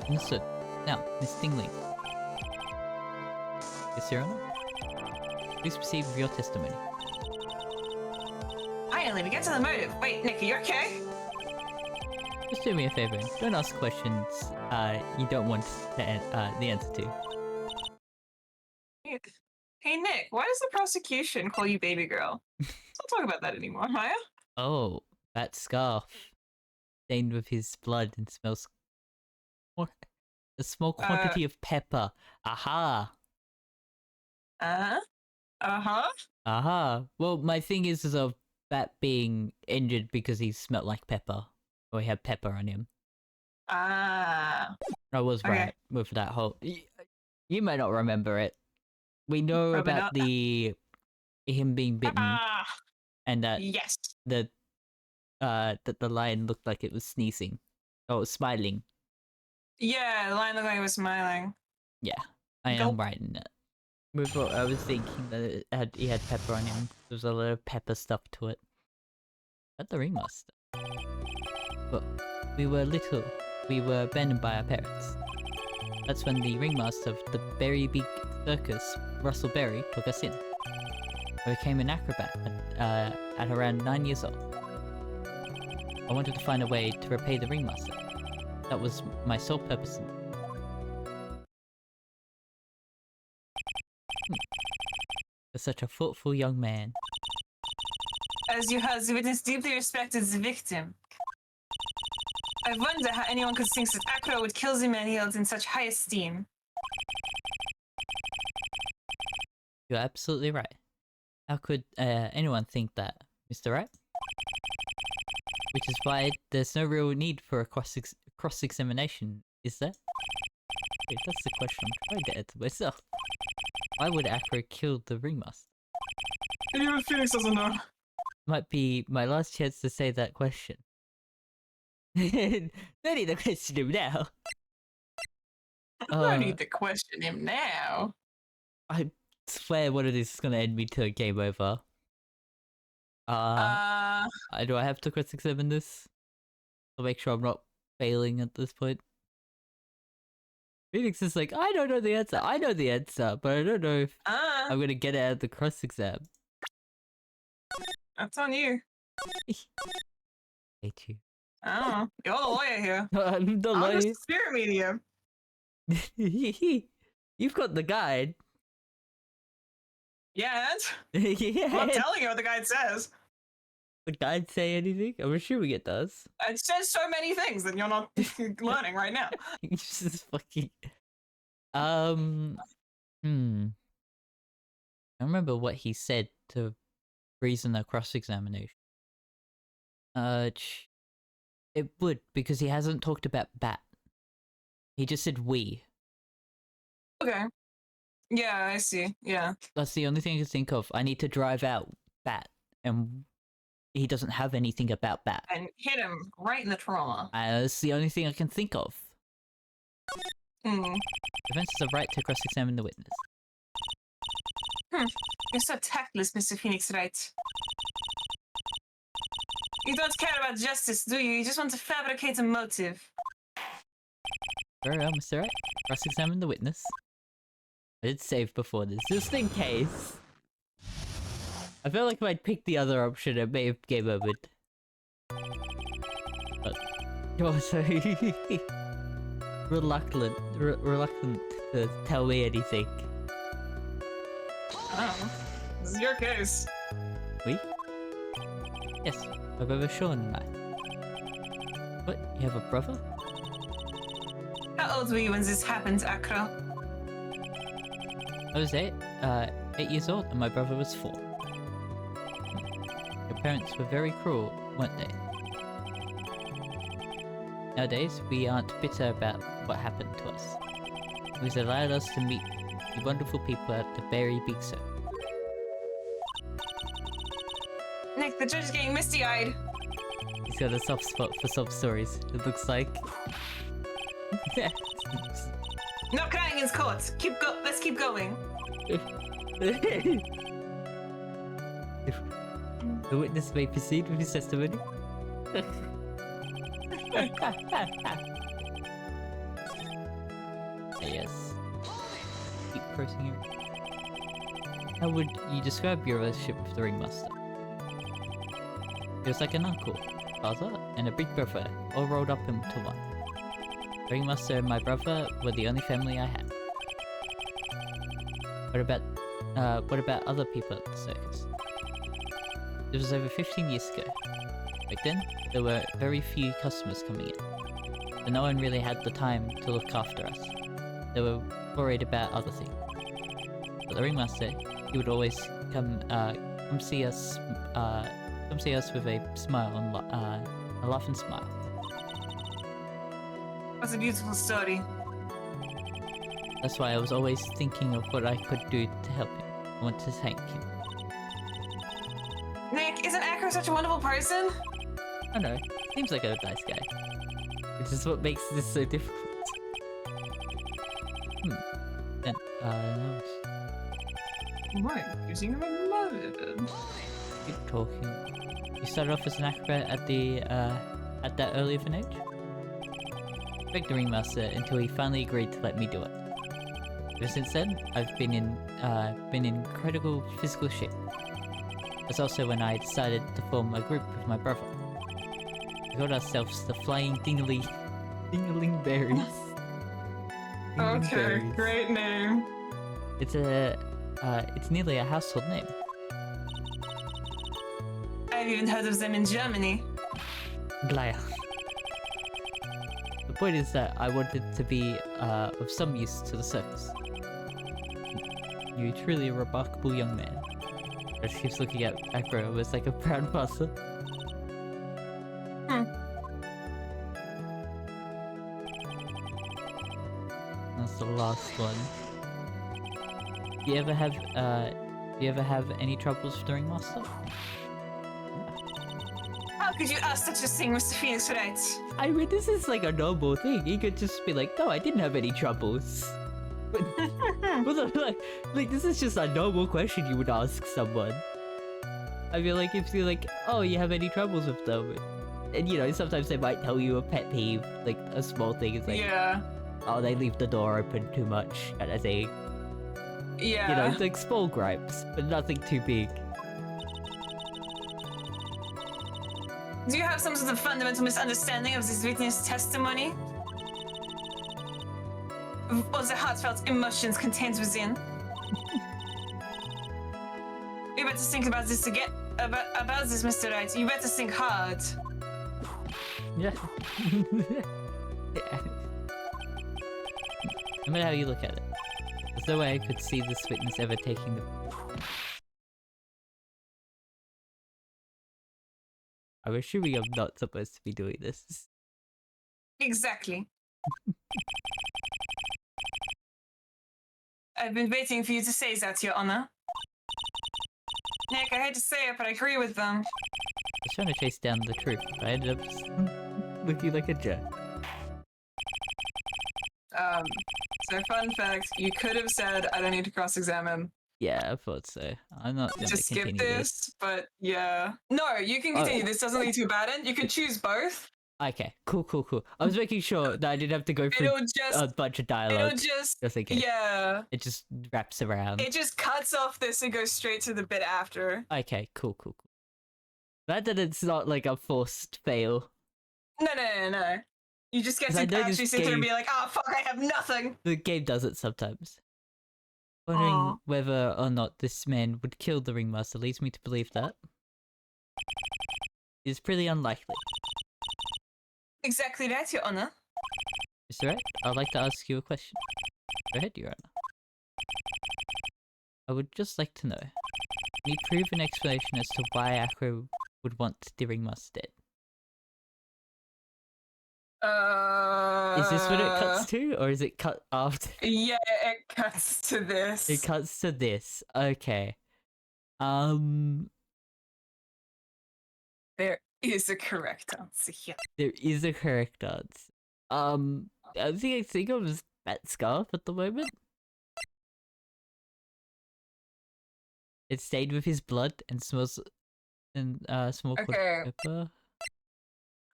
Understood. Now, Miss Stingling. Yes, Your Honor? Please proceed with your testimony. Finally, we get to the motive. Wait, Nick, are you okay? Just do me a favor. Don't ask questions you don't want the answer to. Hey, Nick, why does the prosecution call you baby girl? Let's not talk about that anymore, Maya. Oh, that scarf. Stained with his blood and smells... What? A small quantity of pepper. Aha! Uh-huh? Aha! Well, my thing is of that being injured because he smelled like pepper. Or he had pepper on him. Ah. I was Okay. right with that whole... You might not remember it. We know Probably about not. the him being bitten, Ah, and that yes. that the lion looked like it was sneezing. Oh, smiling. Yeah, the lion looked like it was smiling. Yeah, I am Gulp. right in that. Before I was thinking that he had pepper on him. There was a lot of pepper stuff to it. But the ringmaster. Well, we were little. We were abandoned by our parents. That's when the ringmaster of the very big circus, Russell Berry, took us in. I became an acrobat at around 9 years old. I wanted to find a way to repay the ringmaster. That was my sole purpose in life. You're such a thoughtful young man. As you heard, the witness deeply respected the victim. I wonder how anyone could think that Akra would kill the man he held in such high esteem. You're absolutely right. How could anyone think that, Mr. Wright? Which is why there's no real need for a cross-examination, is there? Wait, that's the question I'm trying to answer myself. Why would Akra kill the ringmaster? Even Phoenix doesn't know. Might be my last chance to say that question. No need to question him now. I need to question him now. I swear one of this is gonna end me to a game over. Do I have to cross-examine this? I'll make sure I'm not failing at this point. Phoenix is like, I don't know the answer. I know the answer, but I don't know if I'm gonna get it out of the cross-exam. That's on you. Hate you. I don't know. You're the lawyer here. I'm the I'm lawyer. just a spirit medium. You've got the guide. Yeah, Yeah. I'm not telling you what the guide says. The guide say anything? I'm assuming it does. It says so many things that you're not learning right now. This is fucking. I remember what he said to reason a cross-examination. It would, because he hasn't talked about bat. He just said we. Okay. Yeah, I see. Yeah. That's the only thing I can think of. I need to drive out bat, and he doesn't have anything about bat. And hit him right in the trauma. That's the only thing I can think of. Mm. Defense has a right to cross-examine the witness. You're so tactless, Mr. Phoenix Wright. You don't care about justice, do you? You just want to fabricate a motive. Very well, Mr. Wright. Cross-examine the witness. I did save before this, just in case. I feel like if I'd picked the other option, it may have game overed. But also reluctant to tell me anything. Oh, this is your case. We? Yes, my brother Sean and I. What? You have a brother? How old were you when this happened, Akra? I was 8 years old, and my brother was 4. Your parents were very cruel, weren't they? Nowadays, we aren't bitter about what happened to us. It was allowed us to meet the wonderful people at the very big circle. Nick, the judge is getting misty-eyed. He's got a soft spot for sob stories, it looks like. No crying in court. Let's keep going. The witness may proceed with his testimony. Yes. Keep pressing here. How would you describe your relationship with the ringmaster? He was like an uncle, father, and a big brother, all rolled up into one. The ringmaster and my brother were the only family I had. What about other people at the circus? This was over 15 years ago. Back then, there were very few customers coming in, and no one really had the time to look after us. They were worried about other things. But the ringmaster, he would always come see us with a smile and a laughing smile. That's a beautiful story. That's why I was always thinking of what I could do to help him. I want to thank him. Nick, isn't Akro such a wonderful person? I know. Seems like a nice guy. Which is what makes this so difficult. And, no, Right, using a mode. keep talking. You started off as an acrobat at the, at that early of an age? I begged the ringmaster until he finally agreed to let me do it. Ever since then, I've been in critical physical shape. That's also when I decided to form a group with my brother. We called ourselves the Flying Dingaling Berries. Okay, great name. It's nearly a household name. I've even heard of them in Germany. Glaya. The point is that I wanted to be of some use to the circus. You're truly a remarkable young man. She keeps looking at Akro as like a proud mother. That's the last one. Do you ever have any troubles with the ringmaster? How could you ask such a thing, Mr. Phoenix Wright? I mean, this is like a normal thing. He could just be like, no, I didn't have any troubles. But like, this is just a normal question you would ask someone. I feel like if you're like, oh, you have any troubles with them? And you know, sometimes they might tell you a pet peeve, like a small thing. It's like, Yeah. oh, they leave the door open too much, kind of thing. Yeah. You know, it's like small gripes, but nothing too big. Do you have some sort of fundamental misunderstanding of this witness testimony? Of all the heartfelt emotions contained within? You better think about this again. About this, Mr. Wright. You better think hard. Yeah. Yeah. No matter how you look at it, there's no way I could see this witness ever taking the... I'm assuming I'm not supposed to be doing this. Exactly. I've been waiting for you to say that, Your Honor. Nick, I hate to say it, but I agree with them. I was trying to chase down the truth, but I ended up just looking like a jerk. So fun fact, you could have said, I don't need to cross-examine. Yeah, I thought so. I'm not gonna To skip continue this, but yeah. No, you can continue. This doesn't lead to a bad end. You can choose both. Okay, cool. I was making sure that I didn't have to go through It'll just, a bunch of dialogue. it'll just, in case. yeah. It just wraps around. It just cuts off this and goes straight to the bit after. Okay, cool. Glad that it's not like a forced fail. No. You just get 'Cause to I know actually this sit there and game- be like, oh fuck, I have nothing. The game does it sometimes. Wondering Aw. whether or not this man would kill the ringmaster leads me to believe that. It's pretty unlikely. Exactly right, Your Honor. Mr. Wright, I'd like to ask you a question. Go ahead, Your Honor. I would just like to know, can you prove an explanation as to why Acro would want the ringmaster dead? Is this what it cuts to, or is it cut after? Yeah, it cuts to this. It cuts to this. Okay. There is a correct answer here. There is a correct answer. I think of his bat scarf at the moment. It's stained with his blood and smells and small Okay. pepper.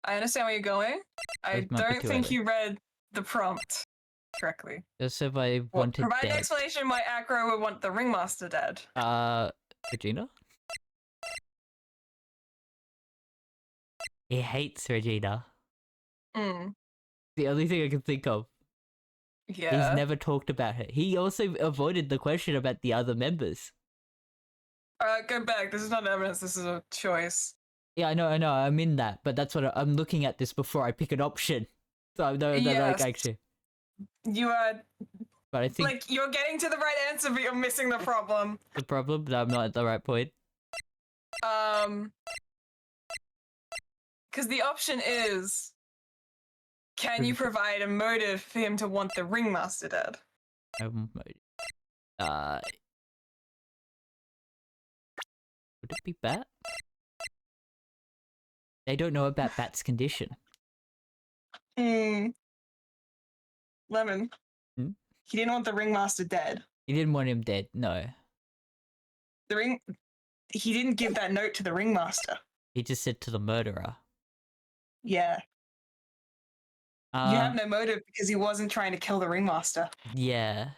I understand where you're going. I Those might be don't too think early. you read the prompt correctly. Just if I Well, wanted provide an dead. explanation why Acro would want the ringmaster dead. Regina? He hates Regina. Mm, The only thing I can think of. yeah. He's never talked about her. He also avoided the question about the other members. Go back. This is not evidence. This is a choice. Yeah, I know, I'm in that, but that's what I'm looking at this before I pick an option. So I know that, Yes. like, actually. You are But I think like you're getting to the right answer, but you're missing the problem. the problem that I'm not at the right point. Because the option is, can you provide a motive for him to want the ringmaster dead? Would it be bat? They don't know about Bat's condition. Lemon. Hmm? He didn't want the ringmaster dead. He didn't want him dead, no. He didn't give that note to the ringmaster. He just said to the murderer. Yeah. You have no motive because he wasn't trying to kill the ringmaster. Yeah.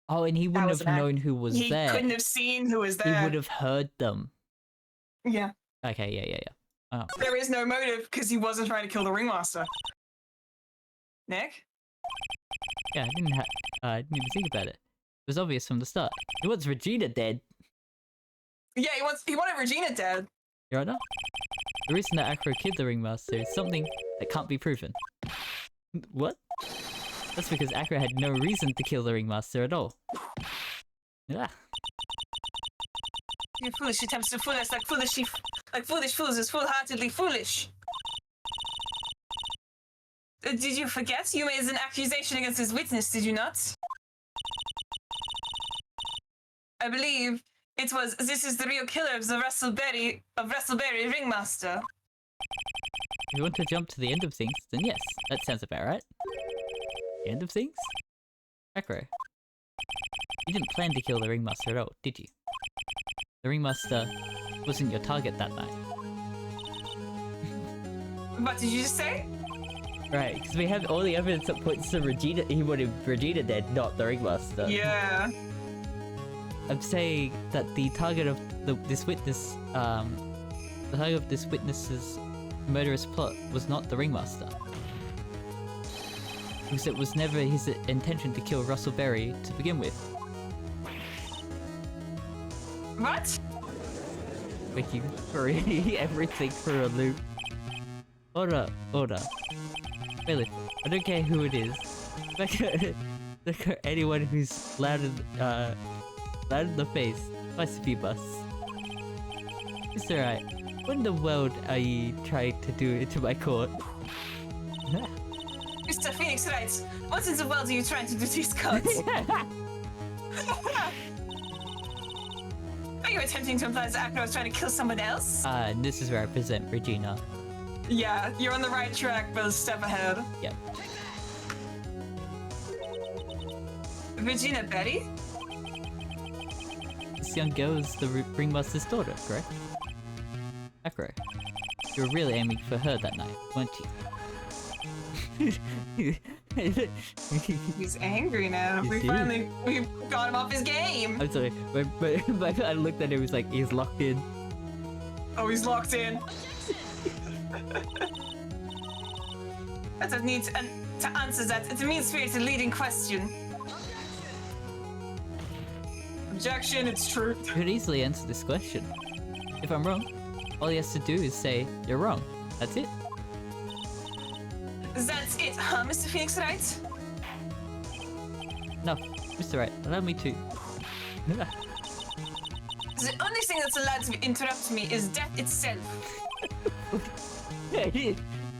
Oh, and he wouldn't was have an known who was He there. couldn't have seen who was He there. would have heard them. Yeah. Okay, yeah. Oh. There is no motive because he wasn't trying to kill the ringmaster. Nick? Yeah, I didn't even think about it. It was obvious from the start. He wants Regina dead. Yeah, he wanted Regina dead. Your Honor? The reason that Acro killed the ringmaster is something that can't be proven. What? That's because Acro had no reason to kill the ringmaster at all. Yeah. Your foolish attempts to fool us like foolish fools is foolhardily foolish. Did you forget? You made an accusation against his witness, did you not? I believe it was, this is the real killer of the Russellberry ringmaster. If you want to jump to the end of things, then yes, that sounds about right. The end of things? Acro, you didn't plan to kill the ringmaster at all, did you? The ringmaster wasn't your target that night. What did you just say? Right, because we have all the evidence that points to Regina. He wanted Regina dead, not the ringmaster. Yeah. I'm saying that the target of this witness, the target of this witness's murderous plot was not the ringmaster. Because it was never his intention to kill Russell Berry to begin with. What? Making everything for a loop. Order. Bailiff, I don't care who it is. Look at anyone who's loud in the face. Twice a few busts. Mr. Wright, what in the world are you trying to do to my court? Mr. Phoenix Wright, what in the world are you trying to do to his court? Are you attempting to imply that Acro was trying to kill someone else? This is where I present Regina. Yeah, you're on the right track, but a step ahead. Yep. Regina Betty? This young girl is the ringmaster's daughter, correct? Acro, you were really aiming for her that night, weren't you? He's angry now. You We got him off his game. I'm sorry, but I looked at him, he's like, he's locked in. Oh, he's locked in. I don't need to answer that. It's a mean-spirited leading question. Objection, it's true. You could easily answer this question. If I'm wrong, all he has to do is say, you're wrong. That's it. That's it, huh, Mr. Phoenix Wright? No, Mr. Wright, allow me to. The only thing that's allowed to interrupt me is death itself.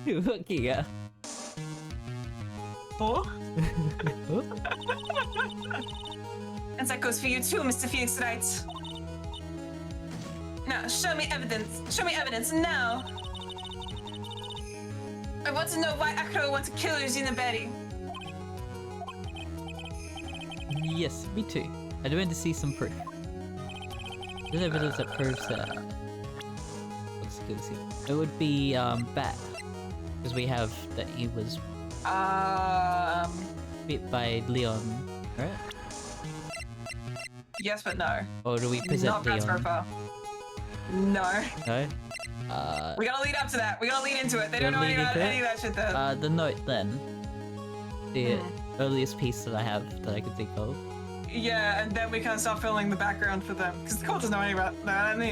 Looking at. Oh? And that goes for you too, Mr. Phoenix Wright. Now, show me evidence. Show me evidence now. I want to know why Acro wants to kill Regina Berry. Yes, me too. I demand to see some proof. There's evidence that proves that. Let's go see. It would be Bat, because we have that he was bit by Leon, right? Yes, but no. Or do we present Not Brad's Leon? profile. No. No. We gotta lead up to that. We gotta lead into it. They don't know Gotta lead into any of that shit though. The note then. The earliest piece that I have that I can think of. Yeah, and then we kind of start filling the background for them. Because the court doesn't know any of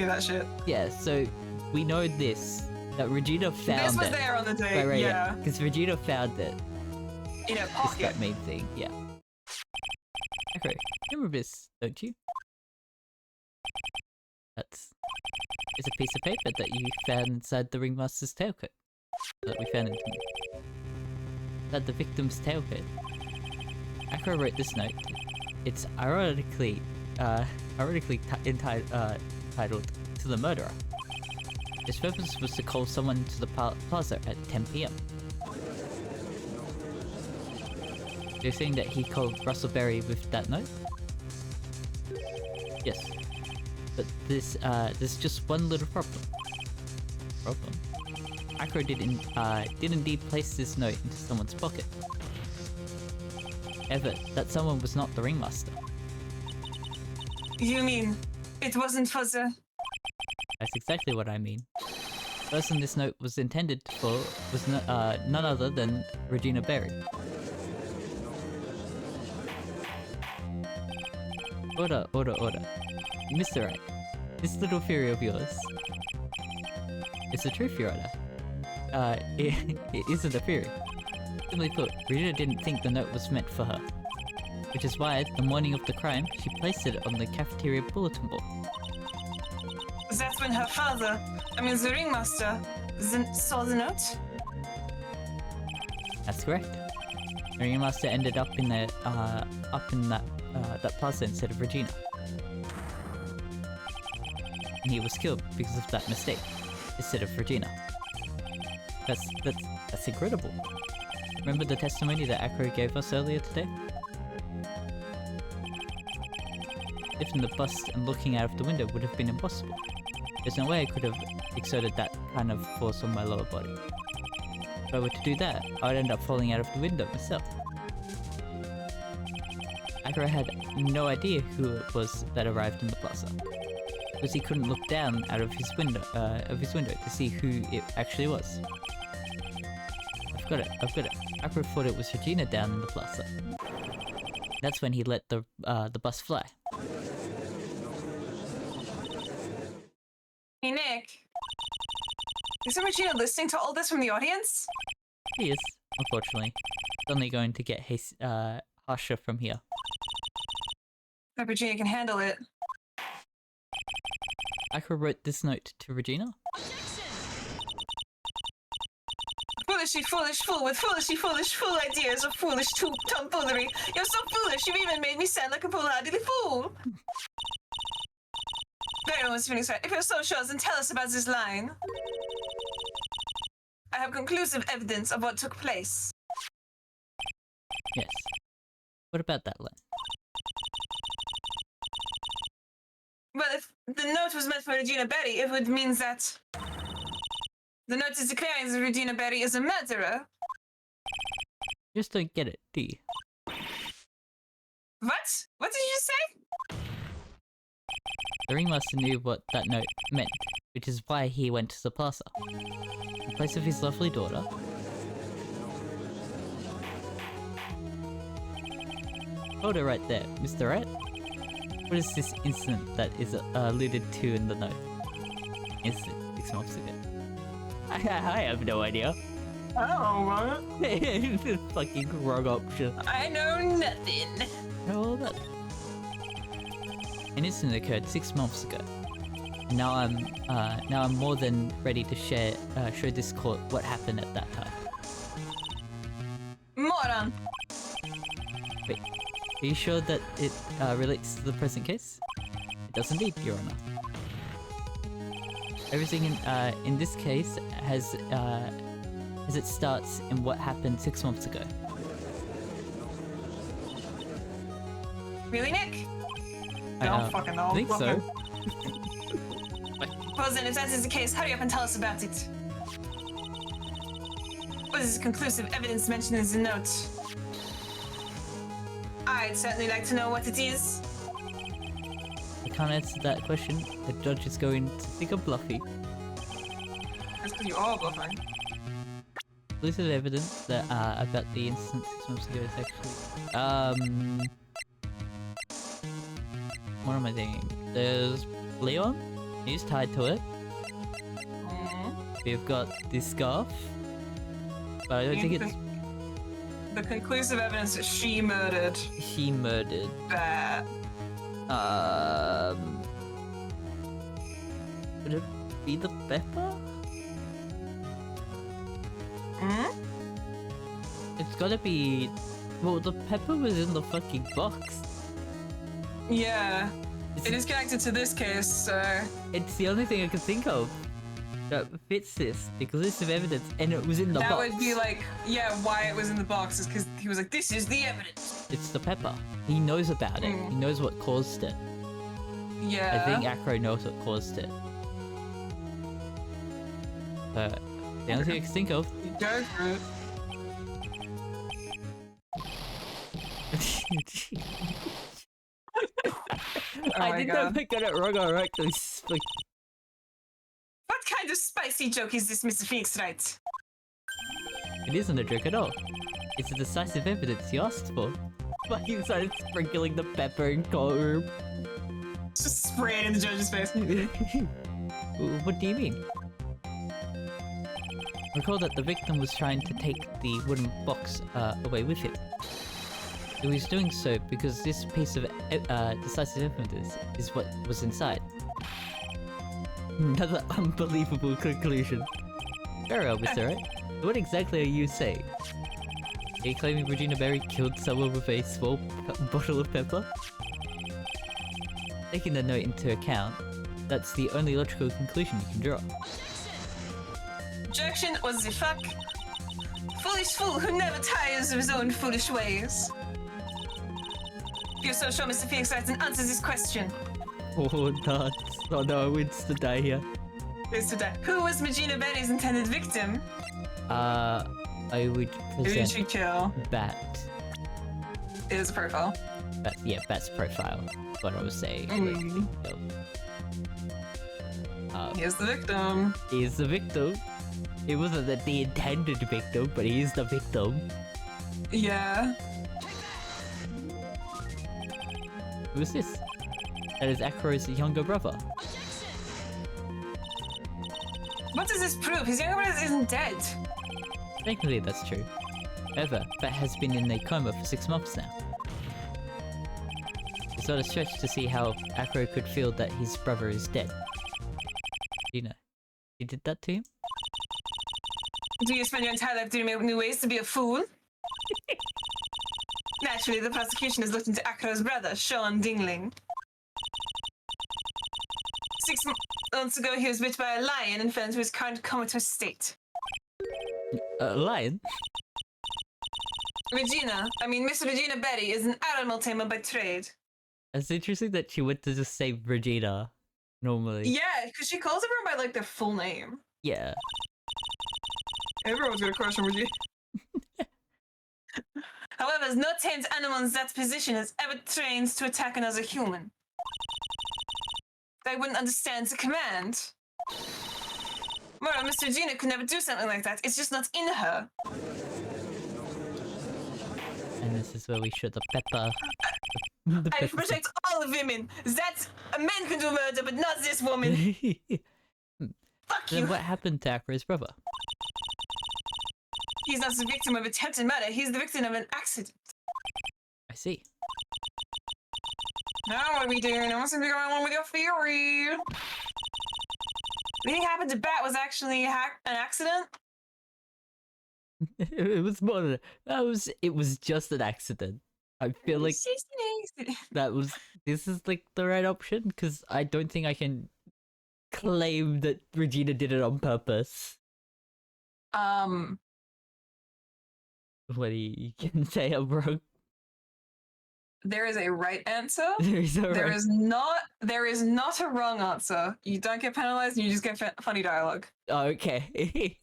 that shit. Yeah, so we know this. That Regina found This was it. there on the day, Right, yeah. Because Regina found it. In a It's pocket. that main thing, yeah. Okay, you remember this, don't you? It's a piece of paper that you found inside the ringmaster's tailcoat. That we found in the victim's tailcoat. Acro wrote this note. It's ironically titled "To the Murderer." His purpose was to call someone to the plaza at 10 p.m. You're saying that he called Russell Berry with that note? Yes. But there's just one little problem. Acro did indeed place this note into someone's pocket. However, that someone was not the ringmaster. You mean it wasn't for the... That's exactly what I mean. The person this note was intended for was none other than Regina Berry. Order. Mr. Wright, this little theory of yours... It's a truth, Your Honor. It isn't a theory. Simply put, Regina didn't think the note was meant for her. Which is why, the morning of the crime, she placed it on the cafeteria bulletin board. That's when her father, the ringmaster, saw the note? That's correct. The ringmaster ended up in that plaza instead of Regina. And he was killed because of that mistake, instead of Regina. That's incredible. Remember the testimony that Acro gave us earlier today? Lifting the bus and looking out of the window would have been impossible. There's no way I could have exerted that kind of force on my lower body. If I were to do that, I would end up falling out of the window myself. Acro had no idea who it was that arrived in the plaza, because he couldn't look down out of his window to see who it actually was. I've got it. Acro thought it was Regina down in the plaza. That's when he let the bus fly. Hey Nick, isn't Regina listening to all this from the audience? He is, unfortunately. It's only going to get harsher from here. But Regina can handle it. Acro wrote this note to Regina? Foolishly foolish fool with fool ideas of foolish tomfoolery. You're so foolish, you've even made me sound like a foolhardy fool. Very almost finished. If you're so sure, then tell us about this line. I have conclusive evidence of what took place. Yes. What about that line? Well, if the note was meant for Regina Berry, it would mean that the note is declaring that Regina Berry is a murderer. Just don't get it, do you? What? What did you say? The ringmaster knew what that note meant, which is why he went to the plaza. In place of his lovely daughter... Hold it right there, Mr. Wright. What is this incident that is alluded to in the note? Incident 6 months ago. I have no idea. Oh, what? Fucking wrong option. I know nothing. No, that. An incident occurred 6 months ago. Now I'm more than ready to show this court what happened at that time. Moron. Wait, are you sure that it relates to the present case? It does indeed, Your Honor. Everything in this case has it starts in what happened 6 months ago. Really, Nick? I don't fucking know. I think so. Well then, if that is the case, hurry up and tell us about it. What is the conclusive evidence mentioned in the note? I'd certainly like to know what it is. I can't answer that question. The judge is going to think I'm bluffy. That's because you are bluffing. Conclusive evidence that about the incident 6 months ago is actually what am I thinking? There's Leon. He's tied to it. We've got this scarf. But I don't think it's... The conclusive evidence that she murdered. She murdered. That. Would it be the pepper? It's gotta be... Well, the pepper was in the fucking box. Yeah. It is connected to this case, so... It's the only thing I can think of. that fits this. The conclusive evidence, and it was in the box. That would be like, yeah, why it was in the box is because he was like, this is the evidence. It's the pepper. He knows about it. He knows what caused it. Yeah. I think Acro knows what caused it. But the only thing I can think of. Go for it. I didn't know if I got it wrong or right. What kind of spicy joke is this, Mr. Phoenix Wright? It isn't a joke at all. It's the decisive evidence you asked for. But he started sprinkling the pepper and color. Just spray it in the judge's face. What do you mean? Recall that the victim was trying to take the wooden box away with him. He was doing so because this piece of decisive evidence is what was inside. Another unbelievable conclusion. Very well, Mr. Wright. What exactly are you saying? Are you claiming Regina Berry killed someone with a small bottle of pepper? Taking the note into account, that's the only logical conclusion you can draw. Objection, what the fuck? Foolish fool who never tires of his own foolish ways. If you're so sure Mr. Phoenix Wright answers this question. Oh, nuts. Oh no, I wins to die here. Is to die. Who was Regina Berry's intended victim? I would Who did present she kill? Bat. It is a profile. Yeah, Bat's profile. What I was saying. He is the victim. He's the victim. It wasn't the intended victim, but he's the victim. Yeah. Who's this? That is Acro's younger brother. What does this prove? His younger brother isn't dead. Technically, that's true. However, Bat has been in a coma for 6 months now. It's not a stretch to see how Acro could feel that his brother is dead. You know, he did that to him? Do you spend your entire life dreaming of new ways to be a fool? Naturally, the prosecution has looked into Acro's brother, Sean Dingling. 6 months ago, he was bit by a lion and fell into his current comatose state. A lion? Miss Regina Berry is an animal tamer by trade. It's interesting that she went to just say Regina, normally. Yeah, because she calls everyone by like their full name. Yeah. Everyone's got a crush on Regina. However, no tamed animal in that position has ever trained to attack another human. They wouldn't understand the command. Moreover, Miss Regina could never do something like that. It's just not in her. And this is where we show the pepper. I protect all women. That a man can do murder, but not this woman. Fuck Then you. what happened to Acro's brother? He's not the victim of attempted murder. He's the victim of an accident. I see. Now what are we doing? I want to be going on with your theory. What do you think happened to Bat was actually an accident? It was more than it was just an accident. I feel like this is like the right option because I don't think I can claim that Regina did it on purpose. What do you can say I'm wrong? There is a right answer. There is a There right. is not a wrong answer. You don't get penalized and you just get funny dialogue. Oh, okay.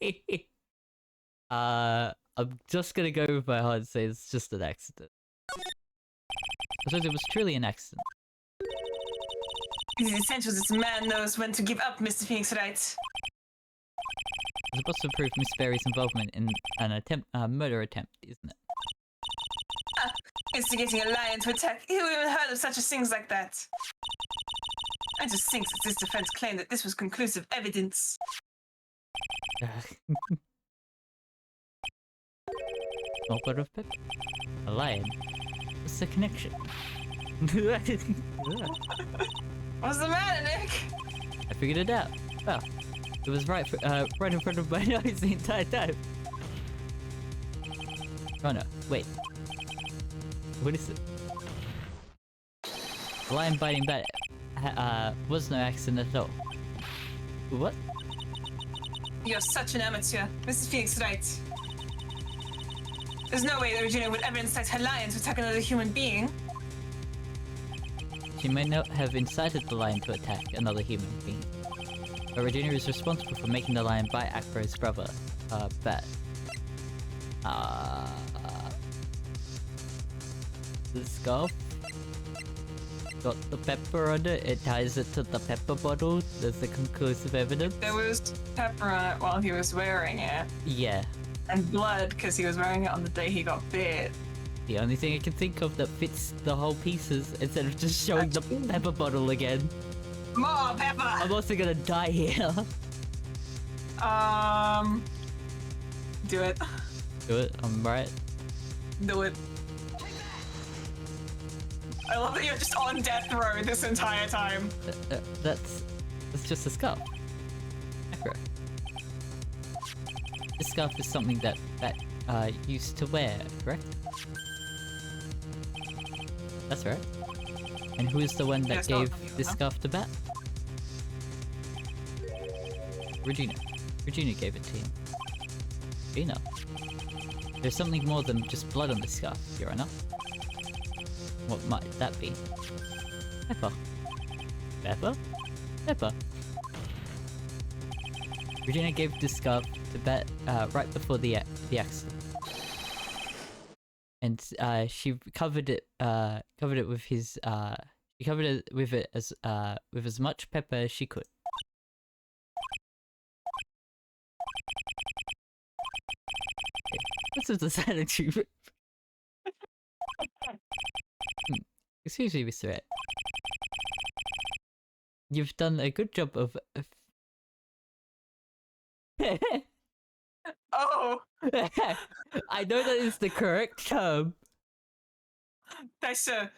I'm just gonna go with my heart and say it's just an accident. Because it was truly an accident. It is essential that a man knows when to give up, Mr. Phoenix Wright. It's supposed to prove Miss Berry's involvement in an murder attempt, isn't it? Instigating a lion to attack. Who even heard of such a things like that? I just think that this defense claimed that this was conclusive evidence. Small pot of pepper. A lion. What's the connection? What's the matter, Nick? I figured it out. Well, it was right in front of my nose the entire time. Oh no, wait. What is it? The lion biting Bat was no accident at all. What? You're such an amateur. Mrs. Phoenix Wright. There's no way that Regina would ever incite her lion to attack another human being. She may not have incited the lion to attack another human being, but Regina is responsible for making the lion bite Akro's brother, Bet. The scarf got the pepper on it. It ties it to the pepper bottle. There's the conclusive evidence. There was pepper on it while he was wearing it. Yeah. And blood because he was wearing it on the day he got bit. The only thing I can think of that fits the whole pieces instead of just showing the pepper bottle again. More pepper! I'm also gonna die here. Do it. Do it, I'm right. Do it. I love that you're just on death row this entire time. That's just a scarf. Akro. This scarf is something that used to wear, correct? That's right. And who is the one that gave this scarf to Bat? Regina. Regina gave it to him. Regina. There's something more than just blood on this scarf, Your Honor. What might that be? Pepper. Pepper? Pepper. Regina gave this scarf to Bet right before the accident. And she covered it with his she covered it with as much pepper as she could. What's with the silent treatment? Excuse me, Mr. Ed. You've done a good job of Oh! I know that is the correct term. That's a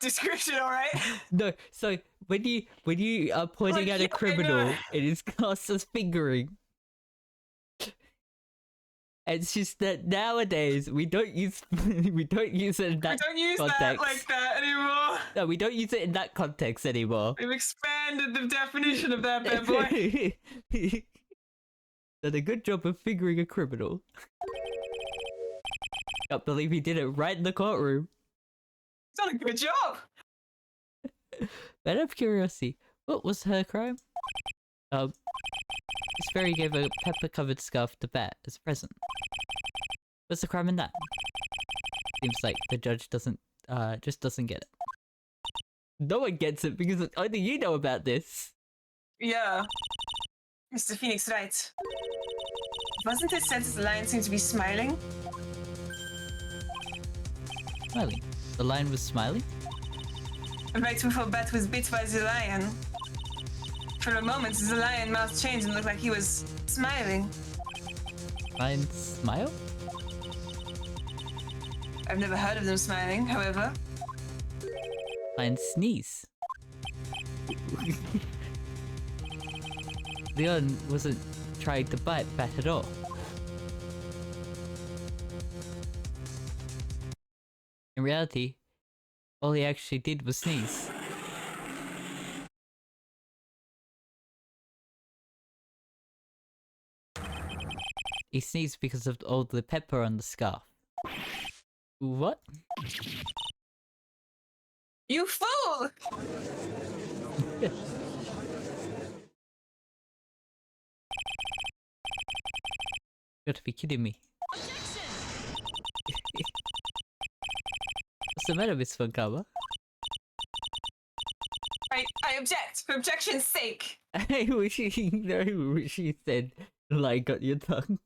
description, alright? No, so when you are pointing Like, at yeah, a I criminal, know. it is classed as fingering. And it's just that nowadays we don't use it in We that don't use that context. like that anymore. No, we don't use it in that context anymore. We've expanded the definition of that bad boy. Done a good job of fingering a criminal. Can't believe he did it right in the courtroom. He's done a good job. Out of curiosity, what was her crime? Miss Fairy gave a pepper-covered scarf to Bat as a present. What's the crime in that? Seems like the judge doesn't get it. No one gets it because only you know about this. Yeah. Mr. Phoenix Wright. Wasn't it said that the lion seemed to be smiling? Smiling. The lion was smiling? Right before Bat was bit by the lion. For a moment, the lion mouth changed and looked like he was smiling. Lion smile? I've never heard of them smiling, however. Lion sneeze. Leon wasn't trying to bite Bat at all. In reality, all he actually did was sneeze. He sneezed because of all the pepper on the scarf. What? You fool! You gotta be kidding me. What's the matter, Miss Funkama? I object, for objection's sake. I wish she said, "Lie got your tongue."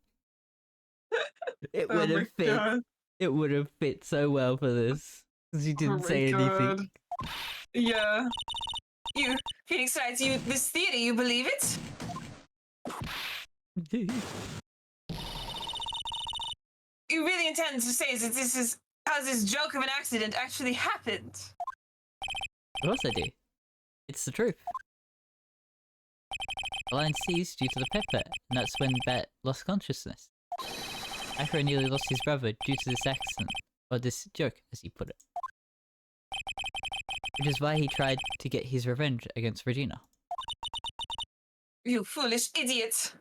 It Oh would my have fit. God. It would have fit so well for this because you didn't my say anything. God. Yeah. You, Phoenix Wright, this theory, you believe it? You really intend to say that this is how this joke of an accident actually happened? Of course I do. It's the truth. The lion seized due to the pepper, and that's when Bat lost consciousness. Akro nearly lost his brother due to this accident, or this joke, as he put it. Which is why he tried to get his revenge against Regina. You foolish idiot.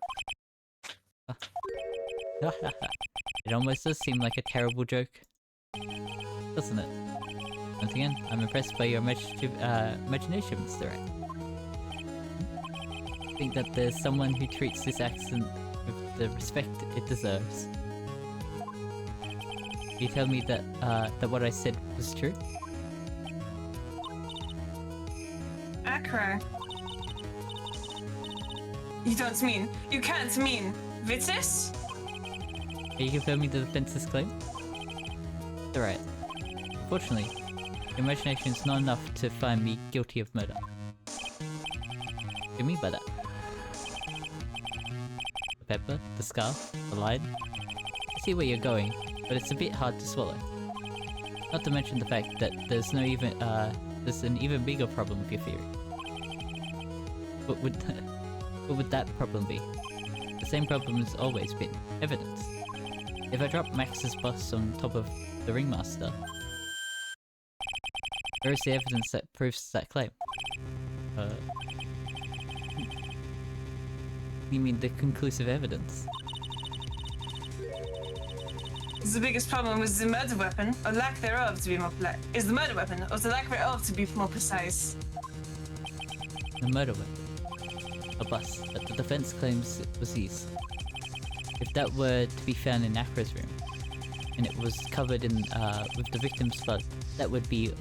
It almost does seem like a terrible joke, doesn't it? Once again, I'm impressed by your imagination, Mr. Wright. I think that there's someone who treats this accident with the respect it deserves. You tell me that that what I said was true? Acro. You don't mean. You can't mean. Witness? Can you confirm me the defense's claim? Alright. Unfortunately, your imagination is not enough to find me guilty of murder. What do you mean by that? The pepper, the scarf, the line? I see where you're going, but it's a bit hard to swallow. Not to mention the fact that there's an even bigger problem with your theory. What would that problem be? The same problem has always been evidence. If I drop Max's bus on top of the ringmaster, where is the evidence that proves that claim? You mean the conclusive evidence? The biggest problem with the murder weapon, or lack thereof to be more is the murder weapon, or the lack thereof to be more precise. The murder weapon. A bus that the defense claims it was used. If that were to be found in Acro's room, and it was covered in with the victim's blood, that would be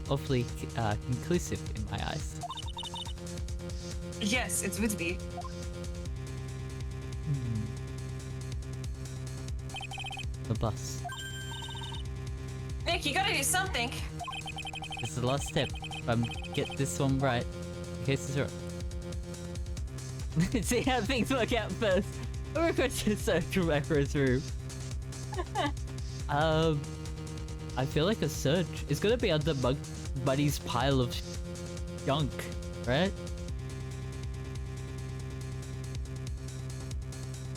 awfully conclusive in my eyes. Yes, it would be. The bus. Nick, you gotta do something. This is the last step. If I get this one right, the case is wrong. See how things work out first. We're going to search from Acro's room. I feel like a search is gonna be under Buddy's pile of junk, right?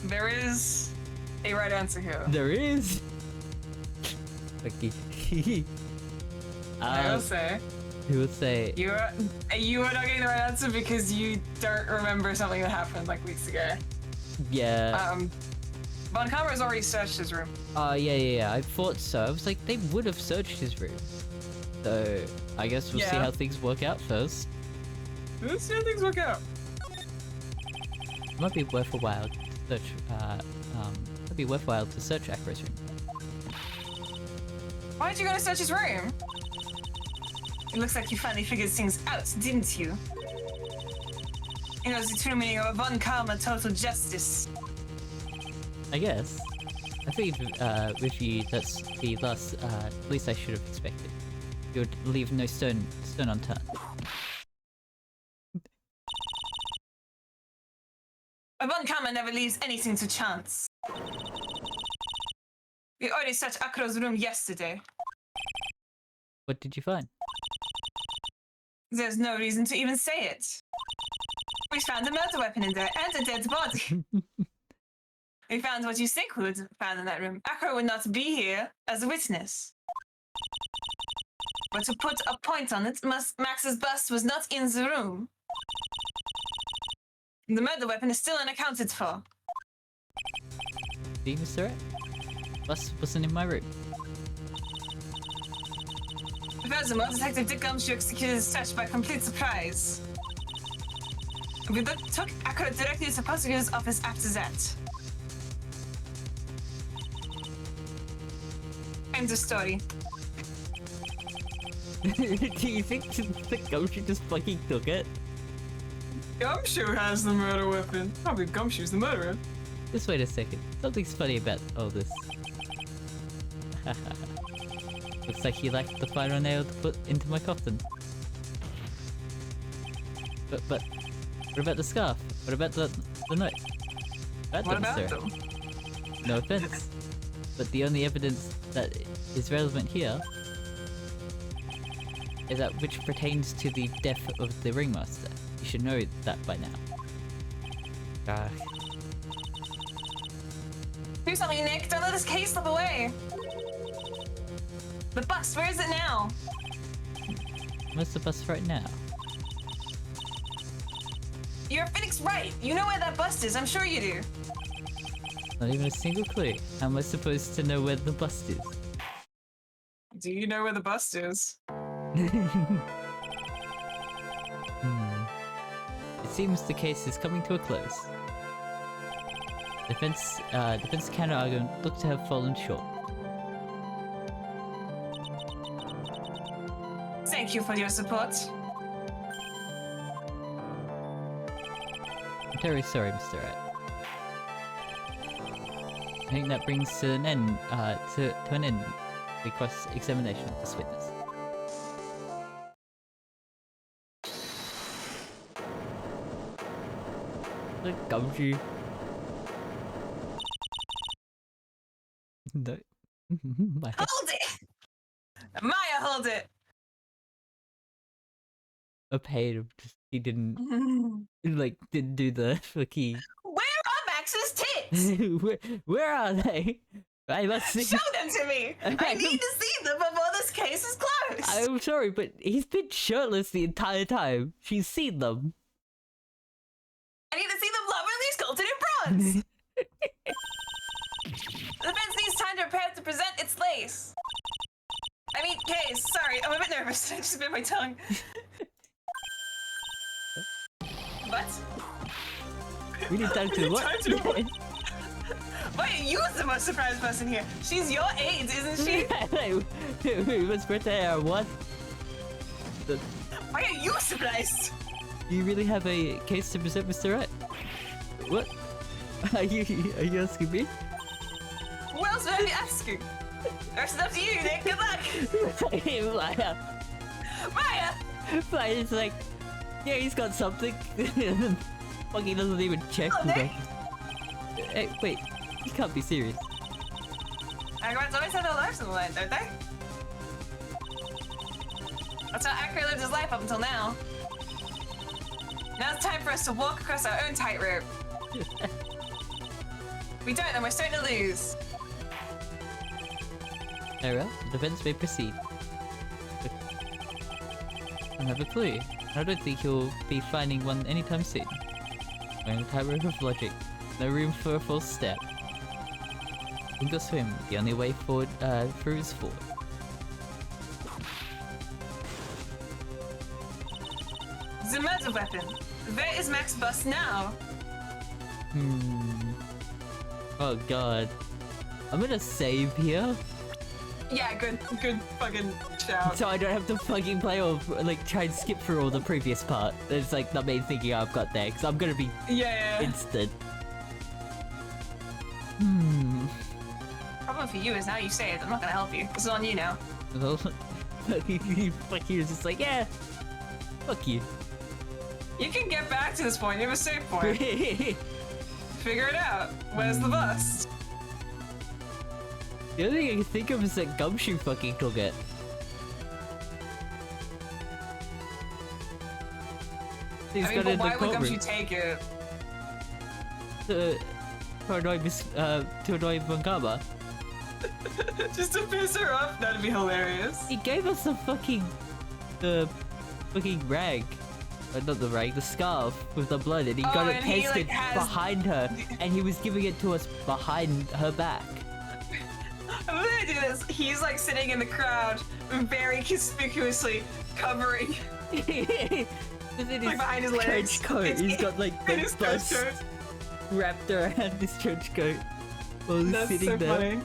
There is a right answer here. There is. Okay. I will say. Who would say? You are not getting the right answer because you don't remember something that happened like weeks ago. Yeah. Von Kammer has already searched his room. Yeah. I thought so. I was like, they would have searched his room. So I guess we'll see how things work out first. Let's see how things work out. It might be worth a while to search. It'd be worthwhile to search Acro's room. Why did you go to search his room? It looks like you finally figured things out, didn't you? You know, the true meaning of Von Karma total justice. I guess. I figured with you, that's the least I should have expected. You would leave no stone unturned. Von Karma never leaves anything to chance. We already searched Akro's room yesterday. What did you find? There's no reason to even say it. We found a murder weapon in there and a dead body. We found what you think we would have found in that room. Akro would not be here as a witness. But to put a point on it, Max's bust was not in the room. The murder weapon is still unaccounted for. See, Mr. Wright? Bus wasn't in my room. Furthermore, Detective Dick Gumshoe executed his search by complete surprise. We took Akro directly to the prosecutor's office after that. End of story. Do you think the Gumshoe just fucking took it? Gumshoe has the murder weapon. Probably Gumshoe's the murderer. Just wait a second. Something's funny about all this. Looks like he lacked the final nail to put into my coffin. But what about the scarf? What about the note? What about them? No offense. But the only evidence that is relevant here is that which pertains to the death of the ringmaster. You should know that by now. Do something, Nick. Don't let this case slip away. The bus, where is it now? Where's the bus right now? You're Phoenix Wright. You know where that bus is. I'm sure you do. Not even a single clue. How am I supposed to know where the bust is? Do you know where the bust is? It seems the case is coming to a close. Defense counter argument looked to have fallen short. Thank you for your support. I'm very sorry, Mr. Wright. I think that brings to an end, to an end the cross-examination of this witness. The gumshoe. No. My head. Hold it! Maya, hold it! A pain of just he didn't didn't do the fucking. Where are Max's tits? where are they? I must see. Show them to me! I need to see them before this case is closed! I'm sorry, but he's been shirtless the entire time. She's seen them. I need to see them lovingly sculpted in bronze! The fence needs time to prepare to present its lace. I mean, case, sorry, I'm a bit nervous. I just bit my tongue. What? We need time to what? Time to what? Why are you the most surprised person here? She's your age, isn't she? We must prepare what? Why are you surprised? Do you really have a case to present, Mr. Wright? What? Are you asking me? Who else would I be asking? The rest is up to you, Nick. Good luck. Maya. Maya! Maya's like, yeah, he's got something. Fucking doesn't even check. Oh, Nick. Hey, wait. You can't be serious. Acrobats always have their lives on the line, don't they? That's how Acro lived his life up until now. Now it's time for us to walk across our own tightrope. We don't, then we're starting to lose. Very well, the defense may proceed. I have a clue. I don't think you'll be finding one anytime soon. Wearing a tightrope of logic. No room for a false step. Sink or swim. The only way forward through is forward. The murder weapon. Where is Max Bust now? Oh god. I'm gonna save here. Yeah, good fucking shout. So I don't have to fucking play or like try and skip through all the previous part. It's like the main thinking I've got there, because I'm gonna be Yeah. instant. Problem for you is now you say it, I'm not gonna help you. This is on you now. Fuck you, just like, yeah. Fuck you. You can get back to this point. You have a save point. Figure it out. Where's the bust? The only thing I can think of is that Gumshoe fucking took it. He's I mean, got but it in the why would courtroom Gumshoe take it? to annoy Mangaba. Just to piss her off? That'd be hilarious. He gave us the fucking rag. Not the rag, the scarf with the blood, and he got it and he, pasted like, has- behind her, and he was giving it to us behind her back. I'm gonna do this. He's like sitting in the crowd, very conspicuously covering, like behind his legs. Trench coat. It's- He's got like in the his trench bust coat. wrapped around his trench coat while he's That's sitting so there. funny.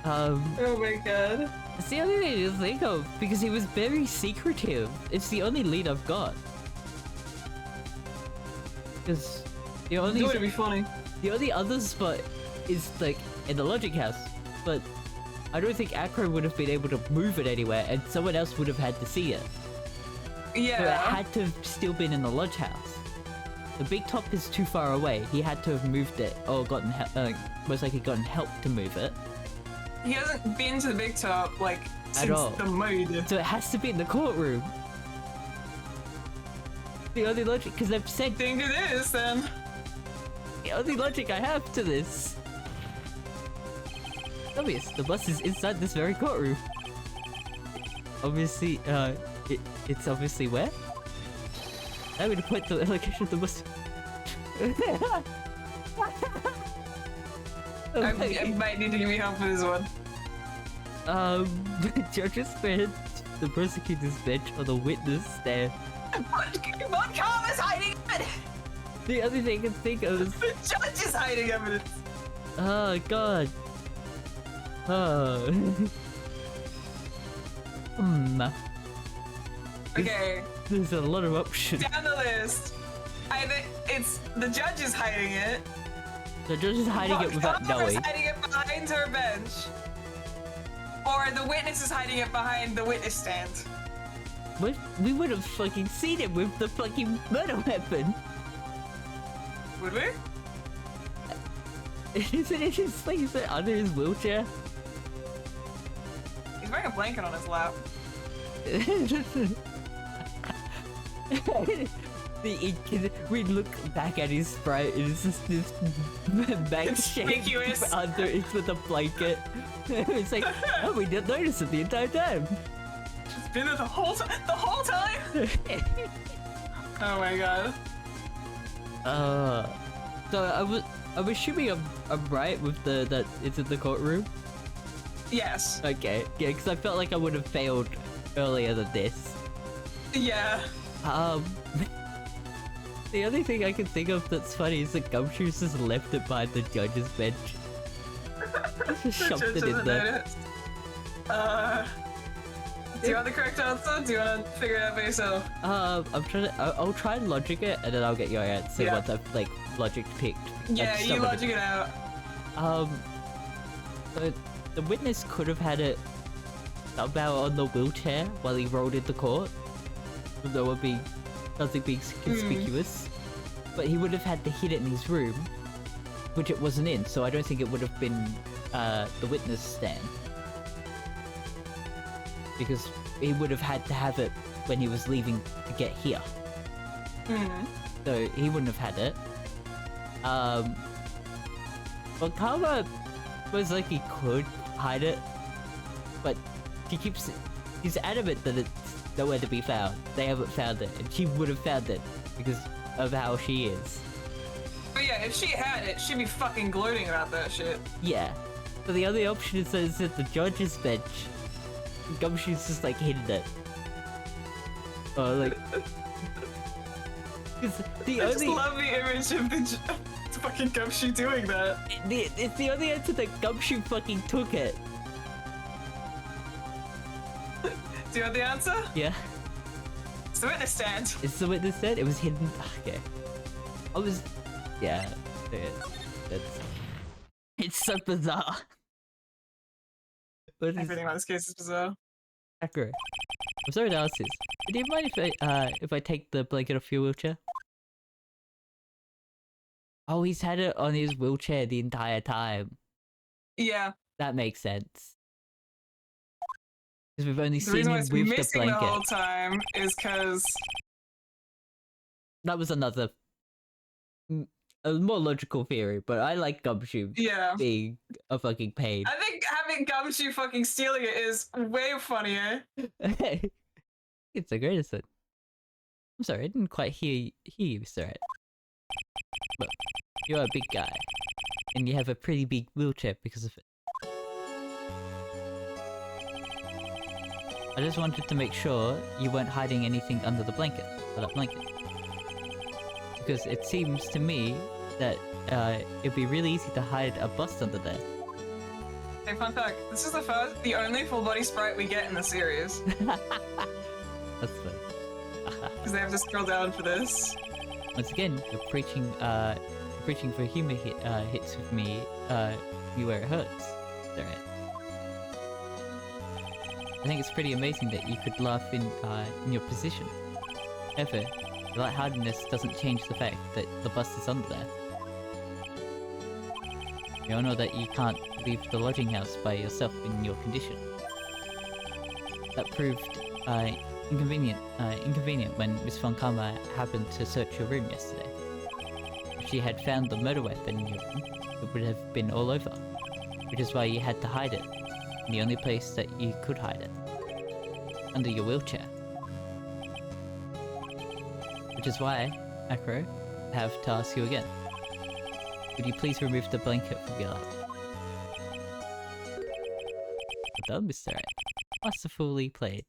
Oh my god. It's the only thing to think of, because he was very secretive. It's the only lead I've got. Because the only It would be funny. other spot is like in the Logic House, but I don't think Acro would have been able to move it anywhere, and someone else would have had to see it. So it Yeah. had to have still been in the Lodge House. The big top is too far away. He had to have moved it, or gotten most likely gotten help to move it. He hasn't been to the big top like since all. the mood. So it has to be in the courtroom. The only logic, because I've said Think it is then. the only logic I have to this. Obvious, the bus is inside this very courtroom. Obviously, it's obviously where? I'm gonna put the location of the bus. I might need to give you help with this one. The judge's bench, the prosecutor's bench, or the witness stand. What calm is hiding evidence? The only thing I can think of is... The judge is hiding evidence. Oh, God. Oh. Okay. There's a lot of options. Down the list. Either it's the judge is hiding it. The judge is hiding it without Is knowing. hiding it behind her bench. Or the witness is hiding it behind the witness stand. But we would have fucking seen him with the fucking murder weapon. Would we? Isn't it just like is it under his wheelchair? He's wearing a blanket on his lap. We look back at his sprite and it's just this back shape Conspicuous. under it with a blanket. It's like, oh, we didn't notice it the entire time. She's been there the whole time. The whole time. Oh my god. So I'm assuming I'm right with that it's in the courtroom. Yes. Okay, yeah, because I felt like I would have failed earlier than this. Yeah. The only thing I can think of that's funny is that Gumshoe's just left it behind the judge's bench. Just The shoved judge it in doesn't there. notice. Do you want the correct answer? Do you want to figure it out by yourself? I'm trying to. I'll try and logic it, and then I'll get your answer Yeah. once I've like logic picked. Yeah, you logic it out. The witness could have had it somehow on the wheelchair while he rolled into court. There would be nothing being conspicuous, but he would have had to hid it in his room, which it wasn't in. So I don't think it would have been the witness stand, because he would have had to have it when he was leaving to get here. So he wouldn't have had it. But Karma was like he could hide it, but he's adamant that it's nowhere to be found. They haven't found it, and she would have found it because of how she is. But yeah, if she had it, she'd be fucking gloating about that shit. Yeah. So the only option is that it's at the judge's bench. Gumshoe's just like hidden it. Or like... the I just only... love the image of the fucking Gumshoe doing that. It's the only answer that Gumshoe fucking took it. Do you want the answer? Yeah. It's the witness stand. It's the witness said it was hidden. Okay. I was... Yeah. It's so bizarre. What is... Everything about this case is bizarre. Sakura. I'm sorry to ask this. But do you mind if I take the blanket off your wheelchair? Oh, he's had it on his wheelchair the entire time. Yeah. That makes sense. Because we've only The seen reason him why it's with the missing the blanket. whole time is because That was another... a more logical theory, but I like Gumshoe yeah. being a fucking pain. I think having Gumshoe fucking stealing it is way funnier. It's the greatest one. I'm sorry, I didn't quite hear you, Mr. Wright. Look, you're a big guy, and you have a pretty big wheelchair because of it. I just wanted to make sure you weren't hiding anything under the blanket, or that blanket. Because it seems to me that it'd be really easy to hide a bust under there. Hey, fun fact, this is the only full body sprite we get in the series. That's funny. Because they have to scroll down for this. Once again, you're preaching for humor hits with me, me where it hurts. Alright. I think it's pretty amazing that you could laugh in your position. However, the lightheartedness doesn't change the fact that the bust is under there. You all know that you can't leave the lodging house by yourself in your condition. That proved inconvenient when Miss Von Karma happened to search your room yesterday. If she had found the murder weapon in your room, it would have been all over. Which is why you had to hide it. In the only place that you could hide it. Under your wheelchair. Which is why, Acro, I have to ask you again. Would you please remove the blanket from your lap? Well done, Mr. Wright. Masterfully played.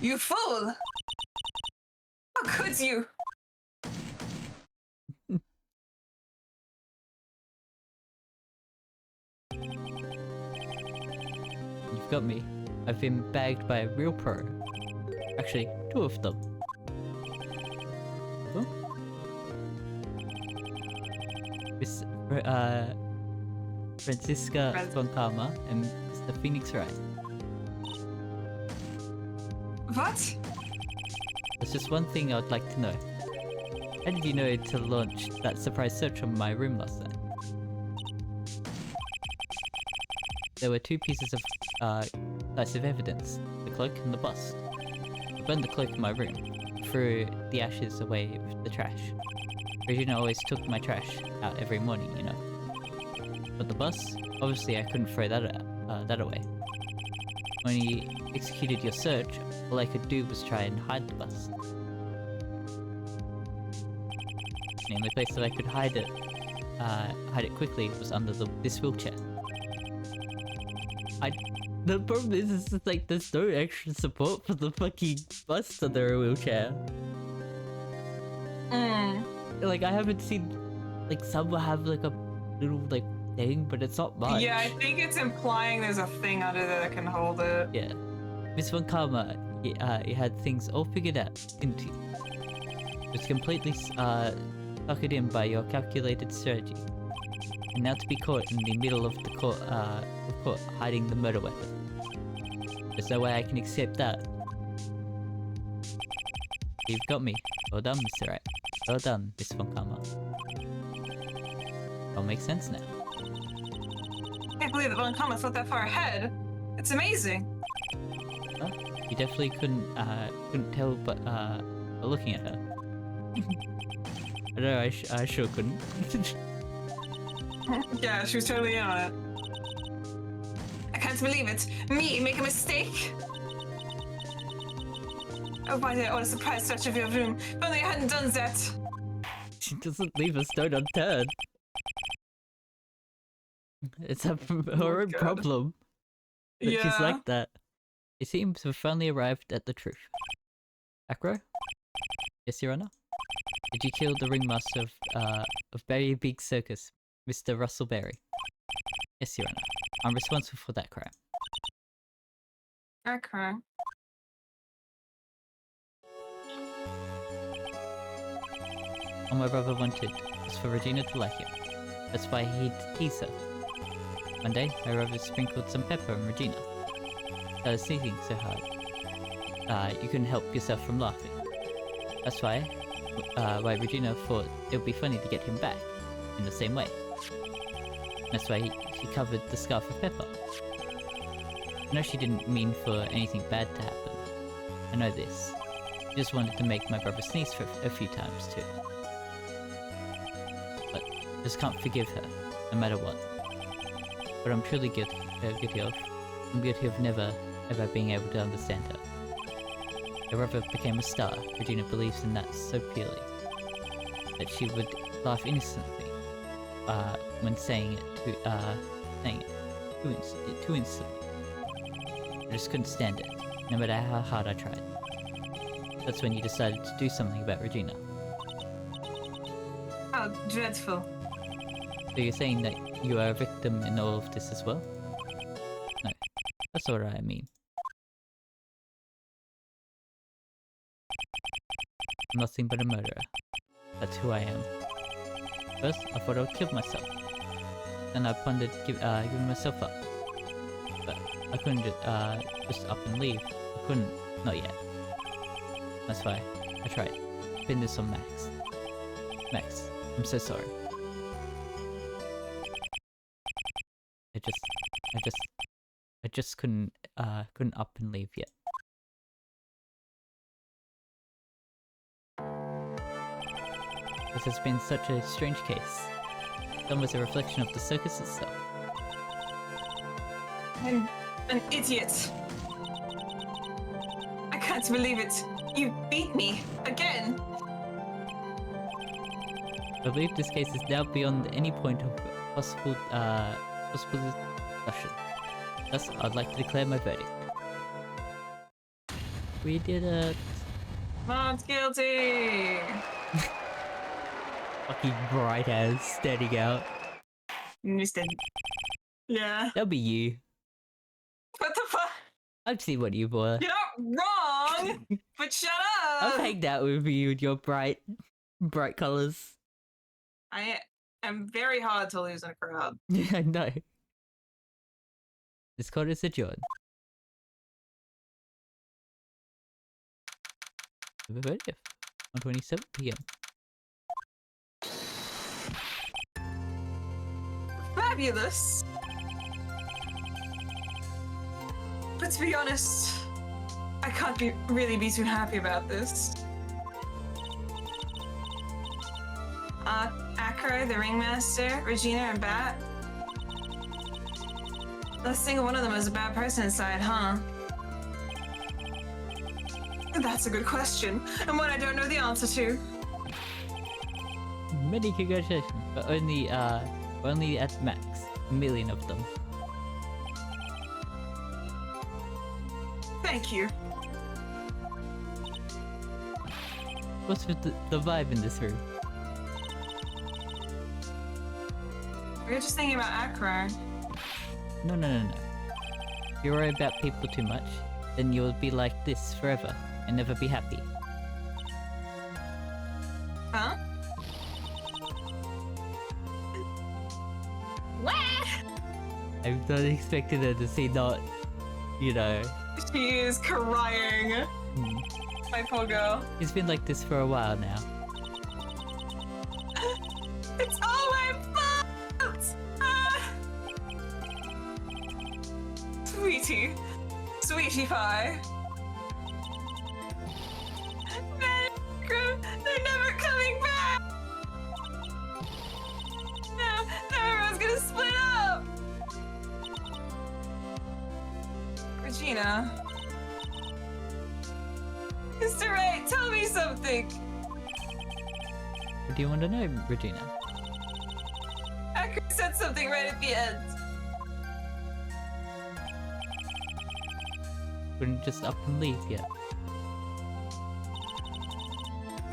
You fool! How could you? You've got me. I've been bagged by a real pro. Actually, 2 of them. Huh? Miss Franziska von Karma and Mr. Phoenix Wright. What? There's just one thing I would like to know. How did you know to launch that surprise search on my room last night? There were 2 pieces of decisive evidence, the cloak and the bust. I burned the cloak in my room, threw the ashes away with the trash. Regina always took my trash out every morning, you know. But the bust? Obviously I couldn't throw that away. When you executed your search, all I could do was try and hide the bust. The only place that I could hide it quickly was under this wheelchair. The problem is just like there's no extra support for the fucking bust under a wheelchair. Like I haven't seen, like some will have like a little like thing, but it's not much. Yeah, I think it's implying there's a thing under there that can hold it. Yeah. Miss Von Karma, he had things all figured out, didn't he? It was completely suckered in by your calculated strategy. And now to be caught in the middle of the court hiding the murder weapon. There's no way I can accept that. You've got me. Well done, Mr. Wright. Well done, Miss Von Karma. All makes sense now. I can't believe that Von Karma thought that far ahead. It's amazing. Huh? You definitely couldn't tell but looking at her. I know, I sure couldn't. Yeah, she was totally in on it. I can't believe it. Me make a mistake? Oh, why did I order a surprise search of your room? If only I hadn't done that. She doesn't leave a stone unturned. It's her own God. problem that she's Yeah. like that. It seems we've finally arrived at the truth. Acro? Yes, Your Honor? Did you kill the ringmaster of Berry Big Circus, Mr. Russell Berry? Yes, Your Honor. I'm responsible for that crime. Okay. All my brother wanted was for Regina to like him. That's why he'd tease her. One day, my brother sprinkled some pepper on Regina. I was sneezing so hard, you couldn't help yourself from laughing. That's why Regina thought it would be funny to get him back, in the same way. That's why she covered the scarf with pepper. I know she didn't mean for anything bad to happen. I know this. She just wanted to make my brother sneeze for a few times too. But I just can't forgive her, no matter what. But I'm truly guilty of. I'm guilty of never, ever being able to understand her. My brother became a star. Regina believes in that so purely that she would laugh innocently when saying it too instantly. I just couldn't stand it, no matter how hard I tried. That's when you decided to do something about Regina. How dreadful. So you're saying that you are a victim in all of this as well? No, that's not what I mean. I'm nothing but a murderer. That's who I am. First, I thought I would kill myself. Then I pondered giving myself up. But I couldn't just up and leave. I couldn't, not yet. That's why I tried. Pin this on Max. Max, I'm so sorry. I just couldn't up and leave yet. This has been such a strange case. It's almost a reflection of the circus itself. I'm an idiot. I can't believe it. You beat me again. I believe this case is now beyond any point of possible discussion. Thus, I'd like to declare my verdict. We did it! Not guilty. Fucking bright ass standing out. Mr. Yeah. That'll be you. What the fuck? I've seen what you were. You're not wrong, but shut up. I've hanged out with you and your bright colors. I am very hard to lose in a crowd. Yeah, I know. This code is adjourned. November 30th, 1:27 PM. Fabulous. But to be honest, I can't really be too happy about this. Acro, the ringmaster, Regina, and Bat. Not a single one of them is a bad person inside, huh? That's a good question, and one I don't know the answer to. Many congratulations, but only at max. A million of them. Thank you. What's with the vibe in this room? We were just thinking about Acro. No. If you worry about people too much, then you'll be like this forever and never be happy. Huh? What? I'm not expecting her to say not, you know. She is crying. My poor girl. It's been like this for a while now. It's all my fault! Sweetie. Sweetie pie. They're never coming back! Now everyone's gonna split up! Regina. Mr. Wright, tell me something! What do you want to know, Regina? Acker said something right at the end. Wouldn't just up and leave yet.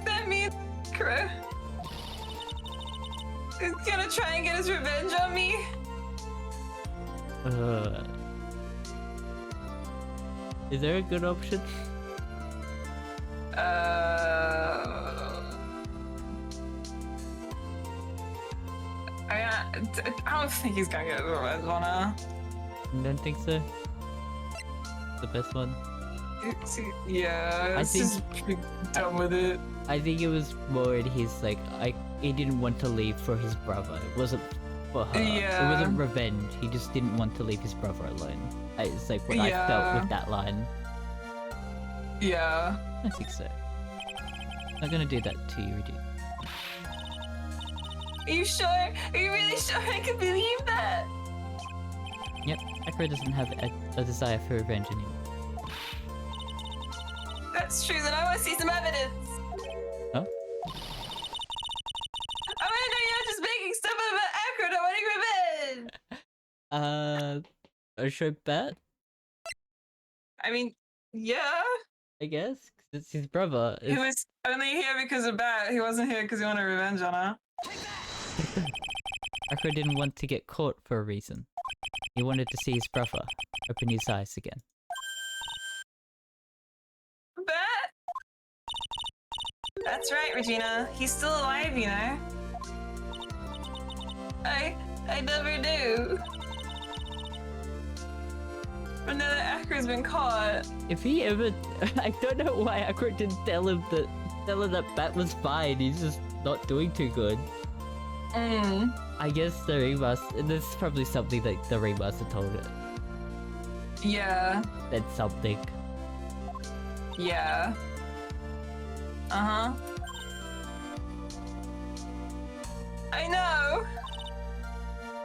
That means Acker is gonna try and get his revenge on me? Is there a good option? I don't think he's gonna get revenge on her. You don't think so? The best one? Yeah, I it's think- just be done with it. I think it was more in his like he didn't want to leave for his brother. It wasn't for her. Yeah. It wasn't revenge. He just didn't want to leave his brother alone. It's like what I felt with that line. Yeah. I think so. I'm not gonna do that to you, Regina. Are you sure? Are you really sure I can believe that? Yep, Akira doesn't have a desire for revenge anymore. That's true, then I want to see some evidence. Huh? I want to know you're not just making stuff up about Acker and wanting revenge! A show bet? I mean, yeah. I guess? 'Cause it's his brother. He was only here because of Bat. He wasn't here because he wanted revenge on her. Akira didn't want to get caught for a reason. He wanted to see his brother open his eyes again. Bat? That's right, Regina. He's still alive, you know? I never knew. But now that Acker's been caught. If he ever... I don't know why Akira didn't tell him that Bat was fine. He's just not doing too good. I guess the remaster... This is probably something that the remaster told it. Yeah. Said something. Yeah. Uh-huh. I know.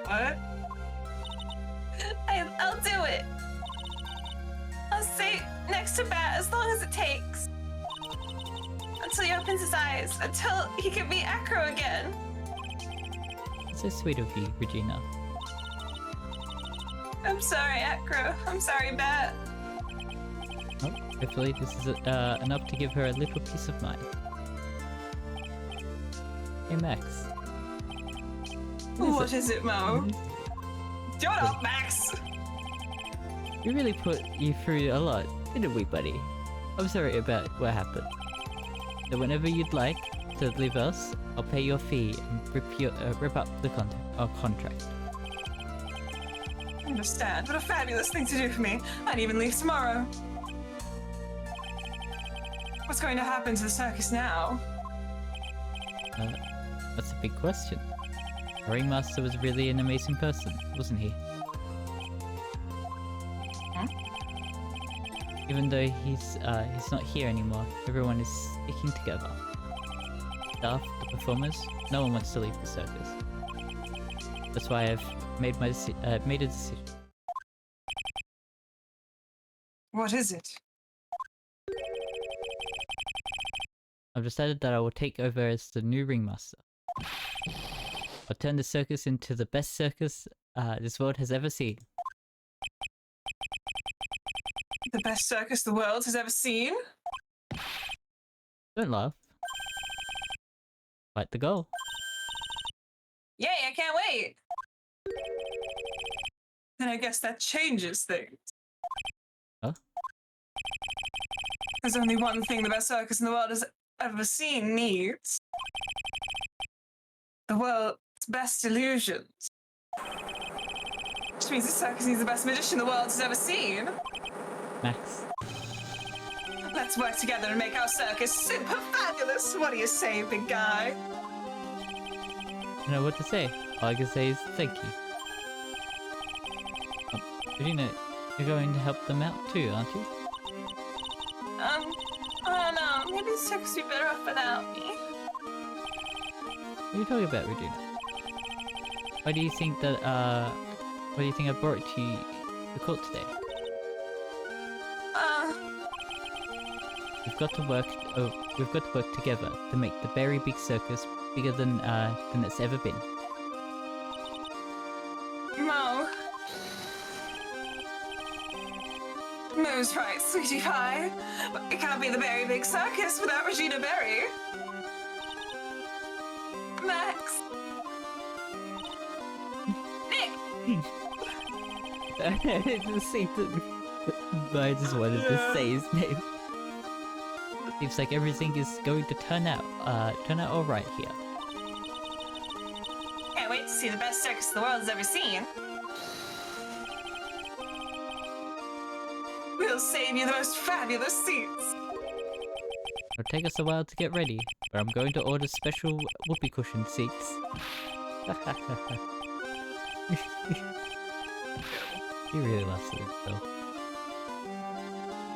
What? I'll do it. I'll say next to Bat as long as it takes. Until he opens his eyes, until he can be Acro again. So sweet of you, Regina. I'm sorry, Acro. I'm sorry, Bat. Oh, hopefully this is enough to give her a little peace of mind. Hey Max. What is it, Mo? Shut up, Max! We really put you through a lot, didn't we, buddy? I'm sorry about what happened. So whenever you'd like to leave us, I'll pay your fee and rip up the contract. I understand. What a fabulous thing to do for me. I'd even leave tomorrow. What's going to happen to the circus now? That's a big question. Our ringmaster was really an amazing person, wasn't he? Huh? Even though he's not here anymore, everyone is sticking together. Staff, the performers, no one wants to leave the circus. That's why I've made a decision. What is it? I've decided that I will take over as the new ringmaster. I'll turn the circus into the best circus this world has ever seen. The best circus the world has ever seen? Don't laugh. Fight the goal. Yay, I can't wait! Then I guess that changes things. Huh? There's only one thing the best circus in the world has ever seen needs. The world's best illusions. Which means the circus needs the best magician the world has ever seen. Max. Let's work together and make our circus super fabulous! What do you say, big guy? I don't know what to say. All I can say is thank you. Regina, you're going to help them out too, aren't you? I don't know. Maybe the circus would be better off without me. What are you talking about, Regina? Why do you think that, why do you think I brought you to the court today? We've got to work together to make the very big circus bigger than it's ever been. Mo. Mo's right, sweetie pie. But it can't be the very big circus without Regina Berry. Max. Nick. I didn't say that, but I just wanted to say his name. Seems like everything is going to turn out alright here. Can't wait to see the best circus the world has ever seen. We'll save you the most fabulous seats. It'll take us a while to get ready, but I'm going to order special whoopee cushion seats. He really loves it, though.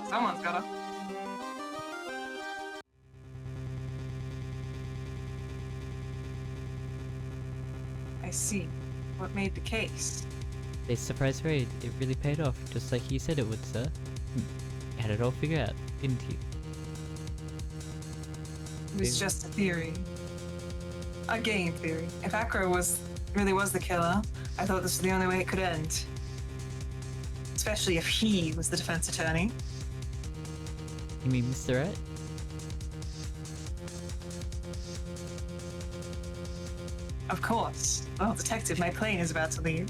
Someone's gotta. I see. What made the case? This surprise raid, it really paid off, just like you said it would, sir. You had it all figured out, didn't you? It was just a theory. A game theory. If Acro really was the killer, I thought this was the only way it could end. Especially if he was the defense attorney. You mean Mr. Wright? Of course. Well, detective, my plane is about to leave.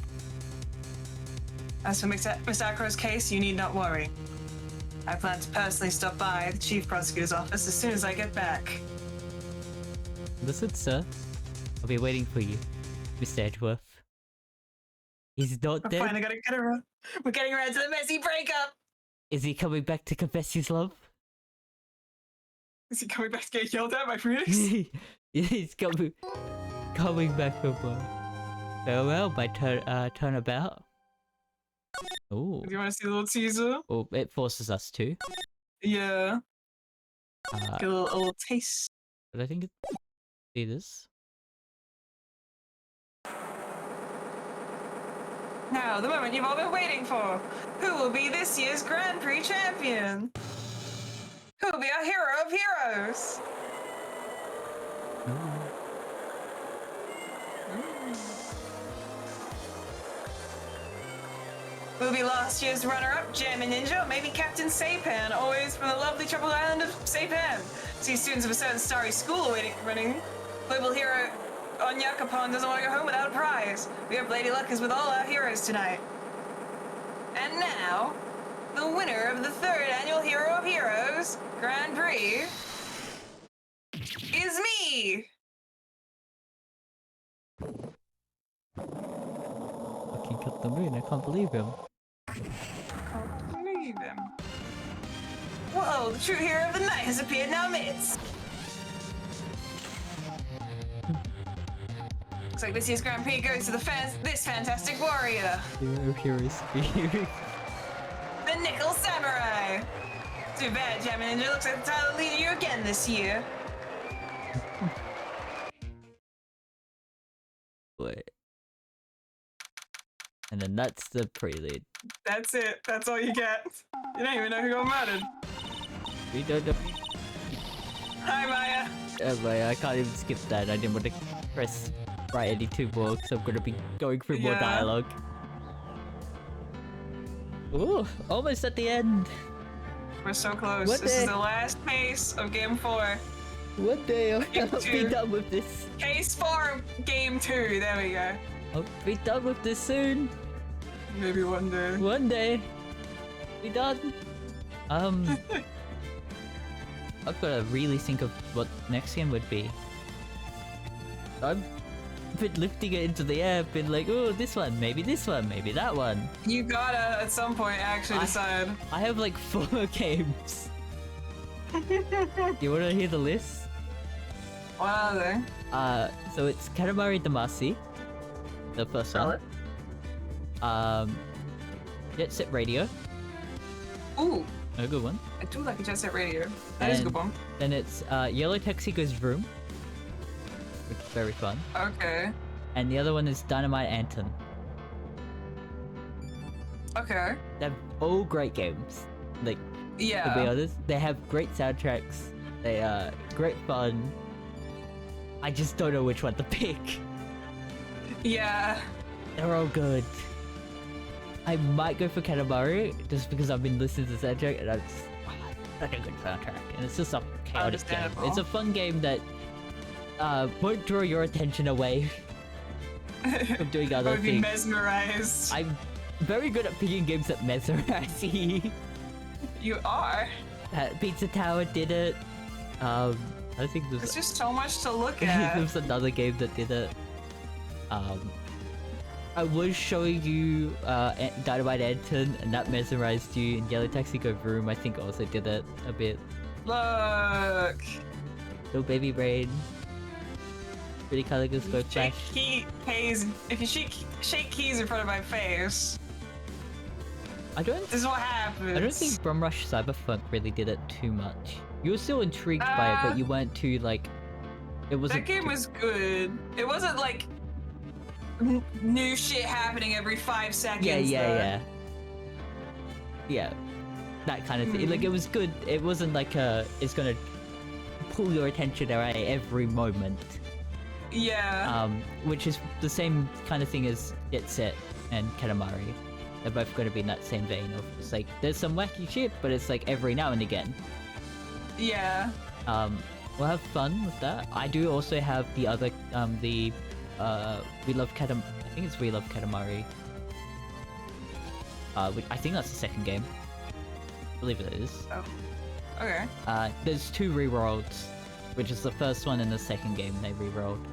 As for Miss Acro's case, you need not worry. I plan to personally stop by the chief prosecutor's office as soon as I get back. Listen, sir. I'll be waiting for you, Mr. Edgeworth. He's not We're dead. finally gonna get around. We're getting around to the messy breakup. Is he coming back to confess his love? Is he coming back to get yelled at by Phoenix? He's coming back from farewell by turnabout. Ooh. Do you want to see a little teaser? Oh, it forces us to. Yeah. Get a little taste. But I think it's... See this? Now, the moment you've all been waiting for. Who will be this this year's Grand Prix champion. Who'll be our hero of heroes? Will be last year's runner-up, Jammin' Ninja, or maybe Captain Saipan, always from the lovely tropical island of Saipan. See, students of a certain starry school running. Global hero on Yakapon doesn't want to go home without a prize. We hope Lady Luck is with all our heroes tonight. And now, the winner of the 3rd annual Hero of Heroes Grand Prix is me! Fucking cut the moon, I can't believe him. Can't believe him. Whoa, the true hero of the night has appeared in our midst! Looks like this year's Grand Prix goes to this fantastic warrior. Hero, heroes, heroes. The Nickel Samurai! Too bad, Jammin' Ninja. Looks like the title leading you again this year. Wait. And then that's the prelude. That's it. That's all you get. You don't even know who got murdered. We don't know. Hi, Maya. Maya, I can't even skip that. I didn't want to press write any 2 more because I'm gonna be going through more dialogue. Ooh, almost at the end. We're so close. This is the last case of Game 4. One day I'll be done with this. Case 4 Game 2. There we go. I'll be done with this soon. Maybe one day. One day. Be done. I've got to really think of what next game would be. I've been lifting it into the air, been like, oh, this one, maybe that one. You gotta, at some point, actually decide. I have like 4 games. You wanna hear the list? What are they? So it's Katamari Damacy, the first one. Jet Set Radio. Ooh, A good one. I do like a Jet Set Radio. That is a good one. Then it's Yellow Tuxedo's Room, which is very fun. Okay. And the other one is Dynamite Anton. Okay. They're all great games. Like, Yeah. to be honest, they have great soundtracks. They are great fun. I just don't know which one to pick. Yeah. They're all good. I might go for Katamari just because I've been listening to the soundtrack and it's such a good soundtrack. And it's just a chaotic game. Understandable. It's a fun game that won't draw your attention away from doing other I would be things. mesmerized. I'm very good at picking games that mesmerize you. You are. Pizza Tower did it. I think There's there's just so much to look there at. was another game that did it. I was showing you Dynamite Anton, and that mesmerized you. And Yellow Taxi Go Vroom, I think, also did it a bit. Look. Little Baby Brain. Pretty Colors Go Shake Flash. keys. If you shake keys in front of my face, This is what happens. I don't think Brum Rush Cyberpunk really did it too much. You were still intrigued by it, but you weren't too like. It wasn't. That game was good. It wasn't like new shit happening every 5 seconds. Yeah. That kind of thing. Like, it was good. It wasn't like it's gonna pull your attention away every moment. Yeah. Which is the same kind of thing as Jet Set and Katamari. They're both gonna be in that same vein of it's like there's some wacky shit, but it's like every now and again. Yeah. We'll have fun with that. I do also have the other We Love Katam. I think it's We Love Katamari. Which I think that's the second game. I believe it is. Oh. Okay. There's 2 rerolls, which is the first one and the second game they rerolled.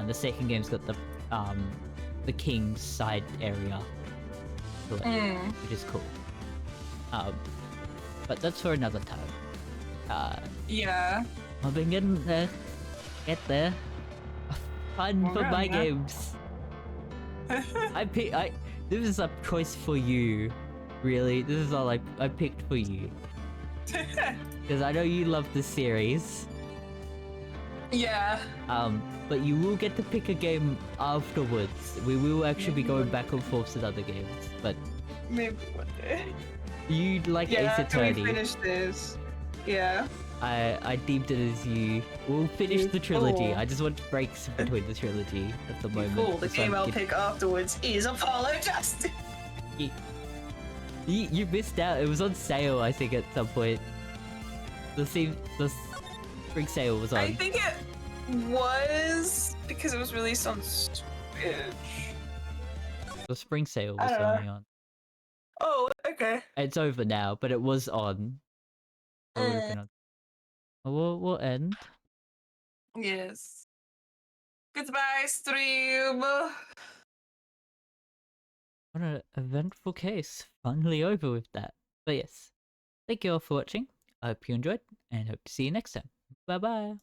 The second game's got the King's side area, which is cool. But that's for another time. Yeah. I've been getting there. Get there. Fun Well, for yeah, my yeah. games. This is a choice for you. Really, this is all I picked for you. Because I know you love the series. Yeah. But you will get to pick a game afterwards. We will actually be going back and forth with other games, but Maybe one day. You'd like Yeah, Ace after we Attorney. finish this. Yeah. I deemed it as you. We'll finish the trilogy. fool. I just want breaks between the trilogy at the moment. Cool. The just so I game I'll can- pick afterwards is Apollo Justice. You missed out. It was on sale, I think, at some point. The spring sale was on. I think it was because it was released on Switch. The spring sale I was don't know. only on. Oh, okay. It's over now, but it was on. It would have been on. We'll end. Yes. Goodbye, stream. What an eventful case. Finally over with that. But yes, thank you all for watching. I hope you enjoyed, and hope to see you next time. Bye bye.